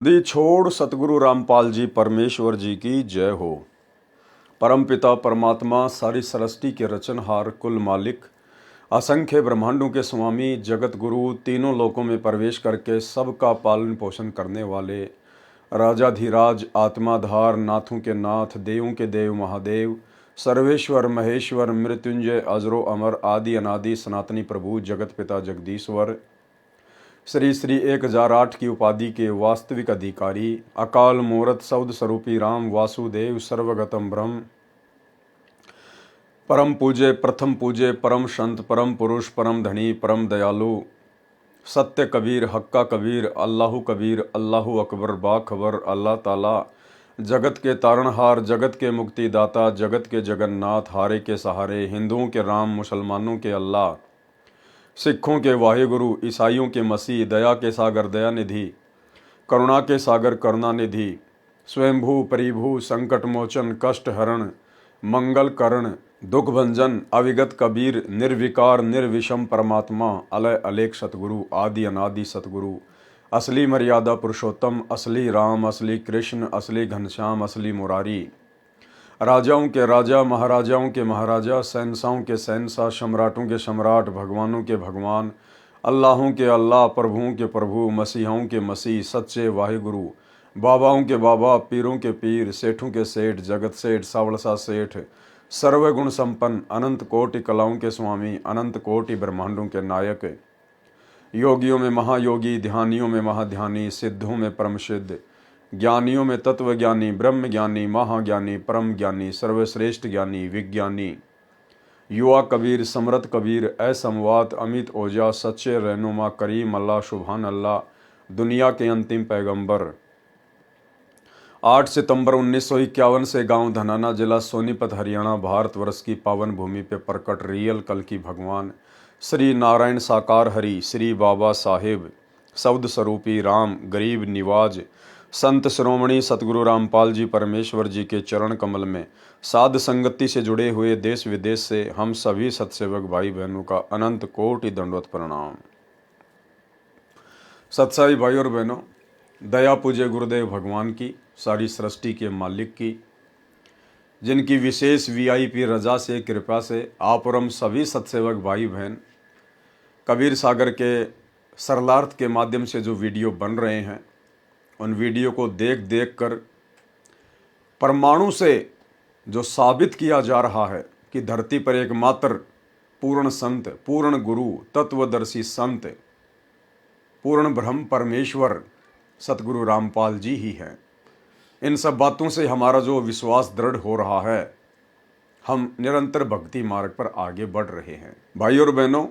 दी छोड़ सतगुरु रामपाल जी परमेश्वर जी की जय हो। परमपिता परमात्मा सारी सृष्टि के रचनहार कुल मालिक असंख्य ब्रह्मांडों के स्वामी जगत गुरु तीनों लोकों में प्रवेश करके सबका पालन पोषण करने वाले राजाधिराज आत्माधार नाथों के नाथ देवों के देव महादेव सर्वेश्वर महेश्वर मृत्युंजय अजरो अमर आदि अनादि सनातनी प्रभु जगत पिता जगदीश्वर श्री श्री 1008 की उपाधि के वास्तविक अधिकारी अकाल मूर्त शब्द स्वरूपी राम वासुदेव सर्वगतम ब्रह्म परम पूज्य प्रथम पूज्य परम संत परम पुरुष परम धनी परम दयालु सत्य कबीर हक्का कबीर अल्लाहु कबीर अल्लाहु अकबर बाखबर अल्लाह ताला जगत के तारणहार जगत के मुक्तिदाता जगत के जगन्नाथ हारे के सहारे हिंदुओं के राम मुसलमानों के अल्लाह सिखों के वाहेगुरु ईसाइयों के मसीह दया के सागर दयानिधि करुणा के सागर करुणानिधि स्वयंभू परिभू संकट मोचन कष्ट हरण मंगल करण दुख भंजन अविगत कबीर निर्विकार निर्विषम परमात्मा अलय अलेख सतगुरु आदि अनादि सतगुरु असली मर्यादा पुरुषोत्तम असली राम असली कृष्ण असली घनश्याम असली मुरारी राजाओं के राजा महाराजाओं के महाराजा शहंशाहों के शहंशाह सम्राटों के सम्राट भगवानों के भगवान अल्लाहों के अल्लाह प्रभुओं के प्रभु मसीहों के मसीह सच्चे वाहिगुरु बाबाओं के बाबा पीरों के पीर सेठों के सेठ जगत सेठ सावड़सा सेठ सर्वगुण संपन्न अनंत कोटि कलाओं के स्वामी अनंत कोटि ब्रह्मांडों के नायक योगियों में महायोगी ध्यानियों में महाध्यानी सिद्धों में परम सिद्ध ज्ञानियों में तत्व ज्ञानी ब्रह्म ज्ञानी महाज्ञानी परम ज्ञानी सर्वश्रेष्ठ ज्ञानी विज्ञानी युवा कबीर समरथ कबीर असमवात अमित ओजा सच्चे रहनुमा करीम अल्लाह सुभान अल्लाह दुनिया के अंतिम पैगंबर 8 सितंबर 1951 से गांव धनाना जिला सोनीपत हरियाणा भारतवर्ष की पावन भूमि पे प्रकट रियल कल की भगवान श्री नारायण साकार हरि श्री बाबा साहेब शब्द स्वरूपी राम गरीब निवाज संत श्रोमणी सतगुरु रामपाल जी परमेश्वर जी के चरण कमल में साध संगति से जुड़े हुए देश विदेश से हम सभी सत्सेवक भाई बहनों का अनंत कोटि दंडवत प्रणाम। सत्साई भाई और बहनों, दया पूज्य गुरुदेव भगवान की सारी सृष्टि के मालिक की जिनकी विशेष वीआईपी रजा से कृपा से आप और हम सभी सत्सेवक भाई बहन कबीर सागर के सरलार्थ के माध्यम से जो वीडियो बन रहे हैं उन वीडियो को देख देख कर परमाणु से जो साबित किया जा रहा है कि धरती पर एकमात्र पूर्ण संत पूर्ण गुरु तत्वदर्शी संत पूर्ण ब्रह्म परमेश्वर सतगुरु रामपाल जी ही हैं। इन सब बातों से हमारा जो विश्वास दृढ़ हो रहा है, हम निरंतर भक्ति मार्ग पर आगे बढ़ रहे हैं। भाई और बहनों,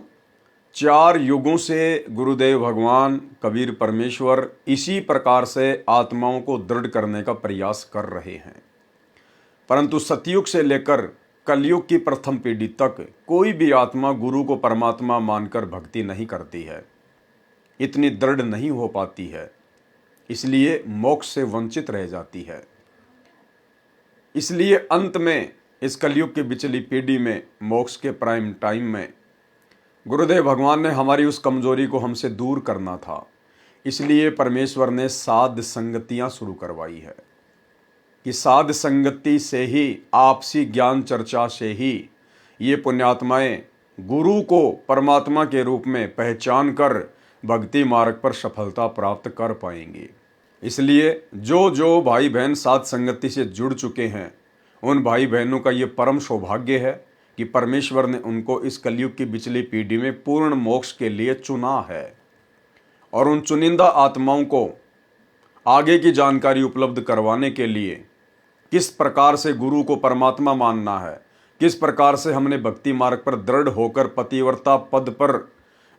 4 युगों से गुरुदेव भगवान कबीर परमेश्वर इसी प्रकार से आत्माओं को दृढ़ करने का प्रयास कर रहे हैं, परंतु सतयुग से लेकर कलयुग की प्रथम पीढ़ी तक कोई भी आत्मा गुरु को परमात्मा मानकर भक्ति नहीं करती है, इतनी दृढ़ नहीं हो पाती है, इसलिए मोक्ष से वंचित रह जाती है। इसलिए अंत में इस कलयुग की बिचली पीढ़ी में मोक्ष के प्राइम टाइम में गुरुदेव भगवान ने हमारी उस कमजोरी को हमसे दूर करना था, इसलिए परमेश्वर ने साध संगतियां शुरू करवाई है कि साध संगति से ही आपसी ज्ञान चर्चा से ही ये पुण्यात्माएं गुरु को परमात्मा के रूप में पहचान कर भक्ति मार्ग पर सफलता प्राप्त कर पाएंगे। इसलिए जो जो भाई बहन साध संगति से जुड़ चुके हैं उन भाई बहनों का ये परम सौभाग्य है कि परमेश्वर ने उनको इस कलयुग की बिचली पीढ़ी में पूर्ण मोक्ष के लिए चुना है और उन चुनिंदा आत्माओं को आगे की जानकारी उपलब्ध करवाने के लिए किस प्रकार से गुरु को परमात्मा मानना है, किस प्रकार से हमने भक्ति मार्ग पर दृढ़ होकर पतिव्रता पद पर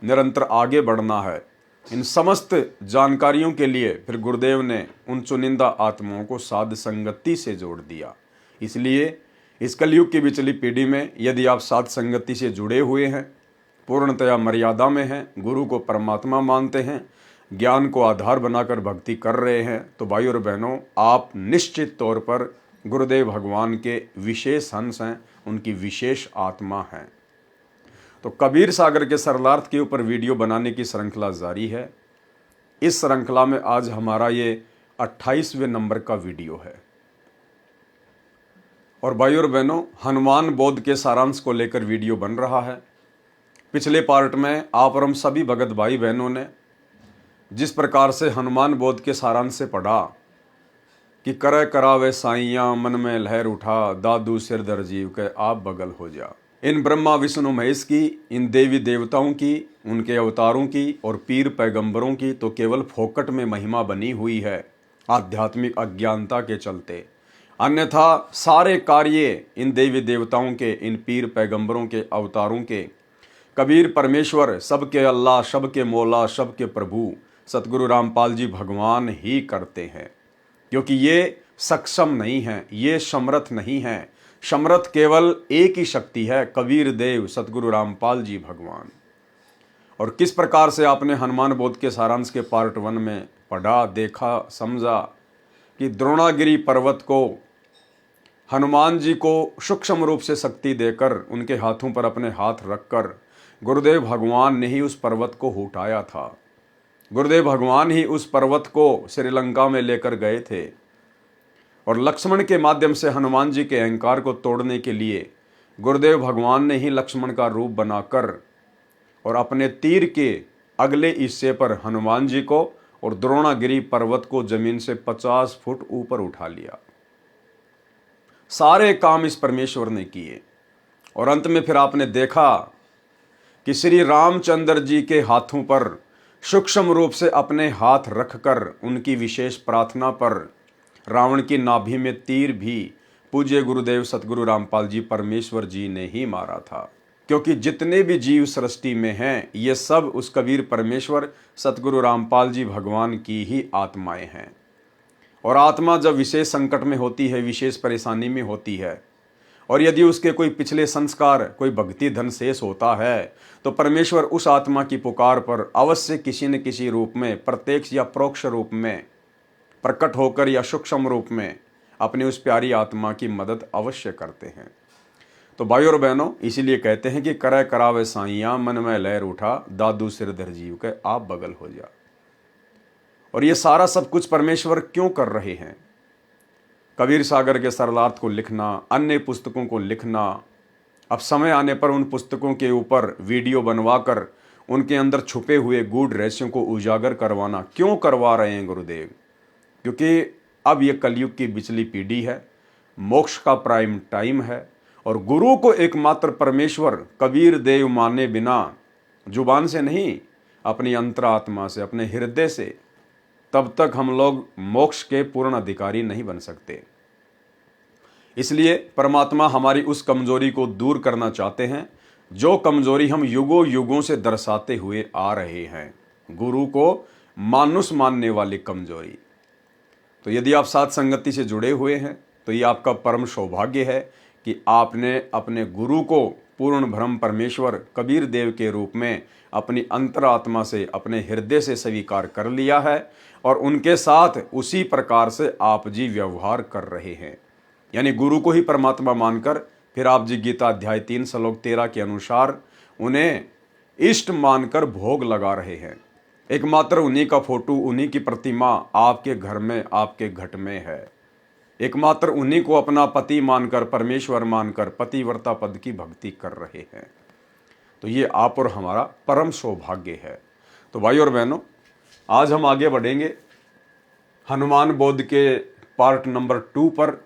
निरंतर आगे बढ़ना है, इन समस्त जानकारियों के लिए फिर गुरुदेव ने उन चुनिंदा आत्माओं को साध संगति से जोड़ दिया। इसलिए इस कलयुग की बिचली पीढ़ी में यदि आप साध संगति से जुड़े हुए हैं, पूर्णतया मर्यादा में हैं, गुरु को परमात्मा मानते हैं, ज्ञान को आधार बनाकर भक्ति कर रहे हैं, तो भाई और बहनों, आप निश्चित तौर पर गुरुदेव भगवान के विशेष अंश हैं, उनकी विशेष आत्मा हैं। तो कबीर सागर के सरलार्थ के ऊपर वीडियो बनाने की श्रृंखला जारी है। इस श्रृंखला में आज हमारा ये 28वें नंबर का वीडियो है। और भाई और बहनों, हनुमान बोध के सारांश को लेकर वीडियो बन रहा है। पिछले पार्ट में आप और हम सभी भगत भाई बहनों ने जिस प्रकार से हनुमान बोध के सारांश से पढ़ा कि करे करावे साइयां मन में लहर उठा, दादू सिर दर जीव के आप बगल हो जा। इन ब्रह्मा विष्णु महेश की, इन देवी देवताओं की, उनके अवतारों की और पीर पैगंबरों की तो केवल फोकट में महिमा बनी हुई है आध्यात्मिक अज्ञानता के चलते। अन्यथा सारे कार्य इन देवी देवताओं के, इन पीर पैगंबरों के अवतारों के, कबीर परमेश्वर, सबके अल्लाह, सबके मौला, सबके प्रभु सतगुरु रामपाल जी भगवान ही करते हैं, क्योंकि ये सक्षम नहीं हैं, ये समर्थ नहीं हैं। समर्थ केवल एक ही शक्ति है, कबीर देव सतगुरु रामपाल जी भगवान। और किस प्रकार से आपने हनुमान बोध के सारांश के पार्ट 1 में पढ़ा, देखा, समझा कि द्रोणागिरी पर्वत को हनुमान जी को सूक्ष्म रूप से शक्ति देकर उनके हाथों पर अपने हाथ रखकर गुरुदेव भगवान ने ही उस पर्वत को उठाया था। गुरुदेव भगवान ही उस पर्वत को श्रीलंका में लेकर गए थे और लक्ष्मण के माध्यम से हनुमान जी के अहंकार को तोड़ने के लिए गुरुदेव भगवान ने ही लक्ष्मण का रूप बनाकर और अपने तीर के अगले हिस्से पर हनुमान जी को और द्रोणागिरी पर्वत को जमीन से 50 फुट ऊपर उठा लिया। सारे काम इस परमेश्वर ने किए और अंत में फिर आपने देखा कि श्री रामचंद्र जी के हाथों पर सूक्ष्म रूप से अपने हाथ रखकर उनकी विशेष प्रार्थना पर रावण की नाभि में तीर भी पूज्य गुरुदेव सतगुरु रामपाल जी परमेश्वर जी ने ही मारा था। क्योंकि जितने भी जीव सृष्टि में हैं ये सब उस कबीर परमेश्वर सतगुरु रामपाल जी भगवान की ही आत्माएं हैं। और आत्मा जब विशेष संकट में होती है, विशेष परेशानी में होती है, और यदि उसके कोई पिछले संस्कार, कोई भक्ति धन शेष होता है, तो परमेश्वर उस आत्मा की पुकार पर अवश्य किसी न किसी रूप में, प्रत्यक्ष या परोक्ष रूप में प्रकट होकर या सूक्ष्म रूप में अपनी उस प्यारी आत्मा की मदद अवश्य करते हैं। तो भाई और बहनों, इसीलिए कहते हैं कि करे करावे साइयां मन में लहर उठा, दादू सिर धर जीव के आप बगल हो जा। और ये सारा सब कुछ परमेश्वर क्यों कर रहे हैं? कबीर सागर के सरलार्थ को लिखना, अन्य पुस्तकों को लिखना, अब समय आने पर उन पुस्तकों के ऊपर वीडियो बनवाकर उनके अंदर छुपे हुए गूढ़ रहस्यों को उजागर करवाना क्यों करवा रहे हैं गुरुदेव? क्योंकि अब ये कलयुग की बिचली पीढ़ी है, मोक्ष का प्राइम टाइम है और गुरु को एकमात्र परमेश्वर कबीर देव माने बिना, जुबान से नहीं, अपनी अंतरात्मा से, अपने हृदय से, तब तक हम लोग मोक्ष के पूर्ण अधिकारी नहीं बन सकते। इसलिए परमात्मा हमारी उस कमजोरी को दूर करना चाहते हैं जो कमजोरी हम युगों युगों से दर्शाते हुए आ रहे हैं, गुरु को मानुष मानने वाली कमजोरी। तो यदि आप साथ संगति से जुड़े हुए हैं तो ये आपका परम सौभाग्य है कि आपने अपने गुरु को पूर्ण ब्रह्म परमेश्वर कबीर देव के रूप में अपनी अंतरात्मा से, अपने हृदय से स्वीकार कर लिया है और उनके साथ उसी प्रकार से आप जी व्यवहार कर रहे हैं। यानी गुरु को ही परमात्मा मानकर फिर आप जी गीता अध्याय 3 श्लोक 13 के अनुसार उन्हें इष्ट मानकर भोग लगा रहे हैं। एकमात्र उन्हीं का फोटो, उन्हीं की प्रतिमा आपके घर में, आपके घट में है। एकमात्र उन्हीं को अपना पति मानकर, परमेश्वर मानकर पतिव्रता पद की भक्ति कर रहे हैं। तो ये आप और हमारा परम सौभाग्य है। तो भाई और बहनों, आज हम आगे बढ़ेंगे हनुमान बोध के पार्ट नंबर 2 पर।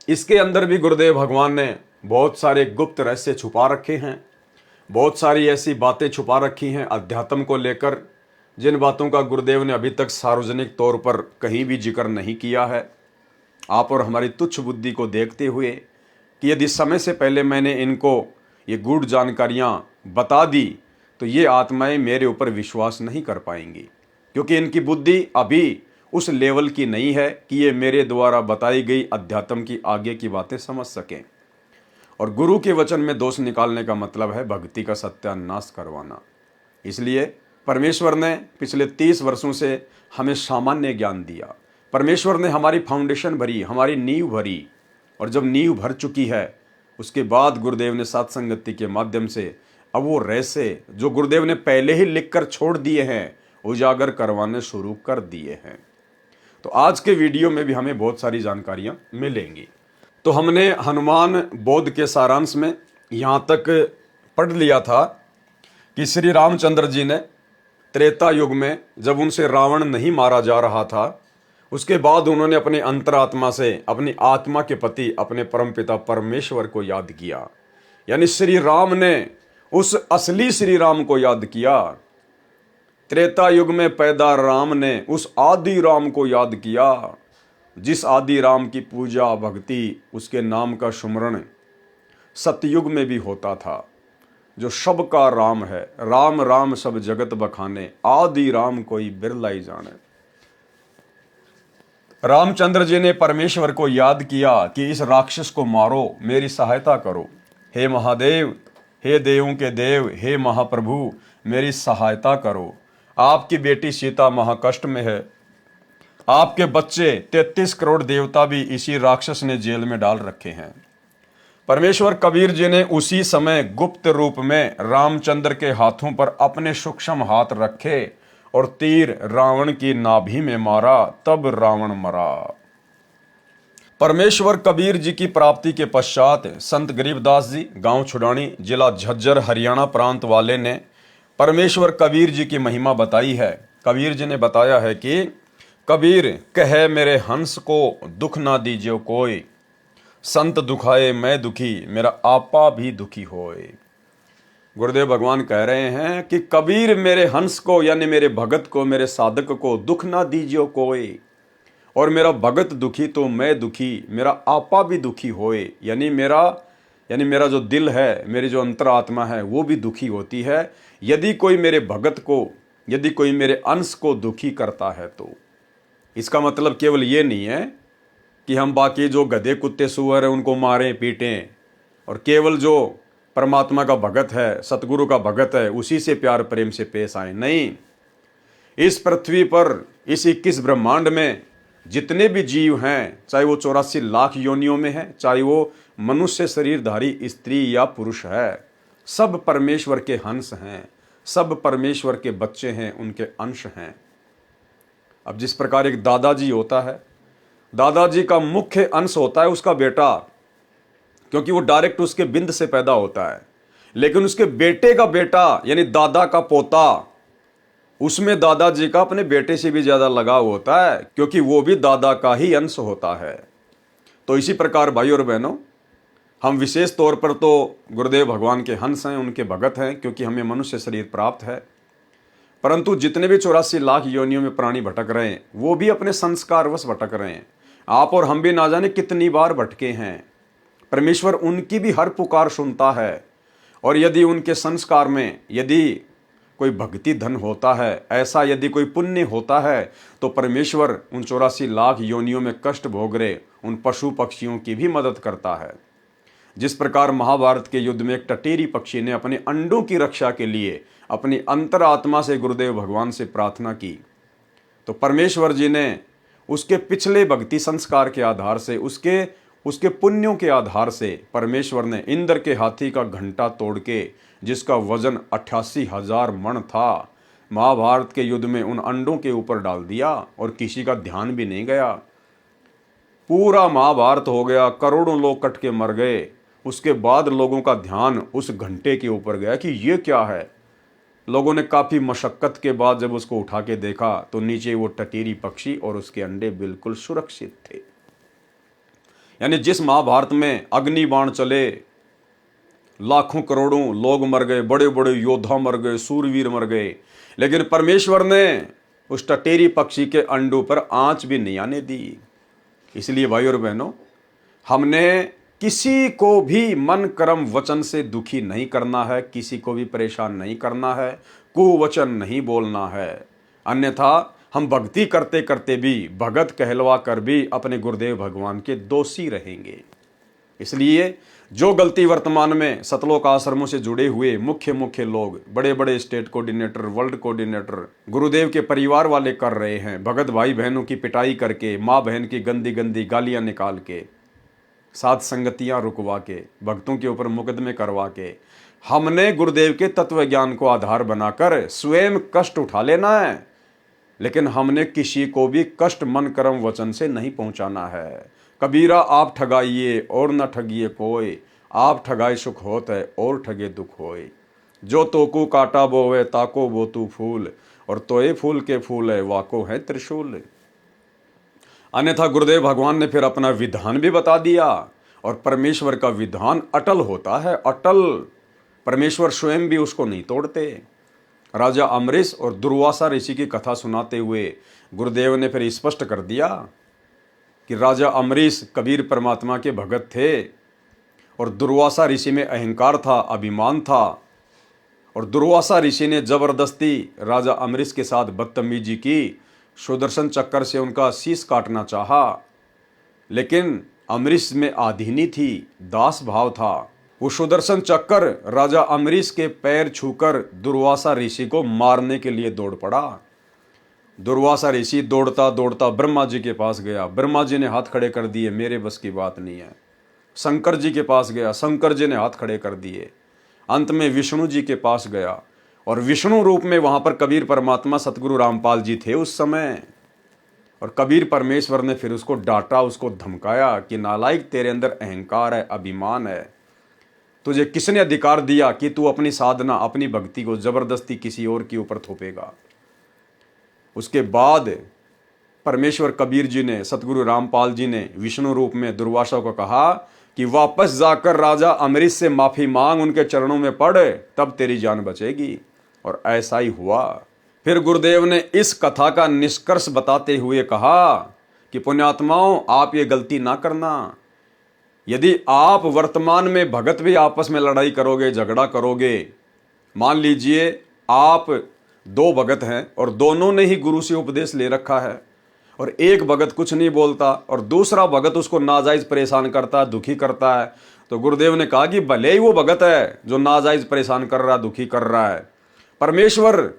इसके अंदर भी गुरुदेव भगवान ने बहुत सारे गुप्त रहस्य छुपा रखे हैं, बहुत सारी ऐसी बातें छुपा रखी हैं अध्यात्म को लेकर, जिन बातों का गुरुदेव ने अभी तक सार्वजनिक तौर पर कहीं भी जिक्र नहीं किया है। आप और हमारी तुच्छ बुद्धि को देखते हुए कि यदि समय से पहले मैंने इनको ये गूढ़ जानकारियाँ बता दी तो ये आत्माएं मेरे ऊपर विश्वास नहीं कर पाएंगी, क्योंकि इनकी बुद्धि अभी उस लेवल की नहीं है कि ये मेरे द्वारा बताई गई अध्यात्म की आगे की बातें समझ सकें। और गुरु के वचन में दोष निकालने का मतलब है भक्ति का सत्यानाश करवाना। इसलिए परमेश्वर ने पिछले 30 वर्षों से हमें सामान्य ज्ञान दिया। परमेश्वर ने हमारी फाउंडेशन भरी, हमारी नींव भरी, और जब नींव भर चुकी है उसके बाद गुरुदेव ने साथ संगति के माध्यम से अब वो रहस्य जो गुरुदेव ने पहले ही लिख कर छोड़ दिए हैं उजागर करवाने शुरू कर दिए हैं। तो आज के वीडियो में भी हमें बहुत सारी जानकारियां मिलेंगी। तो हमने हनुमान बोध के सारांश में यहाँ तक पढ़ लिया था कि श्री रामचंद्र जी ने त्रेता युग में जब उनसे रावण नहीं मारा जा रहा था, उसके बाद उन्होंने अपने अंतरात्मा से अपनी आत्मा के पति अपने परमपिता परमेश्वर को याद किया। यानी श्री राम ने उस असली श्री राम को याद किया। त्रेता युग में पैदा राम ने उस आदि राम को याद किया, जिस आदि राम की पूजा भक्ति, उसके नाम का सुमरण सतयुग में भी होता था, जो सब का राम है। राम राम सब जगत बखाने, आदि राम कोई बिरला ही जाने। रामचंद्र जी ने परमेश्वर को याद किया कि इस राक्षस को मारो, मेरी सहायता करो। हे महादेव, हे देवों के देव, हे महाप्रभु, मेरी सहायता करो। आपकी बेटी सीता महाकष्ट में है, आपके बच्चे 33 करोड़ देवता भी इसी राक्षस ने जेल में डाल रखे हैं। परमेश्वर कबीर जी ने उसी समय गुप्त रूप में रामचंद्र के हाथों पर अपने सूक्ष्म हाथ रखे और तीर रावण की नाभि में मारा, तब रावण मरा। परमेश्वर कबीर जी की प्राप्ति के पश्चात संत गरीबदास जी, गांव छुड़ानी, जिला झज्जर, हरियाणा प्रांत वाले ने परमेश्वर कबीर जी की महिमा बताई है। कबीर जी ने बताया है कि कबीर कहे मेरे हंस को दुख ना दीजिए कोई, संत दुखाए मैं दुखी, मेरा आपा भी दुखी होए। गुरुदेव भगवान कह रहे हैं कि कबीर मेरे हंस को, यानी मेरे भगत को, मेरे साधक को दुख ना दीजिए कोई, और मेरा भगत दुखी तो मैं दुखी, मेरा आपा भी दुखी होए। यानी मेरा जो दिल है, मेरी जो अंतरात्मा है, वो भी दुखी होती है यदि कोई मेरे भगत को, यदि कोई मेरे अंश को दुखी करता है। तो इसका मतलब केवल ये नहीं है कि हम बाकी जो गधे कुत्ते सुअर हैं उनको मारें पीटें, और केवल जो परमात्मा का भगत है, सतगुरु का भगत है, उसी से प्यार प्रेम से पेश आए। नहीं, इस पृथ्वी पर, इस 21 ब्रह्मांड में जितने भी जीव हैं, चाहे वो 84 लाख योनियों में है, चाहे वो मनुष्य शरीरधारी स्त्री या पुरुष है, सब परमेश्वर के हंस हैं, सब परमेश्वर के बच्चे हैं, उनके अंश हैं। अब जिस प्रकार एक दादाजी होता है, दादाजी का मुख्य अंश होता है उसका बेटा, क्योंकि वो डायरेक्ट उसके बिंद से पैदा होता है। लेकिन उसके बेटे का बेटा यानी दादा का पोता, उसमें दादाजी का अपने बेटे से भी ज्यादा लगाव होता है, क्योंकि वो भी दादा का ही अंश होता है। तो इसी प्रकार भाई और बहनों, हम विशेष तौर पर तो गुरुदेव भगवान के हंस हैं, उनके भगत हैं, क्योंकि हमें मनुष्य शरीर प्राप्त है। परंतु जितने भी 84 लाख योनियों में प्राणी भटक रहे हैं, वो भी अपने संस्कारवश भटक रहे हैं। आप और हम भी ना जाने कितनी बार भटके हैं। परमेश्वर उनकी भी हर पुकार सुनता है, और यदि उनके संस्कार में यदि कोई भक्ति धन होता है, ऐसा यदि कोई पुण्य होता है, तो परमेश्वर उन 84 लाख योनियों में कष्ट भोग रहे उन पशु पक्षियों की भी मदद करता है। जिस प्रकार महाभारत के युद्ध में एक टटेरी पक्षी ने अपने अंडों की रक्षा के लिए अपनी अंतरात्मा से गुरुदेव भगवान से प्रार्थना की, तो परमेश्वर जी ने उसके पिछले भक्ति संस्कार के आधार से, उसके पुण्यों के आधार से परमेश्वर ने इंद्र के हाथी का घंटा तोड़ के, जिसका वजन 88,000 मण था, महाभारत के युद्ध में उन अंडों के ऊपर डाल दिया, और किसी का ध्यान भी नहीं गया। पूरा महाभारत हो गया, करोड़ों लोग कट के मर गए। उसके बाद लोगों का ध्यान उस घंटे के ऊपर गया कि ये क्या है। लोगों ने काफी मशक्कत के बाद जब उसको उठा के देखा, तो नीचे वो टटीरी पक्षी और उसके अंडे बिल्कुल सुरक्षित थे। यानी जिस महाभारत में अग्नि बाण चले, लाखों करोड़ों लोग मर गए, बड़े बड़े योद्धा मर गए, सूरवीर मर गए, लेकिन परमेश्वर ने उस टटेरी पक्षी के अंडों पर आंच भी नहीं आने दी। इसलिए भाई और बहनों, हमने किसी को भी मन कर्म वचन से दुखी नहीं करना है, किसी को भी परेशान नहीं करना है, कुवचन नहीं बोलना है। अन्यथा हम भक्ति करते करते भी, भगत कहलवा कर भी अपने गुरुदेव भगवान के दोषी रहेंगे। इसलिए जो गलती वर्तमान में सतलोक आश्रमों से जुड़े हुए मुख्य लोग, बड़े बड़े स्टेट कोऑर्डिनेटर, वर्ल्ड कोऑर्डिनेटर, गुरुदेव के परिवार वाले कर रहे हैं, भगत भाई बहनों की पिटाई करके, माँ बहन की गंदी गंदी गालियां निकाल के, साथ संगतियां रुकवा के, भक्तों के ऊपर मुकदमे करवा के, हमने गुरुदेव के तत्व ज्ञान को आधार बनाकर स्वयं कष्ट उठा लेना है। लेकिन हमने किसी को भी कष्ट मन कर्म वचन से नहीं पहुंचाना है। कबीरा आप ठगाइए और न ठगिए कोई, आप ठगाए सुख होत है और ठगे दुख होए। जो तोकू काटा बोवे ताको बोतू फूल, और तोए फूल के फूल है वाको है त्रिशूल। अन्यथा गुरुदेव भगवान ने फिर अपना विधान भी बता दिया, और परमेश्वर का विधान अटल होता है, अटल। परमेश्वर स्वयं भी उसको नहीं तोड़ते। राजा अमरीश और दुर्वासा ऋषि की कथा सुनाते हुए गुरुदेव ने फिर स्पष्ट कर दिया कि राजा अमरीश कबीर परमात्मा के भगत थे, और दुर्वासा ऋषि में अहंकार था, अभिमान था, और दुर्वासा ऋषि ने जबरदस्ती राजा अमरीश के साथ बदतमीजी की, सुदर्शन चक्कर से उनका शीश काटना चाहा। लेकिन अमरीश में आधीनी थी, दास भाव था। वो सुदर्शन चक्कर राजा अमरीश के पैर छूकर दुर्वासा ऋषि को मारने के लिए दौड़ पड़ा। दुर्वासा ऋषि दौड़ता दौड़ता ब्रह्मा जी के पास गया। ब्रह्मा जी ने हाथ खड़े कर दिए, मेरे बस की बात नहीं है। शंकर जी के पास गया, शंकर जी ने हाथ खड़े कर दिए। अंत में विष्णु जी के पास गया, और विष्णु रूप में वहां पर कबीर परमात्मा सतगुरु रामपाल जी थे उस समय। और कबीर परमेश्वर ने फिर उसको डांटा, उसको धमकाया कि नालायक, तेरे अंदर अहंकार है, अभिमान है। तुझे किसने अधिकार दिया कि तू अपनी साधना, अपनी भक्ति को जबरदस्ती किसी और के ऊपर थोपेगा। उसके बाद परमेश्वर कबीर जी ने, सतगुरु रामपाल जी ने विष्णु रूप में दुर्वासा को कहा कि वापस जाकर राजा अमरीश से माफी मांग, उनके चरणों में पड़, तब तेरी जान बचेगी। और ऐसा ही हुआ। फिर गुरुदेव ने इस कथा का निष्कर्ष बताते हुए कहा कि पुण्यात्माओं, आप ये गलती ना करना। यदि आप वर्तमान में भगत भी आपस में लड़ाई करोगे, झगड़ा करोगे, मान लीजिए आप दो भगत हैं और दोनों ने ही गुरु से उपदेश ले रखा है, और एक भगत कुछ नहीं बोलता और दूसरा भगत उसको नाजायज परेशान करता है, दुखी करता है, तो गुरुदेव ने कहा कि भले ही वो भगत है जो नाजायज परेशान कर रहा है, दुखी कर रहा है, परमेश्वर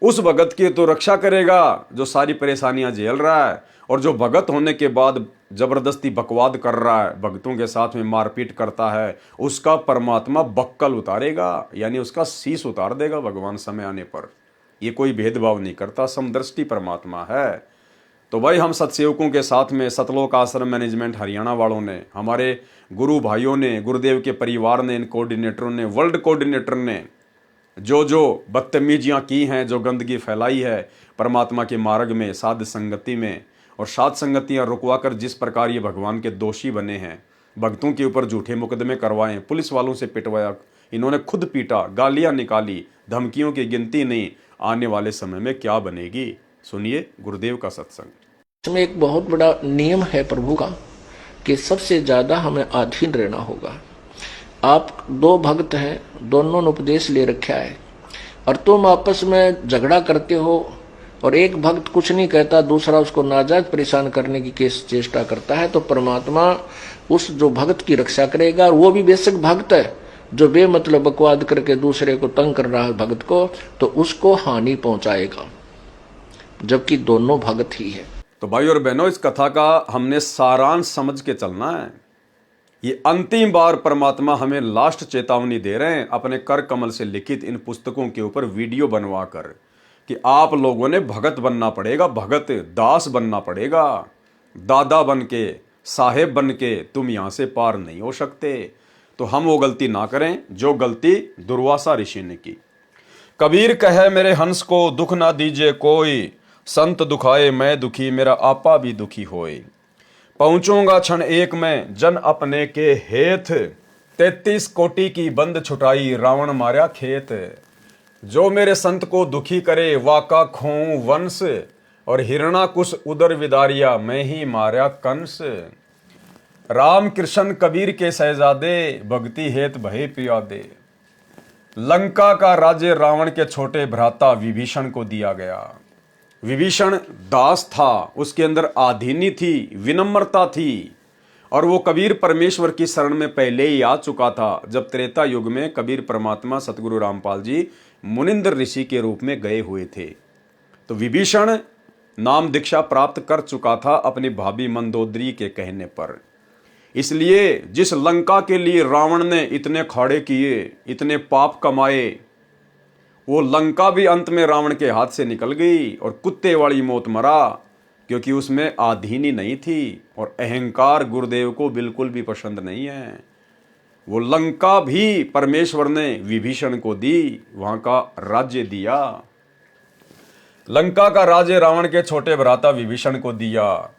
उस भगत की तो रक्षा करेगा जो सारी परेशानियां झेल रहा है, और जो भगत होने के बाद जबरदस्ती बकवाद कर रहा है, भक्तों के साथ में मारपीट करता है, उसका परमात्मा बक्कल उतारेगा, यानी उसका शीश उतार देगा भगवान समय आने पर। ये कोई भेदभाव नहीं करता, समदृष्टि परमात्मा है। तो भाई, हम सत्सेवकों के साथ में सतलोक आश्रम मैनेजमेंट हरियाणा वालों ने, हमारे गुरु भाइयों ने, गुरुदेव के परिवार ने, इन कोऑर्डिनेटरों ने, वर्ल्ड कोऑर्डिनेटर ने जो बदतमीजियाँ की हैं, जो गंदगी फैलाई है परमात्मा के मार्ग में, साध संगति में, और साध संगतियाँ रुकवा कर जिस प्रकार ये भगवान के दोषी बने हैं, भक्तों के ऊपर झूठे मुकदमे करवाएं, पुलिस वालों से पिटवाया, इन्होंने खुद पीटा, गालियाँ निकाली, धमकियों की गिनती नहीं। आने वाले समय में क्या बनेगी, सुनिए गुरुदेव का सत्संग। इसमें एक बहुत बड़ा नियम है प्रभु का कि सबसे ज्यादा हमें अधीन रहना होगा। आप दो भक्त हैं, दोनों ने उपदेश ले रखा है, और तुम आपस में झगड़ा करते हो, और एक भक्त कुछ नहीं कहता, दूसरा उसको नाजायज परेशान करने की चेष्टा करता है, तो परमात्मा उस जो भक्त की रक्षा करेगा। और वो भी बेशक भक्त है जो बेमतलब बकवाद करके दूसरे को तंग कर रहा है भक्त को, तो उसको हानि पहुंचाएगा, जबकि दोनों भगत ही है। तो भाई और बहनों, इस कथा का हमने सारांश समझ के चलना है। ये अंतिम बार परमात्मा हमें लास्ट चेतावनी दे रहे हैं अपने कर कमल से लिखित इन पुस्तकों के ऊपर वीडियो बनवा कर, कि आप लोगों ने भगत बनना पड़ेगा, भगत दास बनना पड़ेगा। दादा बन के, साहेब बन के तुम यहां से पार नहीं हो सकते। तो हम वो गलती ना करें जो गलती दुर्वासा ऋषि ने की। कबीर कहे मेरे हंस को दुख ना दीजिए कोई, संत दुखाए मैं दुखी मेरा आपा भी दुखी होए। पहुंचूंगा क्षण एक में जन अपने के हेत, 33 कोटि की बंद छुटाई रावण मारा खेत। जो मेरे संत को दुखी करे वाका खोऊं वंश, और हिरणाकुश उदर विदारिया मैं ही मारा कंस। राम कृष्ण कबीर के शहजादे भक्ति हेत भय पियादे। लंका का राज्य रावण के छोटे भ्राता विभीषण को दिया गया। विभीषण दास था, उसके अंदर आधीनी थी, विनम्रता थी, और वो कबीर परमेश्वर की शरण में पहले ही आ चुका था। जब त्रेता युग में कबीर परमात्मा सतगुरु रामपाल जी मुनिंद्र ऋषि के रूप में गए हुए थे, तो विभीषण नाम दीक्षा प्राप्त कर चुका था अपनी भाभी मंदोदरी के कहने पर। इसलिए जिस लंका के लिए रावण ने इतने खाड़े किए, इतने पाप कमाए, वो लंका भी अंत में रावण के हाथ से निकल गई और कुत्ते वाली मौत मरा, क्योंकि उसमें आधीनी नहीं थी और अहंकार गुरुदेव को बिल्कुल भी पसंद नहीं है। वो लंका भी परमेश्वर ने विभीषण को दी, वहां का राज्य दिया। लंका का राज्य रावण के छोटे भ्राता विभीषण को दिया।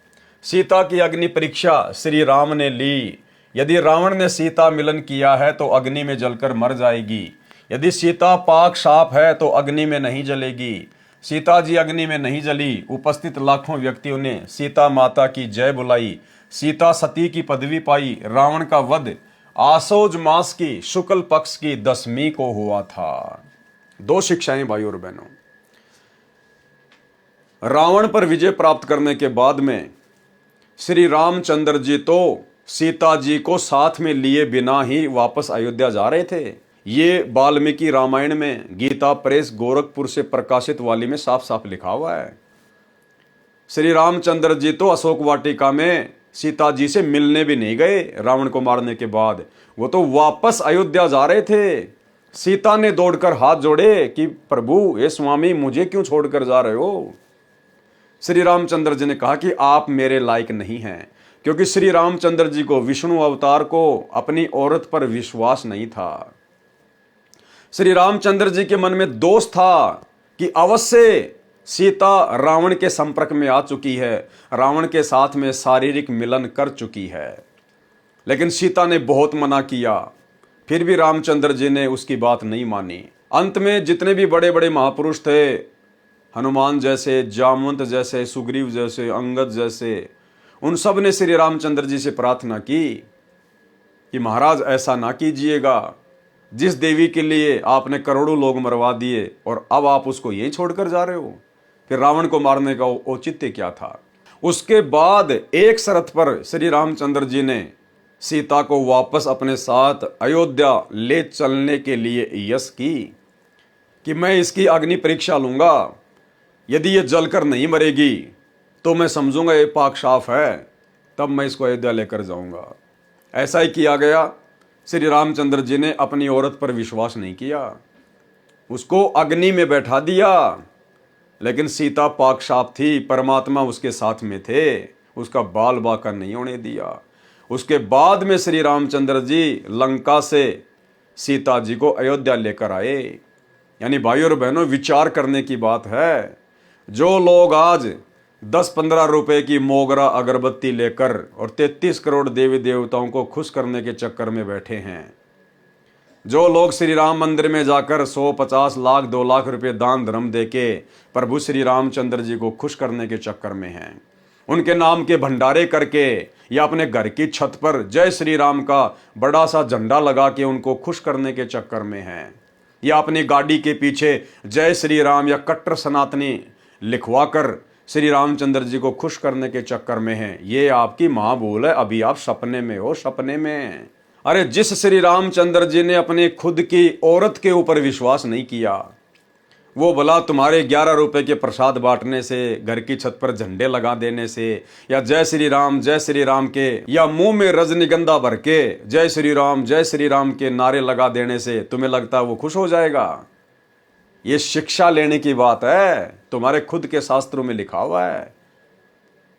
सीता की अग्नि परीक्षा श्री राम ने ली। यदि रावण ने सीता मिलन किया है तो अग्नि में जलकर मर जाएगी। यदि सीता पाक साफ है तो अग्नि में नहीं जलेगी। सीता जी अग्नि में नहीं जली। उपस्थित लाखों व्यक्तियों ने सीता माता की जय बुलाई। सीता सती की पदवी पाई। रावण का वध आसोज मास की शुक्ल पक्ष की 10वीं को हुआ था। 2 शिक्षाएं भाई और बहनों। रावण पर विजय प्राप्त करने के बाद में श्री रामचंद्र जी तो सीता जी को साथ में लिए बिना ही वापस अयोध्या जा रहे थे। ये वाल्मीकि रामायण में गीता प्रेस गोरखपुर से प्रकाशित वाली में साफ साफ लिखा हुआ है। श्री रामचंद्र जी तो अशोक वाटिका में सीता जी से मिलने भी नहीं गए। रावण को मारने के बाद वो तो वापस अयोध्या जा रहे थे। सीता ने दौड़कर हाथ जोड़े कि प्रभु, हे स्वामी, मुझे क्यों छोड़कर जा रहे हो। श्री रामचंद्र जी ने कहा कि आप मेरे लायक नहीं हैं, क्योंकि श्री रामचंद्र जी को विष्णु अवतार को अपनी औरत पर विश्वास नहीं था। श्री रामचंद्र जी के मन में दोष था कि अवश्य सीता रावण के संपर्क में आ चुकी है, रावण के साथ में शारीरिक मिलन कर चुकी है। लेकिन सीता ने बहुत मना किया, फिर भी रामचंद्र जी ने उसकी बात नहीं मानी। अंत में जितने भी बड़े बड़े महापुरुष थे, हनुमान जैसे, जामवंत जैसे, सुग्रीव जैसे, अंगद जैसे, उन सब ने श्री रामचंद्र जी से प्रार्थना की कि महाराज ऐसा ना कीजिएगा। जिस देवी के लिए आपने करोड़ों लोग मरवा दिए और अब आप उसको यहीं छोड़कर जा रहे हो। फिर रावण को मारने का औचित्य क्या था। उसके बाद एक शर्त पर श्री रामचंद्र जी ने सीता को वापस अपने साथ अयोध्या ले चलने के लिए यश की कि मैं इसकी अग्नि परीक्षा लूंगा। यदि ये जलकर नहीं मरेगी तो मैं समझूंगा ये पाक साफ है, तब मैं इसको अयोध्या लेकर जाऊंगा। ऐसा ही किया गया। श्री रामचंद्र जी ने अपनी औरत पर विश्वास नहीं किया, उसको अग्नि में बैठा दिया। लेकिन सीता पाक साफ थी, परमात्मा उसके साथ में थे, उसका बाल बाका नहीं होने दिया। उसके बाद में श्री रामचंद्र जी लंका से सीता जी को अयोध्या लेकर आए। यानी भाई और बहनों, विचार करने की बात है। जो लोग आज 10-15 रुपए की मोगरा अगरबत्ती लेकर और 33 करोड़ देवी देवताओं को खुश करने के चक्कर में बैठे हैं, जो लोग श्री राम मंदिर में जाकर 100, 50 लाख, 2 लाख रुपए दान धर्म देके प्रभु श्री रामचंद्र जी को खुश करने के चक्कर में हैं, उनके नाम के भंडारे करके या अपने घर की छत पर जय श्री राम का बड़ा सा झंडा लगा के उनको खुश करने के चक्कर में हैं, या अपनी गाड़ी के पीछे जय श्री राम या कट्टर सनातनी लिखवाकर श्री रामचंद्र जी को खुश करने के चक्कर में हैं। ये आपकी महाभूल है। अभी आप सपने में हो, सपने में। अरे जिस श्री रामचंद्र जी ने अपने खुद की औरत के ऊपर विश्वास नहीं किया, वो भला तुम्हारे 11 रुपए के प्रसाद बांटने से, घर की छत पर झंडे लगा देने से, या जय श्री राम के, या मुंह में रजनीगंधा भर के जय श्री राम के नारे लगा देने से तुम्हें लगता है वो खुश हो जाएगा। ये शिक्षा लेने की बात है, तुम्हारे खुद के शास्त्रों में लिखा हुआ है।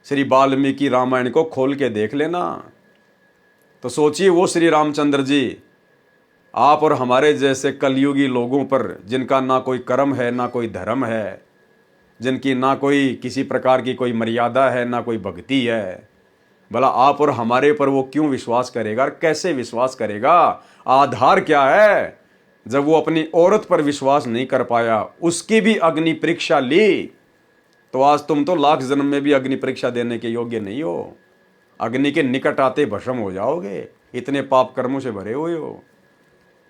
श्री वाल्मीकि रामायण को खोल के देख लेना। तो सोचिए, वो श्री रामचंद्र जी आप और हमारे जैसे कलयुगी लोगों पर, जिनका ना कोई कर्म है ना कोई धर्म है, जिनकी ना कोई किसी प्रकार की कोई मर्यादा है ना कोई भक्ति है, भला आप और हमारे पर वो क्यों विश्वास करेगा, कैसे विश्वास करेगा? आधार क्या है? जब वो अपनी औरत पर विश्वास नहीं कर पाया, उसकी भी अग्नि परीक्षा ली, तो आज तुम तो लाख जन्म में भी अग्नि परीक्षा देने के योग्य नहीं हो। अग्नि के निकट आते भस्म हो जाओगे, इतने पाप कर्मों से भरे हुए हो।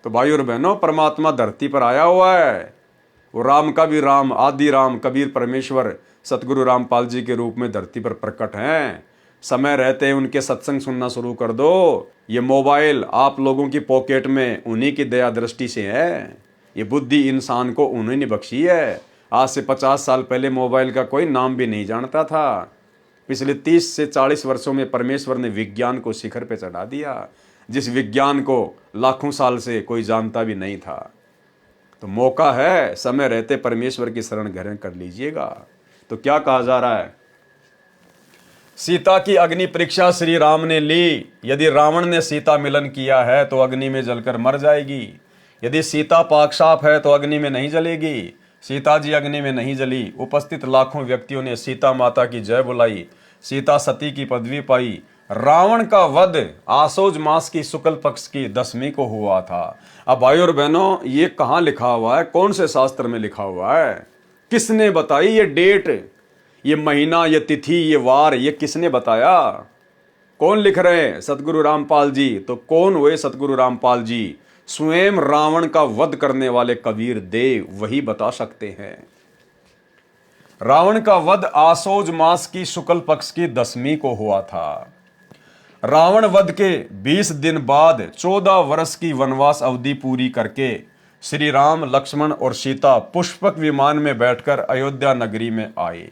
तो भाई और बहनों, परमात्मा धरती पर आया हुआ है। वो राम का भी राम, आदि राम, कबीर परमेश्वर सतगुरु रामपाल जी के रूप में धरती पर प्रकट हैं। समय रहते उनके सत्संग सुनना शुरू कर दो। ये मोबाइल आप लोगों की पॉकेट में उन्हीं की दया दृष्टि से है। ये बुद्धि इंसान को उन्हीं ने बख्शी है। आज से 50 साल पहले मोबाइल का कोई नाम भी नहीं जानता था। पिछले 30 से 40 वर्षों में परमेश्वर ने विज्ञान को शिखर पे चढ़ा दिया, जिस विज्ञान को लाखों साल से कोई जानता भी नहीं था। तो मौका है, समय रहते परमेश्वर की शरण ग्रहण कर लीजिएगा। तो क्या कहा जा रहा है, सीता की अग्नि परीक्षा श्री राम ने ली। यदि रावण ने सीता मिलन किया है तो अग्नि में जलकर मर जाएगी। यदि सीता पाक साफ है तो अग्नि में नहीं जलेगी। सीता जी अग्नि में नहीं जली। उपस्थित लाखों व्यक्तियों ने सीता माता की जय बुलाई। सीता सती की पदवी पाई। रावण का वध आसोज मास की शुक्ल पक्ष की 10वीं को हुआ था। अब भाई और बहनों, ये कहाँ लिखा हुआ है, कौन से शास्त्र में लिखा हुआ है, किसने बताई ये डेट, ये महीना, ये तिथि, ये वार, ये किसने बताया? कौन लिख रहे हैं? सतगुरु रामपाल जी। तो कौन हुए सतगुरु रामपाल जी? स्वयं रावण का वध करने वाले कबीर देव वही बता सकते हैं। रावण का वध आसोज मास की शुक्ल पक्ष की 10वीं को हुआ था। रावण वध के 20 दिन बाद 14 वर्ष की वनवास अवधि पूरी करके श्री राम, लक्ष्मण और सीता पुष्पक विमान में बैठकर अयोध्या नगरी में आए।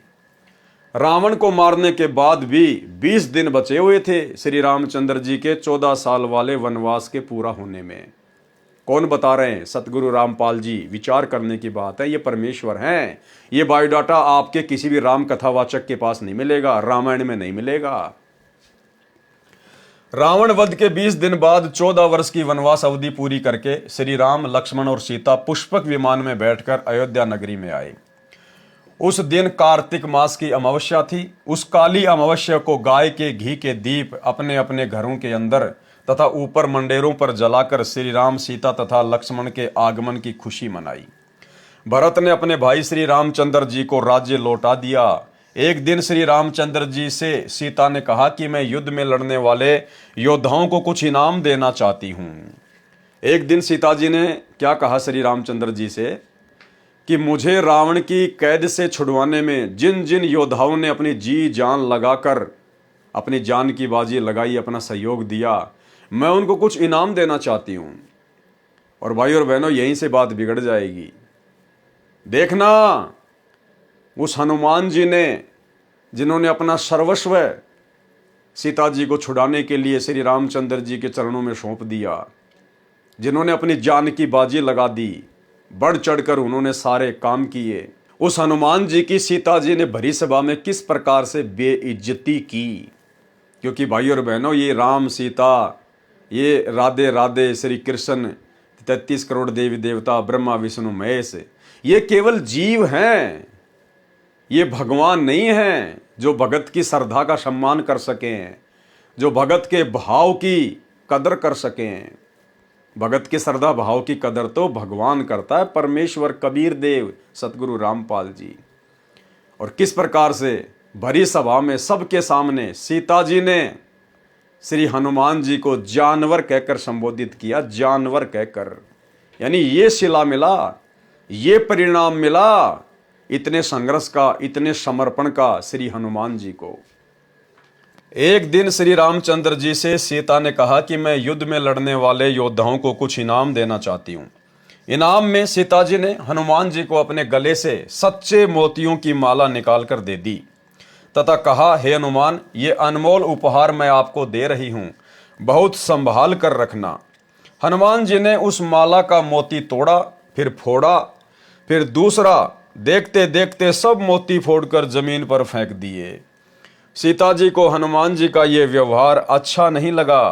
रावण को मारने के बाद भी 20 दिन बचे हुए थे श्री रामचंद्र जी के 14 साल वाले वनवास के पूरा होने में। कौन बता रहे हैं? सतगुरु रामपाल जी। विचार करने की बात है, ये परमेश्वर हैं। ये बायोडाटा आपके किसी भी राम कथावाचक के पास नहीं मिलेगा, रामायण में नहीं मिलेगा। रावण वध के 20 दिन बाद 14 वर्ष की वनवास अवधि पूरी करके श्री राम, लक्ष्मण और सीता पुष्पक विमान में बैठकर अयोध्या नगरी में आए। उस दिन कार्तिक मास की अमावस्या थी। उस काली अमावस्या को गाय के घी के दीप अपने अपने घरों के अंदर तथा ऊपर मंडेरों पर जलाकर श्री राम, सीता तथा लक्ष्मण के आगमन की खुशी मनाई। भरत ने अपने भाई श्री रामचंद्र जी को राज्य लौटा दिया। एक दिन श्री रामचंद्र जी से सीता ने कहा कि मैं युद्ध में लड़ने वाले योद्धाओं को कुछ इनाम देना चाहती हूं। एक दिन सीता जी ने क्या कहा श्री रामचंद्र जी से कि मुझे रावण की कैद से छुड़वाने में जिन जिन योद्धाओं ने अपनी जी जान लगाकर अपनी जान की बाजी लगाई, अपना सहयोग दिया, मैं उनको कुछ इनाम देना चाहती हूं। और भाई और बहनों, यहीं से बात बिगड़ जाएगी। देखना, उस हनुमान जी ने, जिन्होंने अपना सर्वस्व सीता जी को छुड़ाने के लिए श्री रामचंद्र जी के चरणों में सौंप दिया, जिन्होंने अपनी जान की बाजी लगा दी, बढ़ चढ़कर उन्होंने सारे काम किए, उस हनुमान जी की सीता जी ने भरी सभा में किस प्रकार से बेइज्जती की। क्योंकि भाई और बहनों, ये राम सीता, ये राधे राधे श्री कृष्ण, 33 करोड़ देवी देवता, ब्रह्मा विष्णु महेश, ये केवल जीव हैं, ये भगवान नहीं हैं जो भगत की श्रद्धा का सम्मान कर सकें, जो भगत के भाव की कदर कर सकें। भगत के श्रद्धा भाव की कदर तो भगवान करता है, परमेश्वर कबीर देव, सतगुरु रामपाल जी। और किस प्रकार से भरी सभा में सबके सामने सीता जी ने श्री हनुमान जी को जानवर कहकर संबोधित किया, जानवर कहकर। यानी ये सिला मिला, ये परिणाम मिला इतने संघर्ष का, इतने समर्पण का श्री हनुमान जी को। एक दिन श्री रामचंद्र जी से सीता ने कहा कि मैं युद्ध में लड़ने वाले योद्धाओं को कुछ इनाम देना चाहती हूँ। इनाम में सीता जी ने हनुमान जी को अपने गले से सच्चे मोतियों की माला निकालकर दे दी तथा कहा, हे हनुमान, ये अनमोल उपहार मैं आपको दे रही हूँ, बहुत संभाल कर रखना। हनुमान जी ने उस माला का मोती तोड़ा, फिर फोड़ा, फिर दूसरा। देखते देखते सब मोती फोड़कर जमीन पर फेंक दिए। सीता जी को हनुमान जी का ये व्यवहार अच्छा नहीं लगा।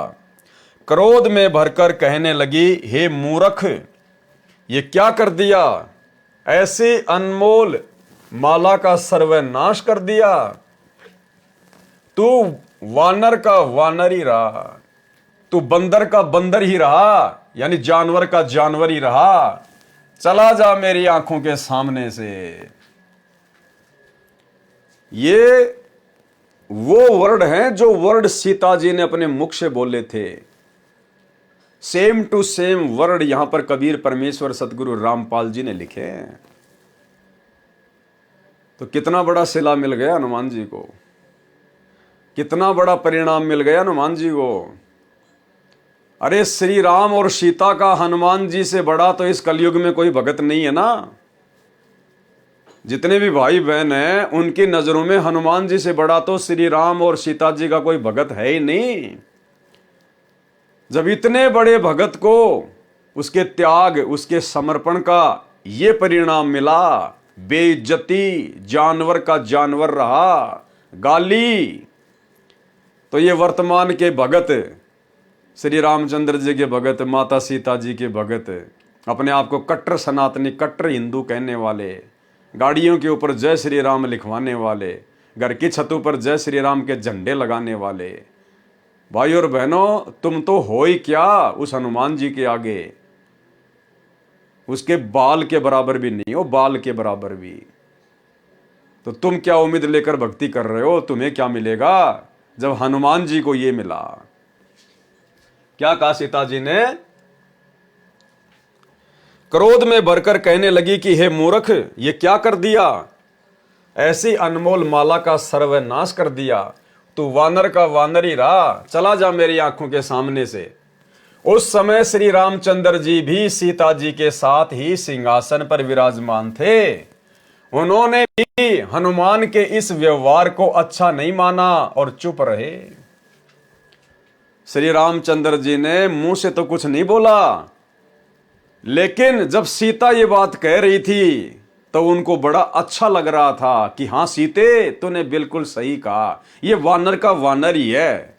क्रोध में भरकर कहने लगी, हे मूर्ख, ये क्या कर दिया? ऐसी अनमोल माला का सर्वनाश कर दिया। तू वानर का वानर ही रहा, तू बंदर का बंदर ही रहा, यानी जानवर का जानवर ही रहा। चला जा मेरी आंखों के सामने से। ये वो वर्ड हैं जो वर्ड सीता जी ने अपने मुख से बोले थे। सेम टू सेम वर्ड यहां पर कबीर परमेश्वर सतगुरु रामपाल जी ने लिखे हैं। तो कितना बड़ा सिला मिल गया हनुमान जी को, कितना बड़ा परिणाम मिल गया हनुमान जी को। अरे श्री राम और सीता का हनुमान जी से बड़ा तो इस कलयुग में कोई भगत नहीं है ना। जितने भी भाई बहन हैं उनकी नजरों में हनुमान जी से बड़ा तो श्री राम और सीता जी का कोई भगत है ही नहीं। जब इतने बड़े भगत को उसके त्याग, उसके समर्पण का ये परिणाम मिला, बेइज्जती, जानवर का जानवर रहा, गाली। तो ये वर्तमान के भगत, श्री रामचंद्र जी के भगत, माता सीता जी के भगत, अपने आप को कट्टर सनातनी, कट्टर हिंदू कहने वाले, गाड़ियों के ऊपर जय श्री राम लिखवाने वाले, घर की छतों पर जय श्री राम के झंडे लगाने वाले, भाई और बहनों, तुम तो हो ही क्या उस हनुमान जी के आगे, उसके बाल के बराबर भी नहीं हो, बाल के बराबर भी। तो तुम क्या उम्मीद लेकर भक्ति कर रहे हो? तुम्हें क्या मिलेगा जब हनुमान जी को ये मिला? क्या कहा सीता जी ने? क्रोध में भरकर कहने लगी कि हे मूर्ख, ये क्या कर दिया? ऐसी अनमोल माला का सर्वनाश कर दिया। तू वानर का वानर ही रहा, चला जा मेरी आंखों के सामने से। उस समय श्री रामचंद्र जी भी सीता जी के साथ ही सिंहासन पर विराजमान थे। उन्होंने भी हनुमान के इस व्यवहार को अच्छा नहीं माना और चुप रहे। श्री रामचंद्र जी ने मुंह से तो कुछ नहीं बोला, लेकिन जब सीता ये बात कह रही थी तो उनको बड़ा अच्छा लग रहा था कि हां सीते, तूने बिल्कुल सही कहा, ये वानर का वानर ही है।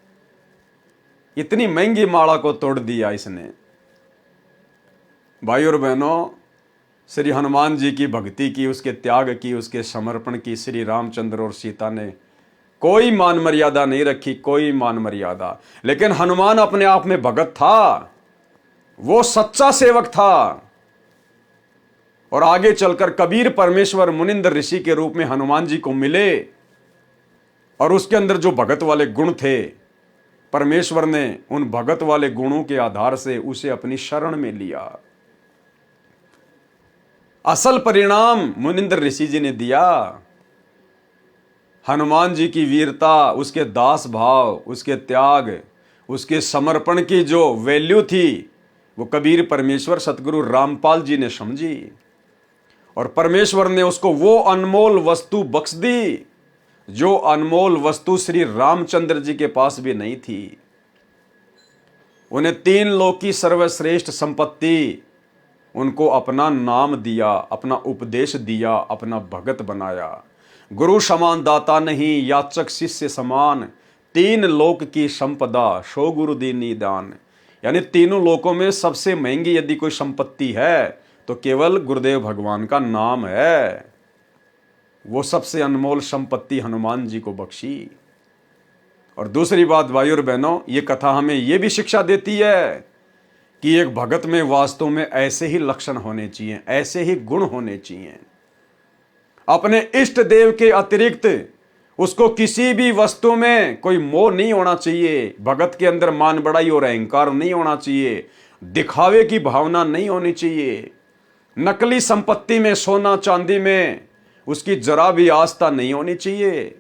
इतनी महंगी माला को तोड़ दिया इसने। भाई और बहनों, श्री हनुमान जी की भक्ति की, उसके त्याग की, उसके समर्पण की श्री रामचंद्र और सीता ने कोई मान मर्यादा नहीं रखी, कोई मान मर्यादा। लेकिन हनुमान अपने आप में भगत था, वो सच्चा सेवक था। और आगे चलकर कबीर परमेश्वर मुनिंद्र ऋषि के रूप में हनुमान जी को मिले, और उसके अंदर जो भगत वाले गुण थे, परमेश्वर ने उन भगत वाले गुणों के आधार से उसे अपनी शरण में लिया। असल परिणाम मुनिंद्र ऋषि जी ने दिया। हनुमान जी की वीरता, उसके दास भाव, उसके त्याग, उसके समर्पण की जो वैल्यू थी, वो कबीर परमेश्वर सतगुरु रामपाल जी ने समझी, और परमेश्वर ने उसको वो अनमोल वस्तु बख्श दी जो अनमोल वस्तु श्री रामचंद्र जी के पास भी नहीं थी। उन्हें 3 लोक की सर्वश्रेष्ठ संपत्ति, उनको अपना नाम दिया, अपना उपदेश दिया, अपना भगत बनाया। गुरु समान दाता नहीं, याचक शिष्य समान, 3 लोक की संपदा, सो गुरु दीनी दान। यानी तीनों लोकों में सबसे महंगी यदि कोई संपत्ति है तो केवल गुरुदेव भगवान का नाम है। वो सबसे अनमोल संपत्ति हनुमान जी को बख्शी। और दूसरी बात भाई और बहनों, ये कथा हमें ये भी शिक्षा देती है कि एक भगत में वास्तव में ऐसे ही लक्षण होने चाहिए, ऐसे ही गुण होने चाहिए। अपने इष्ट देव के अतिरिक्त उसको किसी भी वस्तु में कोई मोह नहीं होना चाहिए। भगत के अंदर मान बढ़ाई और अहंकार नहीं होना चाहिए। दिखावे की भावना नहीं होनी चाहिए। नकली संपत्ति में, सोना चांदी में उसकी जरा भी आस्था नहीं होनी चाहिए।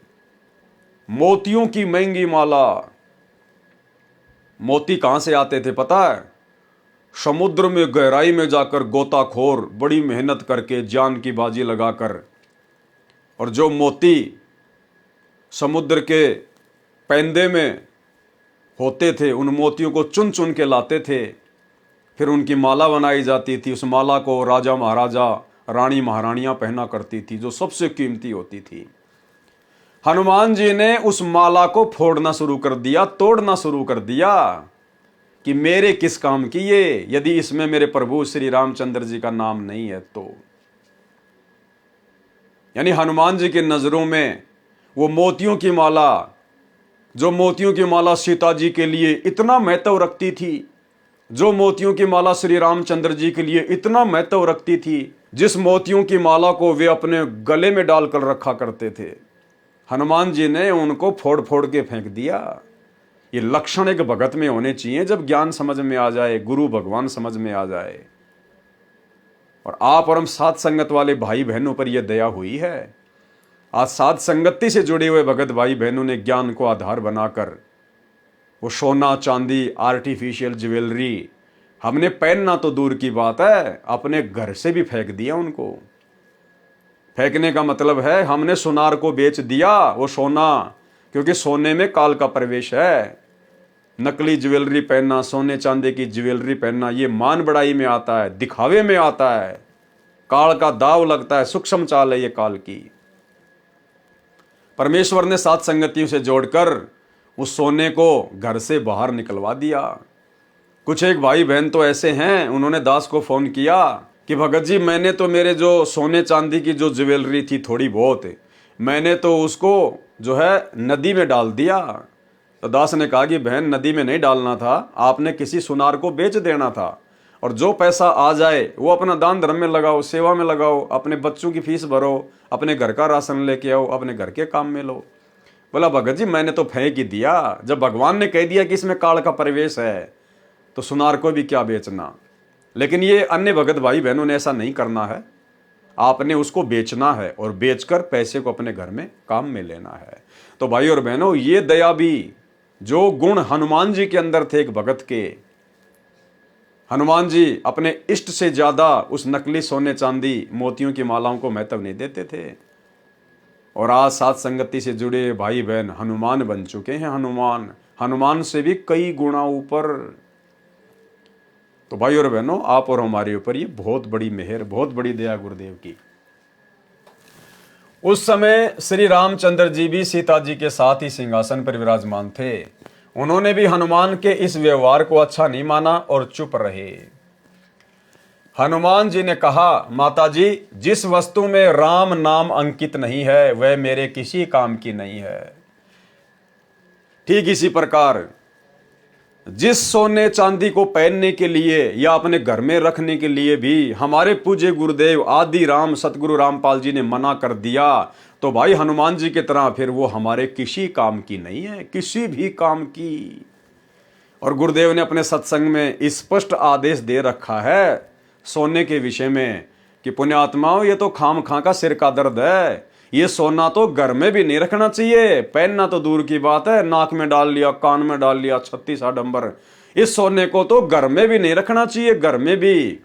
मोतियों की महंगी माला, मोती कहां से आते थे पता है? समुद्र में गहराई में जाकर गोताखोर बड़ी मेहनत करके, जान की बाजी लगाकर, और जो मोती समुद्र के पैंदे में होते थे, उन मोतियों को चुन चुन के लाते थे। फिर उनकी माला बनाई जाती थी। उस माला को राजा महाराजा, रानी महारानियां पहना करती थी, जो सबसे कीमती होती थी। हनुमान जी ने उस माला को फोड़ना शुरू कर दिया, तोड़ना शुरू कर दिया कि मेरे किस काम की ये, यदि इसमें मेरे प्रभु श्री रामचंद्र जी का नाम नहीं है तो। यानी हनुमान जी की नजरों में वो मोतियों की माला, जो मोतियों की माला सीता जी के लिए इतना महत्व रखती थी, जो मोतियों की माला श्री रामचंद्र जी के लिए इतना महत्व रखती थी, जिस मोतियों की माला को वे अपने गले में डालकर रखा करते थे, हनुमान जी ने उनको फोड़ फोड़ के फेंक दिया। ये लक्षण एक भगत में होने चाहिए जब ज्ञान समझ में आ जाए, गुरु भगवान समझ में आ जाए। और आप और हम साथ संगत वाले भाई बहनों पर यह दया हुई है। आज साथ संगति से जुड़े हुए भगत भाई बहनों ने ज्ञान को आधार बनाकर वो सोना चांदी, आर्टिफिशियल ज्वेलरी हमने पहनना तो दूर की बात है, अपने घर से भी फेंक दिया उनको। फेंकने का मतलब है हमने सुनार को बेच दिया वो सोना, क्योंकि सोने में काल का प्रवेश है। नकली ज्वेलरी पहनना, सोने चांदी की ज्वेलरी पहनना, ये मान बढ़ाई में आता है, दिखावे में आता है। काल का दाव लगता है, सूक्ष्म चाल है ये काल की। परमेश्वर ने सात संगतियों से जोड़कर उस सोने को घर से बाहर निकलवा दिया। कुछ एक भाई बहन तो ऐसे हैं, उन्होंने दास को फोन किया कि भगत जी मैंने तो मेरे जो सोने चांदी की जो ज्वेलरी थी थोड़ी बहुत, मैंने तो उसको जो है नदी में डाल दिया। तो दास ने कहा कि बहन नदी में नहीं डालना था, आपने किसी सुनार को बेच देना था, और जो पैसा आ जाए वो अपना दान धर्म में लगाओ, सेवा में लगाओ, अपने बच्चों की फीस भरो, अपने घर का राशन लेके आओ, अपने घर के काम में लो। बोला भगत जी मैंने तो फेंक ही दिया, जब भगवान ने कह दिया कि इसमें काल का परिवेश है तो सुनार को भी क्या बेचना। लेकिन ये अन्य भगत भाई बहनों ने ऐसा नहीं करना है, आपने उसको बेचना है और बेचकर पैसे को अपने घर में काम में लेना है। तो भाई और बहनों, ये दया भी जो गुण हनुमान जी के अंदर थे एक भगत के, हनुमान जी अपने इष्ट से ज्यादा उस नकली सोने चांदी मोतियों की मालाओं को महत्व नहीं देते थे। और आज सात संगति से जुड़े भाई बहन हनुमान बन चुके हैं। हनुमान से भी कई गुना ऊपर। तो भाई और बहनों, आप और हमारे ऊपर ये बहुत बड़ी मेहर, बहुत बड़ी दया गुरुदेव की। उस समय श्री रामचंद्र जी भी सीता जी के साथ ही सिंहासन पर विराजमान थे। उन्होंने भी हनुमान के इस व्यवहार को अच्छा नहीं माना और चुप रहे। हनुमान जी ने कहा, माता जी जिस वस्तु में राम नाम अंकित नहीं है वह मेरे किसी काम की नहीं है। ठीक इसी प्रकार जिस सोने चांदी को पहनने के लिए या अपने घर में रखने के लिए भी हमारे पूज्य गुरुदेव आदि राम सतगुरु रामपाल जी ने मना कर दिया, तो भाई हनुमान जी की तरह फिर वो हमारे किसी काम की नहीं है, किसी भी काम की। और गुरुदेव ने अपने सत्संग में स्पष्ट आदेश दे रखा है सोने के विषय में कि पुण्यात्माओं, ये तो खाम खा का सिर का दर्द है, ये सोना तो घर में भी नहीं रखना चाहिए, पहनना तो दूर की बात है, नाक में डाल लिया, कान में डाल लिया, 36 आडंबर। इस सोने को तो घर में भी नहीं रखना चाहिए, घर में भी।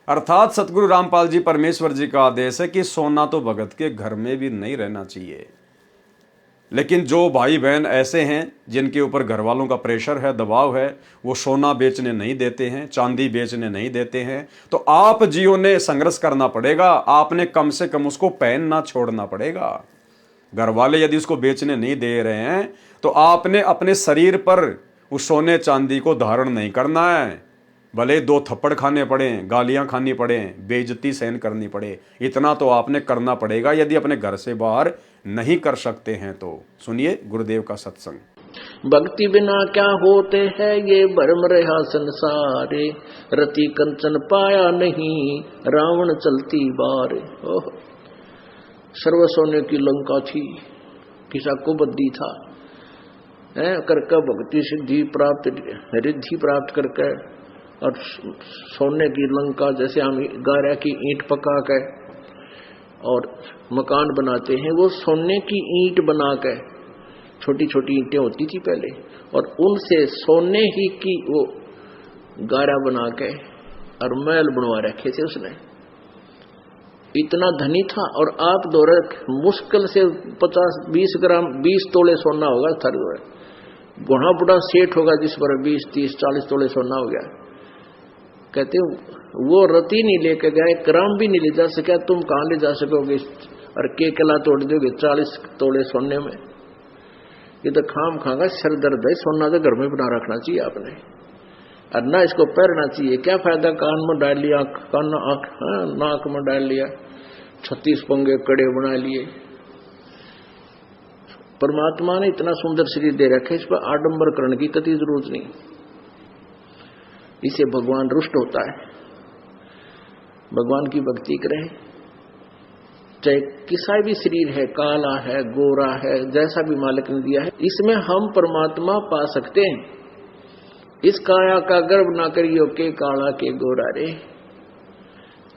अर्थात सतगुरु रामपाल जी परमेश्वर जी का आदेश है कि सोना तो भगत के घर में भी नहीं रहना चाहिए। लेकिन जो भाई बहन ऐसे हैं जिनके ऊपर घर वालों का प्रेशर है, दबाव है, वो सोना बेचने नहीं देते हैं, चांदी बेचने नहीं देते हैं, तो आप जियो ने संघर्ष करना पड़ेगा। आपने कम से कम उसको पहनना छोड़ना पड़ेगा। घर वाले यदि उसको बेचने नहीं दे रहे हैं तो आपने अपने शरीर पर उस सोने चांदी को धारण नहीं करना है। भले 2 थप्पड़ खाने पड़े, गालियां खानी पड़े, बेइज्जती सहन करनी पड़े, इतना तो आपने करना पड़ेगा यदि अपने घर से बाहर नहीं कर सकते हैं तो। सुनिए गुरुदेव का सत्संग। भक्ति बिना क्या होते हैं ये भरम रहा संसारे, रति कंचन पाया नहीं रावण चलती बार। ओह, सर्व सोने की लंका थी, किसा को बद्दी था, करके भक्ति सिद्धि प्राप्त रिद्धि प्राप्त करके और सोने की लंका, जैसे हम गारा की ईंट पका कर और मकान बनाते हैं, वो सोने की ईंट बना के, छोटी छोटी ईंटें होती थी पहले, और उनसे सोने ही की वो गारा बना के और महल बनवा रखे थे उसने। इतना धनी था। और आप दौरे मुश्किल से 50-20 ग्राम 20 तोले सोना होगा थर, बुढ़ा बुढ़ा सेठ होगा जिस पर 20-30-40 तोले सोना हो गया। कहते वो रति नहीं लेके गए, ग्राम भी नहीं ले जा सका, तुम कहां ले जा सकोगे और के कला तोड़ दोगे 40 तोले सोने में। ये तो खाम खागा सर दर्द है। सोना तो घर में बना रखना चाहिए आपने, और ना इसको पहनना चाहिए। क्या फायदा कान में डाल लिया, कान नाक में डाल लिया, 36 पंगे कड़े बना लिए। परमात्मा ने इतना सुंदर शरीर दे रखे, इस पर आडंबर करने की कतई जरूरत नहीं। इसे भगवान रुष्ट होता है। भगवान की भक्ति करें, चाहे किसा भी शरीर है, काला है, गोरा है, जैसा भी मालिक ने दिया है, इसमें हम परमात्मा पा सकते हैं। इस काया का गर्व ना करियो के काला के गोरा रे,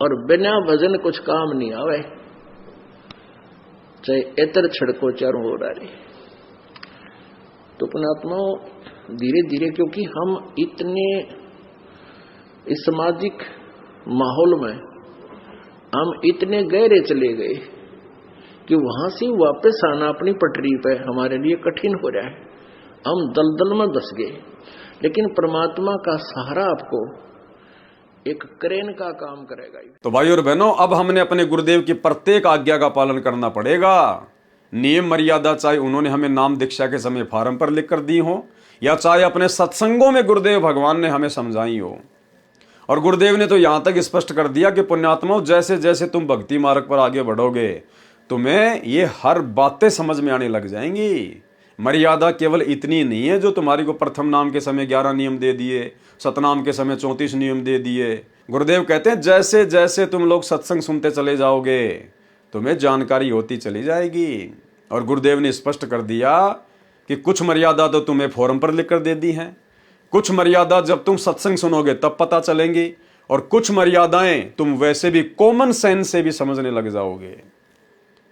और बिना भजन कुछ काम नहीं आवे, चाहे एतर छड़को चारों हो रे। तो पुण्यात्माओं धीरे धीरे, क्योंकि हम इतने इस सामाजिक माहौल में हम इतने गहरे चले गए कि वहां से वापस आना अपनी पटरी पे हमारे लिए कठिन हो रहा है। हम दलदल में धस गए। लेकिन परमात्मा का सहारा आपको एक क्रेन का काम करेगा। तो भाई और बहनों, अब हमने अपने गुरुदेव की प्रत्येक आज्ञा का पालन करना पड़ेगा। नियम मर्यादा चाहे उन्होंने हमें नाम दीक्षा के समय फार्म पर लिख कर दी हो, या चाहे अपने सत्संगों में गुरुदेव भगवान ने हमें समझाई हो। और गुरुदेव ने तो यहां तक स्पष्ट कर दिया कि पुण्यात्माओं, जैसे जैसे तुम भक्ति मार्ग पर आगे बढ़ोगे, तुम्हें ये हर बातें समझ में आने लग जाएंगी। मर्यादा केवल इतनी नहीं है जो तुम्हारी को प्रथम नाम के समय 11 नियम दे दिए, सतनाम के समय 34 नियम दे दिए। गुरुदेव कहते हैं जैसे जैसे तुम लोग सत्संग सुनते चले जाओगे, तुम्हें जानकारी होती चली जाएगी। और गुरुदेव ने स्पष्ट कर दिया कि कुछ मर्यादा तो तुम्हें फोरम पर लिख कर दे दी है, कुछ मर्यादा जब तुम सत्संग सुनोगे तब पता चलेंगी, और कुछ मर्यादाएं तुम वैसे भी कॉमन सेंस से भी समझने लग जाओगे।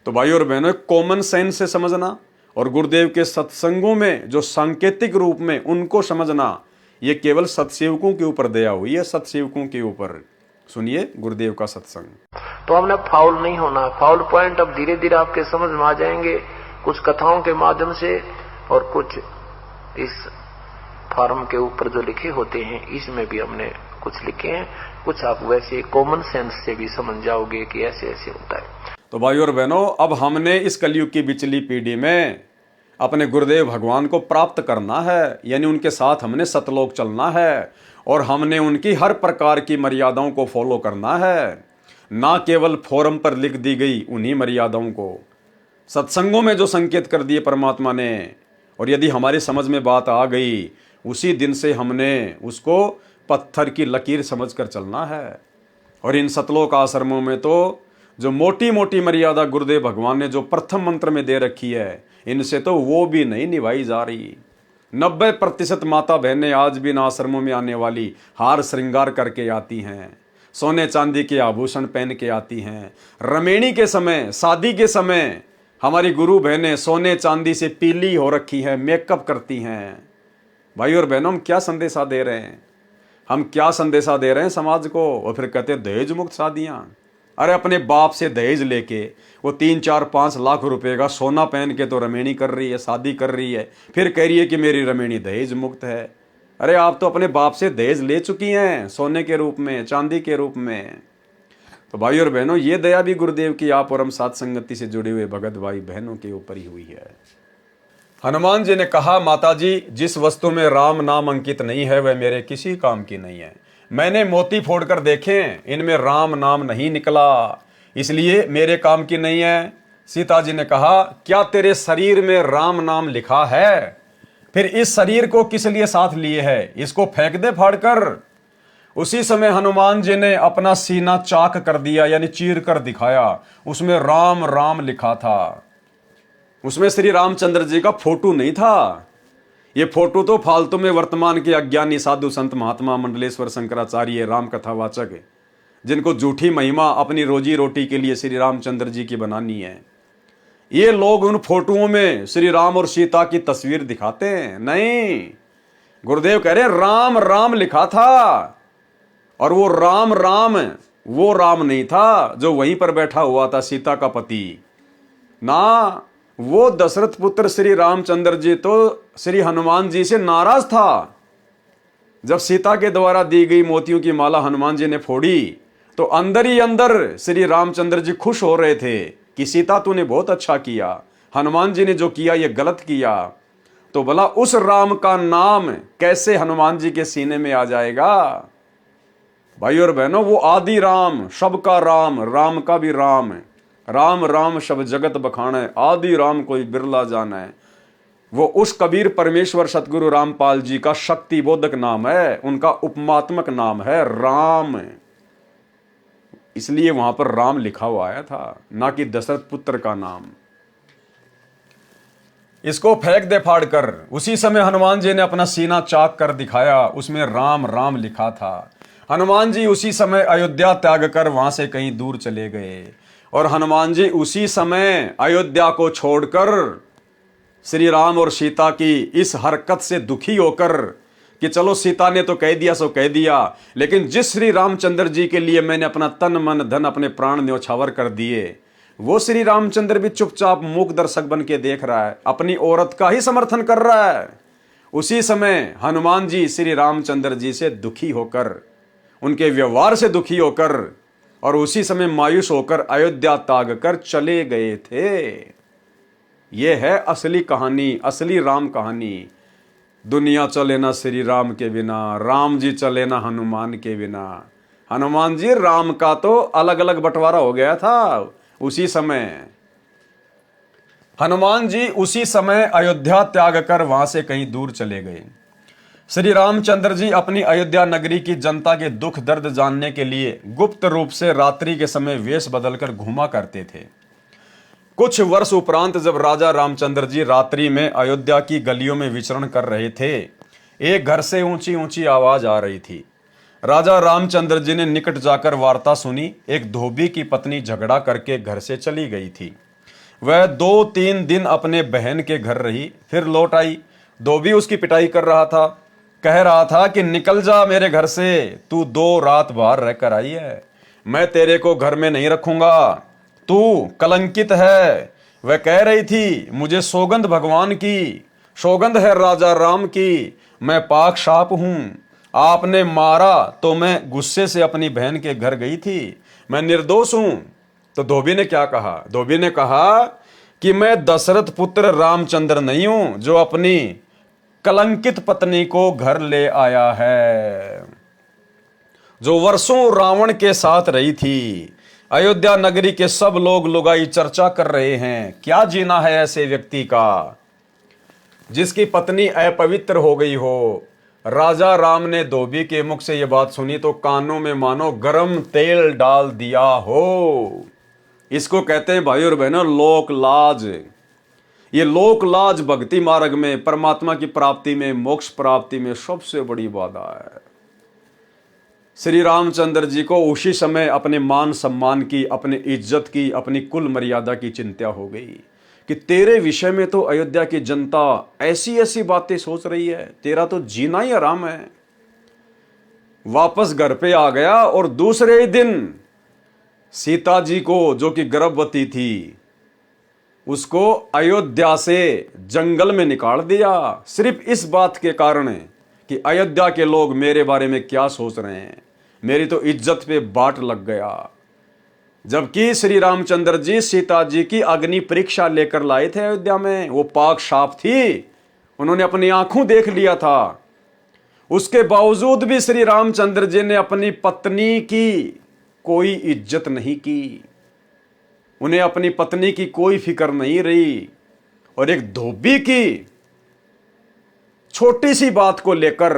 तो भाई और बहनों, कॉमन सेंस से समझना और गुरुदेव के सत्संगों में जो सांकेतिक रूप में उनको समझना, ये केवल सत्सेवकों के ऊपर दया हुई है, सत्सेवकों के ऊपर। सुनिए गुरुदेव का सत्संग। तो हमने फाउल नहीं होना। फाउल पॉइंट अब धीरे धीरे आपके समझ में आ जाएंगे, कुछ कथाओं के माध्यम से और कुछ इस फार्म के ऊपर जो लिखे होते हैं, इसमें भी हमने कुछ लिखे हैं। कुछ आप वैसे कॉमन सेंस से भी समझ जाओगे कि ऐसे ऐसे होता है। तो भाई और बहनों, अब हमने इस कलयुग की बिचली पीढ़ी में अपने गुरुदेव भगवान को प्राप्त करना है, यानी उनके साथ हमने सतलोक चलना है, और हमने उनकी हर प्रकार की मर्यादाओं को फॉलो करना है, ना केवल फोरम पर लिख दी गई उन्हीं मर्यादाओं को, सत्संगों में जो संकेत कर दिए परमात्मा ने। और यदि हमारी समझ में बात आ गई, उसी दिन से हमने उसको पत्थर की लकीर समझकर चलना है। और इन सतलोक आश्रमों में तो जो मोटी मोटी मर्यादा गुरुदेव भगवान ने जो प्रथम मंत्र में दे रखी है, इनसे तो वो भी नहीं निभाई जा रही। 90% माता बहनें आज भी इन आश्रमों में आने वाली हार श्रृंगार करके आती हैं, सोने चांदी के आभूषण पहन के आती हैं। रमेणी के समय, शादी के समय हमारी गुरु बहनें सोने चांदी से पीली हो रखी है, मेकअप करती हैं। भाई और बहनों, हम क्या संदेशा दे रहे हैं? हम क्या संदेशा दे रहे हैं समाज को? और फिर कहते हैं दहेज मुक्त शादियां। अरे अपने बाप से दहेज लेके वो 3, 4, 5 लाख रुपए का सोना पहन के तो रमेणी कर रही है, शादी कर रही है, फिर कह रही है कि मेरी रमेणी दहेज मुक्त है। अरे आप तो अपने बाप से दहेज ले चुकी हैं, सोने के रूप में, चांदी के रूप में। तो भाई और बहनों, ये दया भी गुरुदेव की आप और हम साथ संगति से जुड़े हुए भगत भाई बहनों के ऊपर ही हुई है। हनुमान जी ने कहा, माता जी, जिस वस्तु में राम नाम अंकित नहीं है वह मेरे किसी काम की नहीं है। मैंने मोती फोड़कर देखे, इनमें राम नाम नहीं निकला, इसलिए मेरे काम की नहीं है। सीता जी ने कहा, क्या तेरे शरीर में राम नाम लिखा है? फिर इस शरीर को किस लिए साथ लिए है? इसको फेंक दे फाड़कर। उसी समय हनुमान जी ने अपना सीना चाक कर दिया, यानी चीर कर दिखाया। उसमें राम राम लिखा था। उसमें श्री रामचंद्र जी का फोटो नहीं था। ये फोटो तो फालतू में वर्तमान के अज्ञानी साधु संत महात्मा मंडलेश्वर शंकराचार्य राम कथावाचक, जिनको झूठी महिमा अपनी रोजी रोटी के लिए श्री रामचंद्र जी की बनानी है, ये लोग उन फोटोओं में श्री राम और सीता की तस्वीर दिखाते हैं। नहीं, गुरुदेव कह रहे राम राम लिखा था, और वो राम राम वो राम नहीं था जो वहीं पर बैठा हुआ था, सीता का पति ना। वो दशरथ पुत्र श्री रामचंद्र जी तो श्री हनुमान जी से नाराज था। जब सीता के द्वारा दी गई मोतियों की माला हनुमान जी ने फोड़ी, तो अंदर ही अंदर श्री रामचंद्र जी खुश हो रहे थे कि सीता तूने बहुत अच्छा किया, हनुमान जी ने जो किया ये गलत किया। तो भला उस राम का नाम कैसे हनुमान जी के सीने में आ जाएगा? भाई और बहनों, वो आदि राम, सबका राम, राम का भी राम, राम राम सब जगत बखाने, आदि राम कोई बिरला जाना है। वो उस कबीर परमेश्वर सतगुरु रामपाल जी का शक्ति बोधक नाम है, उनका उपमात्मक नाम है राम। इसलिए वहां पर राम लिखा हुआ आया था, ना कि दशरथ पुत्र का नाम। इसको फेंक दे फाड़ कर। उसी समय हनुमान जी ने अपना सीना चाक कर दिखाया, उसमें राम राम लिखा था। हनुमान जी उसी समय अयोध्या त्याग कर वहां से कहीं दूर चले गए, और हनुमान जी उसी समय अयोध्या को छोड़कर श्री राम और सीता की इस हरकत से दुखी होकर कि चलो सीता ने तो कह दिया सो कह दिया, लेकिन जिस श्री रामचंद्र जी के लिए मैंने अपना तन मन धन अपने प्राण न्यौछावर कर दिए, वो श्री रामचंद्र भी चुपचाप मूक दर्शक बन के देख रहा है, अपनी औरत का ही समर्थन कर रहा है। उसी समय हनुमान जी श्री रामचंद्र जी से दुखी होकर उनके व्यवहार से दुखी होकर और उसी समय मायूस होकर अयोध्या त्याग कर चले गए थे। यह है असली कहानी, असली राम कहानी। दुनिया चले ना श्री राम के बिना, राम जी चले ना हनुमान के बिना। हनुमान जी राम का तो अलग अलग बंटवारा हो गया था उसी समय। हनुमान जी उसी समय अयोध्या त्याग कर वहां से कहीं दूर चले गए। श्री रामचंद्र जी अपनी अयोध्या नगरी की जनता के दुख दर्द जानने के लिए गुप्त रूप से रात्रि के समय वेश बदलकर घूमा करते थे। कुछ वर्ष उपरांत जब राजा रामचंद्र जी रात्रि में अयोध्या की गलियों में विचरण कर रहे थे, एक घर से ऊंची ऊंची आवाज आ रही थी। राजा रामचंद्र जी ने निकट जाकर वार्ता सुनी। एक धोबी की पत्नी झगड़ा करके घर से चली गई थी। वह 2-3 दिन अपने बहन के घर रही, फिर लौट आई। धोबी उसकी पिटाई कर रहा था, कह रहा था कि निकल जा मेरे घर से, तू 2 रात बाहर रहकर आई है, मैं तेरे को घर में नहीं रखूंगा, तू कलंकित है। वह कह रही थी, मुझे सौगंध भगवान की, सौगंध है राजा राम की, मैं पाक साफ हूं, आपने मारा तो मैं गुस्से से अपनी बहन के घर गई थी, मैं निर्दोष हूं। तो धोबी ने क्या कहा? धोबी ने कहा कि मैं दशरथ पुत्र रामचंद्र नहीं हूं जो अपनी कलंकित पत्नी को घर ले आया है, जो वर्षों रावण के साथ रही थी। अयोध्या नगरी के सब लोग लुगाई चर्चा कर रहे हैं, क्या जीना है ऐसे व्यक्ति का जिसकी पत्नी अपवित्र हो गई हो। राजा राम ने धोबी के मुख से यह बात सुनी तो कानों में मानो गरम तेल डाल दिया हो। इसको कहते हैं भाई और बहनों लोक लाज। ये लोक लाज भक्ति मार्ग में, परमात्मा की प्राप्ति में, मोक्ष प्राप्ति में सबसे बड़ी बाधा है। श्री रामचंद्र जी को उसी समय अपने मान सम्मान की, अपनी इज्जत की, अपनी कुल मर्यादा की चिंता हो गई कि तेरे विषय में तो अयोध्या की जनता ऐसी ऐसी बातें सोच रही है, तेरा तो जीना ही आराम है। वापस घर पे आ गया और दूसरे ही दिन सीता जी को, जो कि गर्भवती थी, उसको अयोध्या से जंगल में निकाल दिया, सिर्फ इस बात के कारण कि अयोध्या के लोग मेरे बारे में क्या सोच रहे हैं, मेरी तो इज्जत पे बाट लग गया। जबकि श्री रामचंद्र जी सीता जी की अग्नि परीक्षा लेकर लाए थे अयोध्या में, वो पाक साफ थी, उन्होंने अपनी आंखों देख लिया था। उसके बावजूद भी श्री रामचंद्र जी ने अपनी पत्नी की कोई इज्जत नहीं की, उन्हें अपनी पत्नी की कोई फिक्र नहीं रही। और एक धोबी की छोटी सी बात को लेकर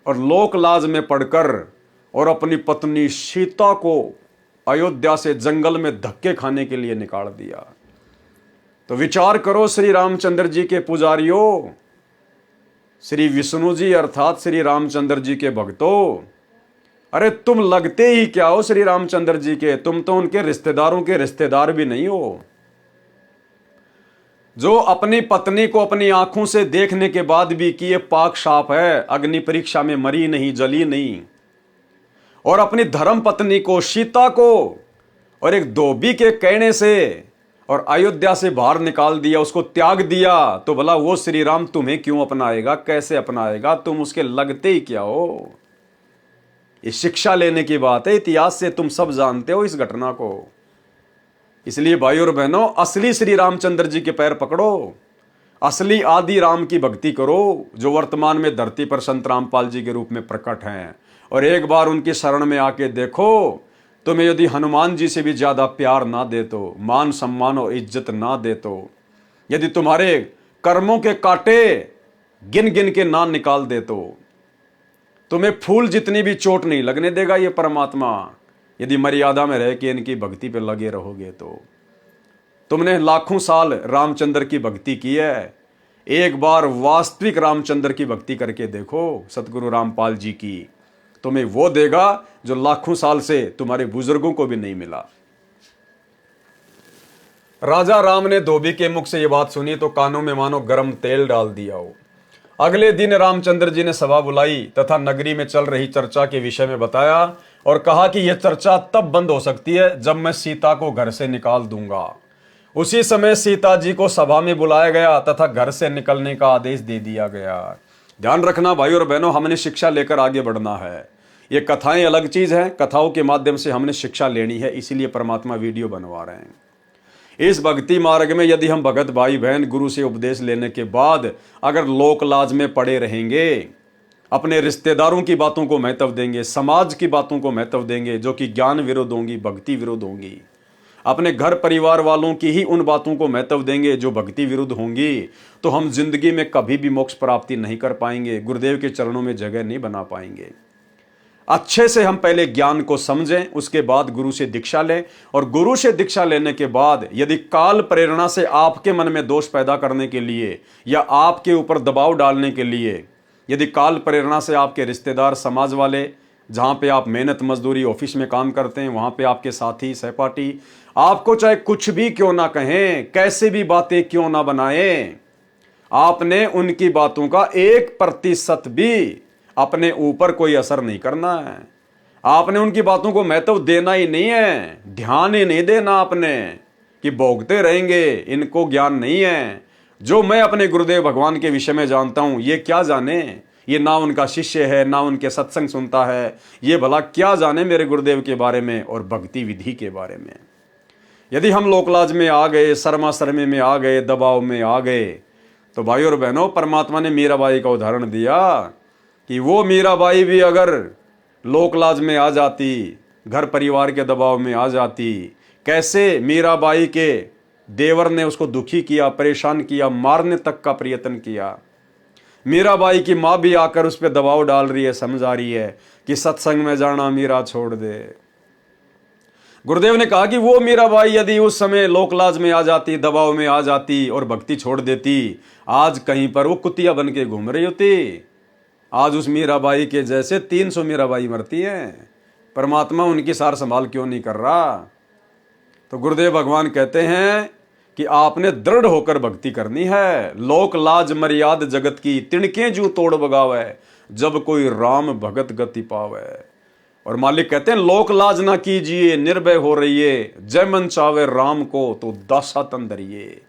और लोक लाज में पड़कर और अपनी पत्नी सीता को अयोध्या से जंगल में धक्के खाने के लिए निकाल दिया। तो विचार करो श्री रामचंद्र जी के पुजारियों, श्री विष्णु जी अर्थात श्री रामचंद्र जी के भक्तों, अरे तुम लगते ही क्या हो श्री रामचंद्र जी के, तुम तो उनके रिश्तेदारों के रिश्तेदार भी नहीं हो। जो अपनी पत्नी को अपनी आंखों से देखने के बाद भी कि ये पाक साफ है, अग्नि परीक्षा में मरी नहीं, जली नहीं, और अपनी धर्म पत्नी को, सीता को, और एक धोबी के कहने से और अयोध्या से बाहर निकाल दिया, उसको त्याग दिया, तो भला वो श्री राम तुम्हें क्यों अपनाएगा, कैसे अपनाएगा? तुम उसके लगते ही क्या हो? ये शिक्षा लेने की बात है, इतिहास से तुम सब जानते हो इस घटना को। इसलिए भाई और बहनों, असली श्री रामचंद्र जी के पैर पकड़ो, असली आदि राम की भक्ति करो, जो वर्तमान में धरती पर संत रामपाल जी के रूप में प्रकट हैं। और एक बार उनकी शरण में आके देखो, तुम्हें यदि हनुमान जी से भी ज्यादा प्यार ना दे तो, मान सम्मान और इज्जत ना दे तो, यदि तुम्हारे कर्मों के कांटे गिन गिन के ना निकाल दे तो, तुम्हें फूल जितनी भी चोट नहीं लगने देगा ये परमात्मा, यदि मर्यादा में रह के इनकी भक्ति पे लगे रहोगे तो। तुमने लाखों साल रामचंद्र की भक्ति की है, एक बार वास्तविक रामचंद्र की भक्ति करके देखो, सतगुरु रामपाल जी की, तुम्हें वो देगा जो लाखों साल से तुम्हारे बुजुर्गों को भी नहीं मिला। राजा राम ने धोबी के मुख से यह बात सुनी तो कानों में मानो गर्म तेल डाल दिया हो। अगले दिन रामचंद्र जी ने सभा बुलाई तथा नगरी में चल रही चर्चा के विषय में बताया और कहा कि यह चर्चा तब बंद हो सकती है जब मैं सीता को घर से निकाल दूंगा। उसी समय सीता जी को सभा में बुलाया गया तथा घर से निकलने का आदेश दे दिया गया। ध्यान रखना भाई और बहनों, हमने शिक्षा लेकर आगे बढ़ना है। ये कथाएं अलग चीज हैं, कथाओं के माध्यम से हमने शिक्षा लेनी है, इसीलिए परमात्मा वीडियो बनवा रहे हैं। इस भक्ति मार्ग में यदि हम भगत भाई बहन गुरु से उपदेश लेने के बाद अगर लोक लाज में पड़े रहेंगे, अपने रिश्तेदारों की बातों को महत्व देंगे, समाज की बातों को महत्व देंगे जो कि ज्ञान विरुद्ध होंगी, भक्ति विरुद्ध होंगी, अपने घर परिवार वालों की ही उन बातों को महत्व देंगे जो भक्ति विरुद्ध होंगी, तो हम जिंदगी में कभी भी मोक्ष प्राप्ति नहीं कर पाएंगे, गुरुदेव के चरणों में जगह नहीं बना पाएंगे। अच्छे से हम पहले ज्ञान को समझें, उसके बाद गुरु से दीक्षा लें, और गुरु से दीक्षा लेने के बाद यदि काल प्रेरणा से आपके मन में दोष पैदा करने के लिए या आपके ऊपर दबाव डालने के लिए, यदि काल प्रेरणा से आपके रिश्तेदार, समाज वाले, जहां पे आप मेहनत मजदूरी ऑफिस में काम करते हैं, वहां पे आपके साथी सहपाठी आपको चाहे कुछ भी क्यों ना कहें, कैसे भी बातें क्यों ना बनाएं, आपने उनकी बातों का 1% भी अपने ऊपर कोई असर नहीं करना है। आपने उनकी बातों को महत्व देना ही नहीं है, ध्यान ही नहीं देना आपने कि भोगते रहेंगे, इनको ज्ञान नहीं है। जो मैं अपने गुरुदेव भगवान के विषय में जानता हूं, ये क्या जाने, ये ना उनका शिष्य है, ना उनके सत्संग सुनता है, ये भला क्या जाने मेरे गुरुदेव के बारे में और भक्ति विधि के बारे में। यदि हम लोकलाज में आ गए, शर्मा शर्मे में आ गए, दबाव में आ गए, तो भाई और बहनों, परमात्मा ने मीराबाई का उदाहरण दिया कि वो मीराबाई भी अगर लोकलाज में आ जाती, घर परिवार के दबाव में आ जाती, कैसे मीराबाई के देवर ने उसको दुखी किया, परेशान किया, मारने तक का प्रयत्न किया। मीराबाई की माँ भी आकर उस पर दबाव डाल रही है, समझा रही है कि सत्संग में जाना मीरा छोड़ दे। गुरुदेव ने कहा कि वो मीराबाई यदि उस समय लोकलाज में आ जाती, दबाव में आ जाती और भक्ति छोड़ देती, आज कहीं पर वो कुतिया बन के घूम रही होती। आज उस मीराबाई के जैसे 300 मीराबाई मरती हैं। परमात्मा उनकी सार संभाल क्यों नहीं कर रहा? तो गुरुदेव भगवान कहते हैं कि आपने दृढ़ होकर भक्ति करनी है। लोक लाज मर्याद जगत की, तिणके जू तोड़ बगावे, जब कोई राम भगत गति पावे। और मालिक कहते हैं लोक लाज ना कीजिए, निर्भय हो रहिए, जय मन चावे राम को तो दासा तन धरिए।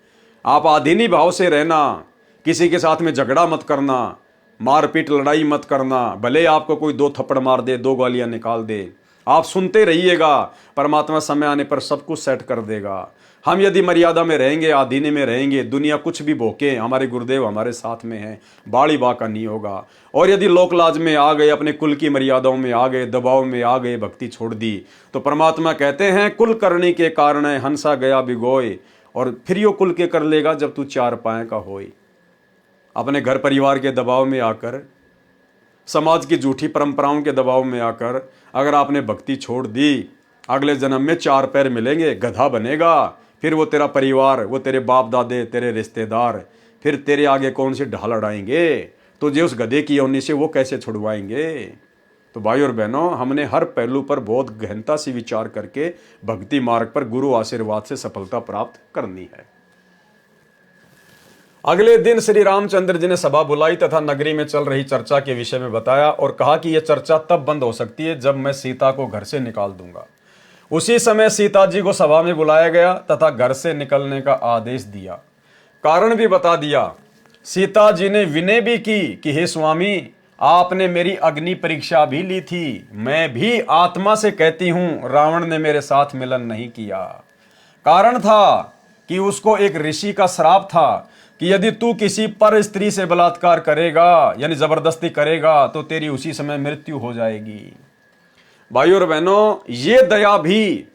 आप आधीनी भाव से रहना, किसी के साथ में झगड़ा मत करना, मारपीट लड़ाई मत करना, भले आपको कोई 2 थप्पड़ मार दे, 2 गालियां निकाल दे, आप सुनते रहिएगा, परमात्मा समय आने पर सब कुछ सेट कर देगा। हम यदि मर्यादा में रहेंगे, आधीने में रहेंगे, दुनिया कुछ भी भोके, हमारे गुरुदेव हमारे साथ में हैं, बाड़ी बाका नहीं होगा। और यदि लोकलाज में आ गए, अपने कुल की मर्यादाओं में आ गए, दबाव में आ गए, भक्ति छोड़ दी, तो परमात्मा कहते हैं कुल करने के कारण हंसा गया बिगोए, और फिर यो कुल के कर लेगा जब तू 4 पाए का होए। अपने घर परिवार के दबाव में आकर, समाज की झूठी परंपराओं के दबाव में आकर अगर आपने भक्ति छोड़ दी, अगले जन्म में 4 पैर मिलेंगे, गधा बनेगा। फिर वो तेरा परिवार, वो तेरे बाप दादे, तेरे रिश्तेदार, फिर तेरे आगे कौन सी ढाल अड़ाएंगे, तुझे उस गधे की योनि से वो कैसे छुड़वाएंगे। तो भाई और बहनों, हमने हर पहलू पर बहुत गहनता से विचार करके भक्ति मार्ग पर गुरु आशीर्वाद से सफलता प्राप्त करनी है। अगले दिन श्री रामचंद्र जी ने सभा बुलाई तथा नगरी में चल रही चर्चा के विषय में बताया और कहा कि यह चर्चा तब बंद हो सकती है जब मैं सीता को घर से निकाल दूंगा। उसी समय सीता जी को सभा में बुलाया गया तथा घर से निकलने का आदेश दिया, कारण भी बता दिया। सीता जी ने विनय भी की कि हे स्वामी, आपने मेरी अग्नि परीक्षा भी ली थी, मैं भी आत्मा से कहती हूं रावण ने मेरे साथ मिलन नहीं किया। कारण था कि उसको एक ऋषि का श्राप था कि यदि तू किसी पर स्त्री से बलात्कार करेगा, यानी जबरदस्ती करेगा, तो तेरी उसी समय मृत्यु हो जाएगी। भाइयों और बहनों, ये दया भी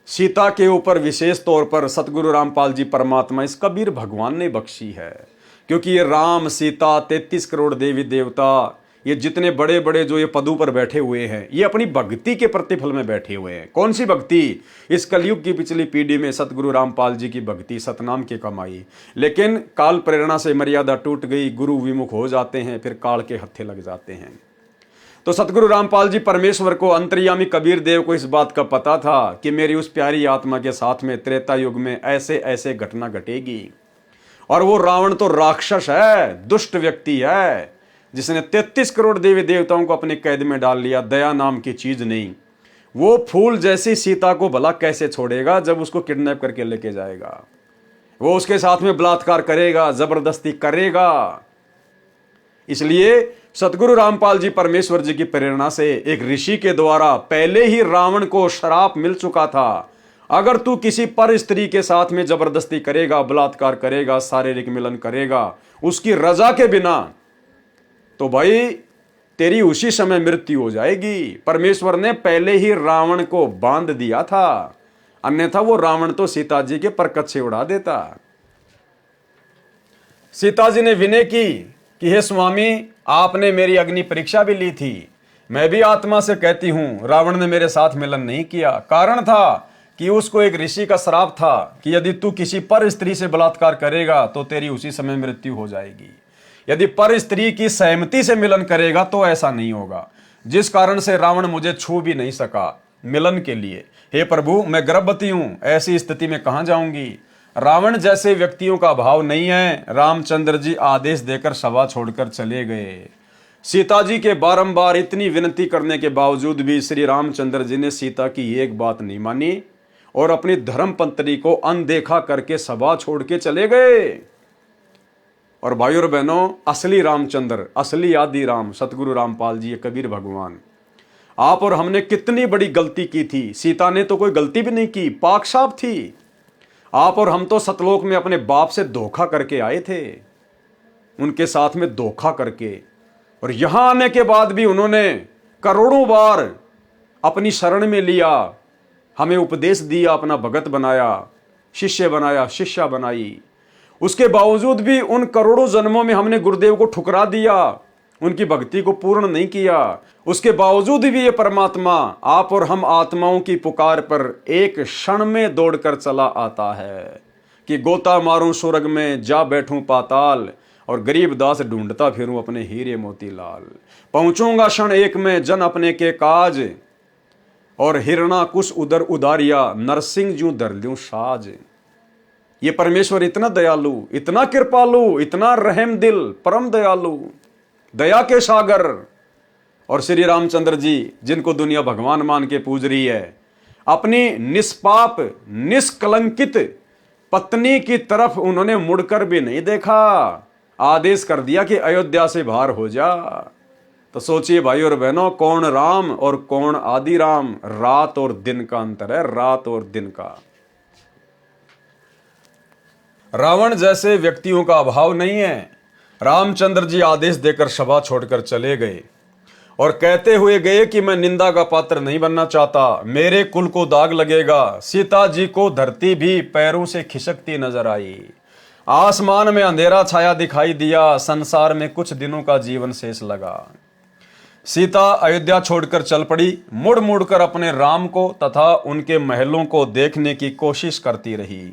सीता के ऊपर विशेष तौर पर सतगुरु रामपाल जी परमात्मा, इस कबीर भगवान ने बख्शी है। क्योंकि ये राम, सीता, 33 करोड़ देवी देवता, ये जितने बड़े बड़े जो ये पदों पर बैठे हुए हैं, ये अपनी भक्ति के प्रतिफल में बैठे हुए हैं। कौन सी भक्ति? इस कलयुग की पिछली पीढ़ी में सतगुरु रामपाल जी की भक्ति, सतनाम की कमाई। लेकिन काल प्रेरणा से मर्यादा टूट गई, गुरु विमुख हो जाते हैं, फिर काल के हत्थे लग जाते हैं। तो सतगुरु रामपाल जी परमेश्वर को, अंतर्यामी कबीर देव को इस बात का पता था कि मेरी उस प्यारी आत्मा के साथ में त्रेता युग में ऐसे ऐसे घटना घटेगी। और वो रावण तो राक्षस है, दुष्ट व्यक्ति है, जिसने 33 करोड़ देवी देवताओं को अपने कैद में डाल लिया। दया नाम की चीज नहीं। वो फूल जैसी सीता को भला कैसे छोड़ेगा जब उसको किडनैप करके लेके जाएगा? वो उसके साथ में बलात्कार करेगा, जबरदस्ती करेगा। इसलिए सतगुरु रामपाल जी परमेश्वर जी की प्रेरणा से एक ऋषि के द्वारा पहले ही रावण को श्राप मिल चुका था, अगर तू किसी पर स्त्री के साथ में जबरदस्ती करेगा, बलात्कार करेगा, शारीरिक मिलन करेगा उसकी रजा के बिना, तो भाई तेरी उसी समय मृत्यु हो जाएगी। परमेश्वर ने पहले ही रावण को बांध दिया था, अन्यथा वो रावण तो सीता जी के परकत से उड़ा देता। सीता जी ने विनय की कि हे स्वामी, आपने मेरी अग्नि परीक्षा भी ली थी, मैं भी आत्मा से कहती हूं रावण ने मेरे साथ मिलन नहीं किया। कारण था कि उसको एक ऋषि का श्राप था कि यदि तू किसी पर स्त्री से बलात्कार करेगा तो तेरी उसी समय मृत्यु हो जाएगी, यदि पर स्त्री की सहमति से मिलन करेगा तो ऐसा नहीं होगा, जिस कारण से रावण मुझे छू भी नहीं सका मिलन के लिए। हे प्रभु, मैं गर्भवती हूं, ऐसी स्थिति में कहां जाऊंगी। रावण जैसे व्यक्तियों का भाव नहीं है। रामचंद्र जी आदेश देकर सभा छोड़कर चले गए। सीता जी के बारंबार इतनी विनती करने के बावजूद भी श्री रामचंद्र जी ने सीता की एक बात नहीं मानी और अपनी धर्म पत्नी को अनदेखा करके सभा छोड़ के चले गए। और भाइयों और बहनों, असली रामचंद्र, असली आदि राम सतगुरु रामपाल जी, कबीर भगवान, आप और हमने कितनी बड़ी गलती की थी। सीता ने तो कोई गलती भी नहीं की, पाक साफ थी। आप और हम तो सतलोक में अपने बाप से धोखा करके आए थे, उनके साथ में धोखा करके, और यहां आने के बाद भी उन्होंने करोड़ों बार अपनी शरण में लिया, हमें उपदेश दिया, अपना भगत बनाया, शिष्य बनाया, शिष्या बनाई। उसके बावजूद भी उन करोड़ों जन्मों में हमने गुरुदेव को ठुकरा दिया, उनकी भक्ति को पूर्ण नहीं किया। उसके बावजूद भी ये परमात्मा आप और हम आत्माओं की पुकार पर एक क्षण में दौड़कर चला आता है कि गोता मारूं स्वर्ग में, जा बैठूं पाताल, और गरीब दास ढूंढता फिरूं अपने हीरे मोती लाल। पहुंचूंगा क्षण एक में जन अपने के काज, और हिरणा कुश उदर उदारिया, नरसिंह जू धर लूं साज। ये परमेश्वर इतना दयालु, इतना कृपालु, इतना रहम दिल, परम दयालु, दया के सागर। और श्री रामचंद्र जी, जिनको दुनिया भगवान मान के पूज रही है, अपनी निष्पाप निष्कलंकित पत्नी की तरफ उन्होंने मुड़कर भी नहीं देखा, आदेश कर दिया कि अयोध्या से बाहर हो जा। तो सोचिए भाई और बहनों, कौन राम और कौन आदि राम। रात और दिन का अंतर है, रात और दिन का। रावण जैसे व्यक्तियों का अभाव नहीं है। रामचंद्र जी आदेश देकर सभा छोड़कर चले गए और कहते हुए गए कि मैं निंदा का पात्र नहीं बनना चाहता, मेरे कुल को दाग लगेगा। सीता जी को धरती भी पैरों से खिसकती नजर आई, आसमान में अंधेरा छाया दिखाई दिया, संसार में कुछ दिनों का जीवन शेष लगा। सीता अयोध्या छोड़कर चल पड़ी, मुड़ मुड़ कर अपने राम को तथा उनके महलों को देखने की कोशिश करती रही,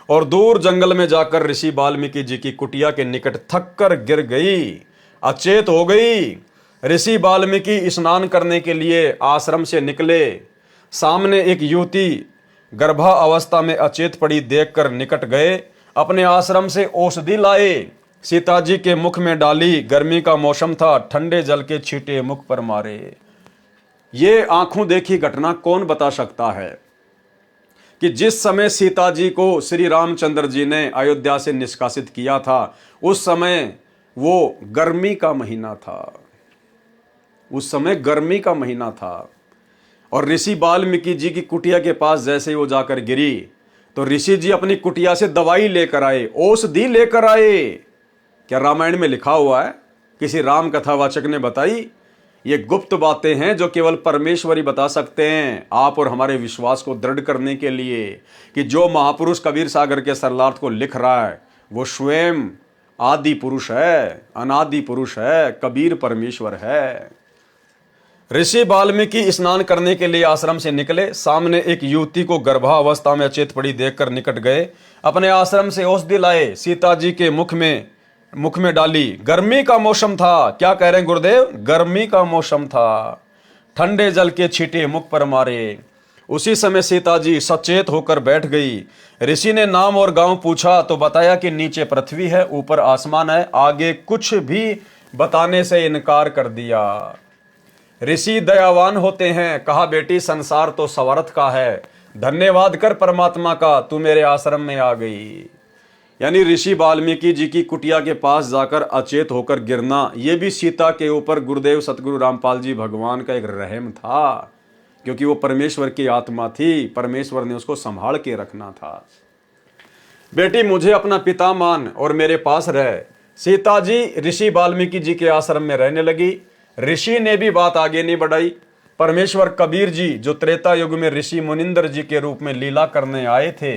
और दूर जंगल में जाकर ऋषि वाल्मीकि जी की कुटिया के निकट थक कर गिर गई, अचेत हो गई। ऋषि वाल्मीकि स्नान करने के लिए आश्रम से निकले, सामने एक युवती गर्भा अवस्था में अचेत पड़ी देखकर निकट गए, अपने आश्रम से औषधि लाए, सीता जी के मुख में डाली। गर्मी का मौसम था, ठंडे जल के छींटे मुख पर मारे। ये आंखों देखी घटना कौन बता सकता है कि जिस समय सीता जी को श्री रामचंद्र जी ने अयोध्या से निष्कासित किया था, उस समय वो गर्मी का महीना था, उस समय गर्मी का महीना था। और ऋषि वाल्मीकि जी की कुटिया के पास जैसे वो जाकर गिरी, तो ऋषि जी अपनी कुटिया से दवाई लेकर आए, औषधि लेकर आए। क्या रामायण में लिखा हुआ है? किसी राम कथावाचक ने बताई? ये गुप्त बातें हैं जो केवल परमेश्वर ही बता सकते हैं, आप और हमारे विश्वास को दृढ़ करने के लिए कि जो महापुरुष कबीर सागर के सरलार्थ को लिख रहा है वो स्वयं आदि पुरुष है, अनादि पुरुष है, कबीर परमेश्वर है। ऋषि वाल्मीकि स्नान करने के लिए आश्रम से निकले, सामने एक युवती को गर्भावस्था में अचेत पड़ी देखकर निकट गए, अपने आश्रम से औषधि लाए, सीता जी के मुख में डाली। गर्मी का मौसम था, क्या कह रहे हैं गुरुदेव? गर्मी का मौसम था, ठंडे जल के छींटे मुख पर मारे। उसी समय सीता जी सचेत होकर बैठ गई। ऋषि ने नाम और गांव पूछा तो बताया कि नीचे पृथ्वी है, ऊपर आसमान है, आगे कुछ भी बताने से इनकार कर दिया। ऋषि दयावान होते हैं, कहा बेटी संसार तो स्वार्थ का है, धन्यवाद कर परमात्मा का, तू मेरे आश्रम में आ गई। यानी ऋषि वाल्मीकि जी की कुटिया के पास जाकर अचेत होकर गिरना, यह भी सीता के ऊपर गुरुदेव सतगुरु रामपाल जी भगवान का एक रहम था, क्योंकि वो परमेश्वर की आत्मा थी, परमेश्वर ने उसको संभाल के रखना था। बेटी मुझे अपना पिता मान और मेरे पास रह। सीता जी ऋषि वाल्मीकि जी के आश्रम में रहने लगी। ऋषि ने भी बात आगे नहीं बढ़ाई। परमेश्वर कबीर जी जो त्रेता युग में ऋषि मुनिंदर जी के रूप में लीला करने आए थे,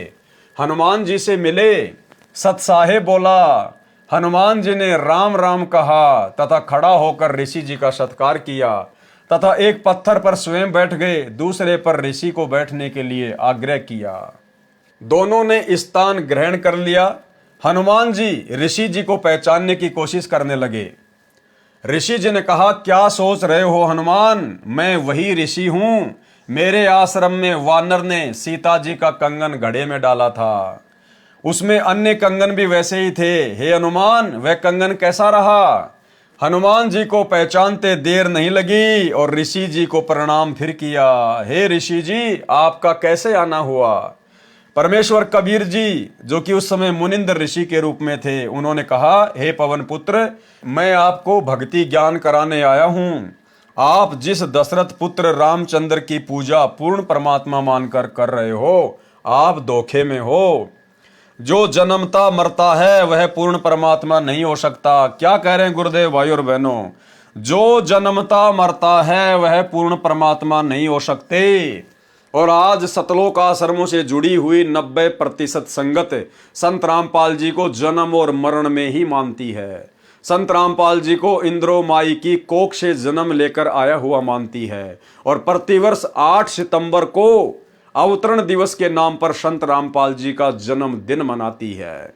हनुमान जी से मिले। सतसाहे बोला, हनुमान जी ने राम राम कहा तथा खड़ा होकर ऋषि जी का सत्कार किया तथा एक पत्थर पर स्वयं बैठ गए, दूसरे पर ऋषि को बैठने के लिए आग्रह किया। दोनों ने स्थान ग्रहण कर लिया। हनुमान जी ऋषि जी को पहचानने की कोशिश करने लगे। ऋषि जी ने कहा, क्या सोच रहे हो हनुमान, मैं वही ऋषि हूं। मेरे आश्रम में वानर ने सीता जी का कंगन घड़े में डाला था, उसमें अन्य कंगन भी वैसे ही थे। हे हनुमान, वह कंगन कैसा रहा? हनुमान जी को पहचानते देर नहीं लगी और ऋषि जी को प्रणाम फिर किया। हे ऋषि जी, आपका कैसे आना हुआ? परमेश्वर कबीर जी जो कि उस समय मुनिंदर ऋषि के रूप में थे, उन्होंने कहा, हे पवन पुत्र, मैं आपको भक्ति ज्ञान कराने आया हूं। आप जिस दशरथ पुत्र रामचंद्र की पूजा पूर्ण परमात्मा मानकर कर रहे हो, आप धोखे में हो। जो जन्मता मरता है वह पूर्ण परमात्मा नहीं हो सकता। क्या कह रहे हैं गुरुदेव भाई और बहनों? जो जन्मता मरता है वह पूर्ण परमात्मा नहीं हो सकते। और आज सतलोक आश्रमों से जुड़ी हुई 90% संगत संत रामपाल जी को जन्म और मरण में ही मानती है। संत रामपाल जी को इंद्रो माई की कोख से जन्म लेकर आया हुआ मानती है और प्रतिवर्ष 8 सितंबर को अवतरण दिवस के नाम पर संत रामपाल जी का जन्मदिन मनाती है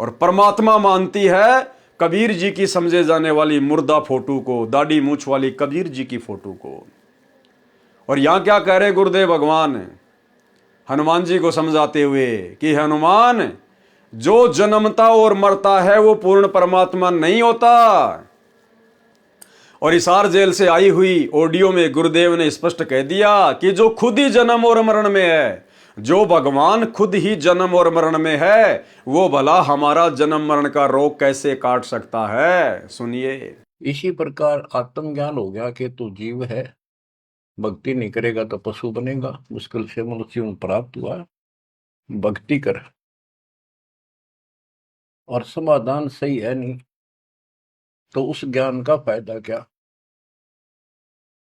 और परमात्मा मानती है कबीर जी की समझे जाने वाली मुर्दा फोटो को, दाढ़ी मूछ वाली कबीर जी की फोटो को। और यहां क्या कह रहे गुरुदेव भगवान हनुमान जी को समझाते हुए कि हनुमान, जो जन्मता और मरता है वो पूर्ण परमात्मा नहीं होता। और हिसार जेल से आई हुई ऑडियो में गुरुदेव ने स्पष्ट कह दिया कि जो खुद ही जन्म और मरण में है, जो भगवान खुद ही जन्म और मरण में है, वो भला हमारा जन्म मरण का रोग कैसे काट सकता है? सुनिए। इसी प्रकार आत्मज्ञान हो गया कि तू जीव है, भक्ति नहीं करेगा तो पशु बनेगा, मुश्किल से मनुष्य में प्राप्त हुआ, भक्ति कर। और समाधान सही है नहीं तो उस ज्ञान का फायदा क्या?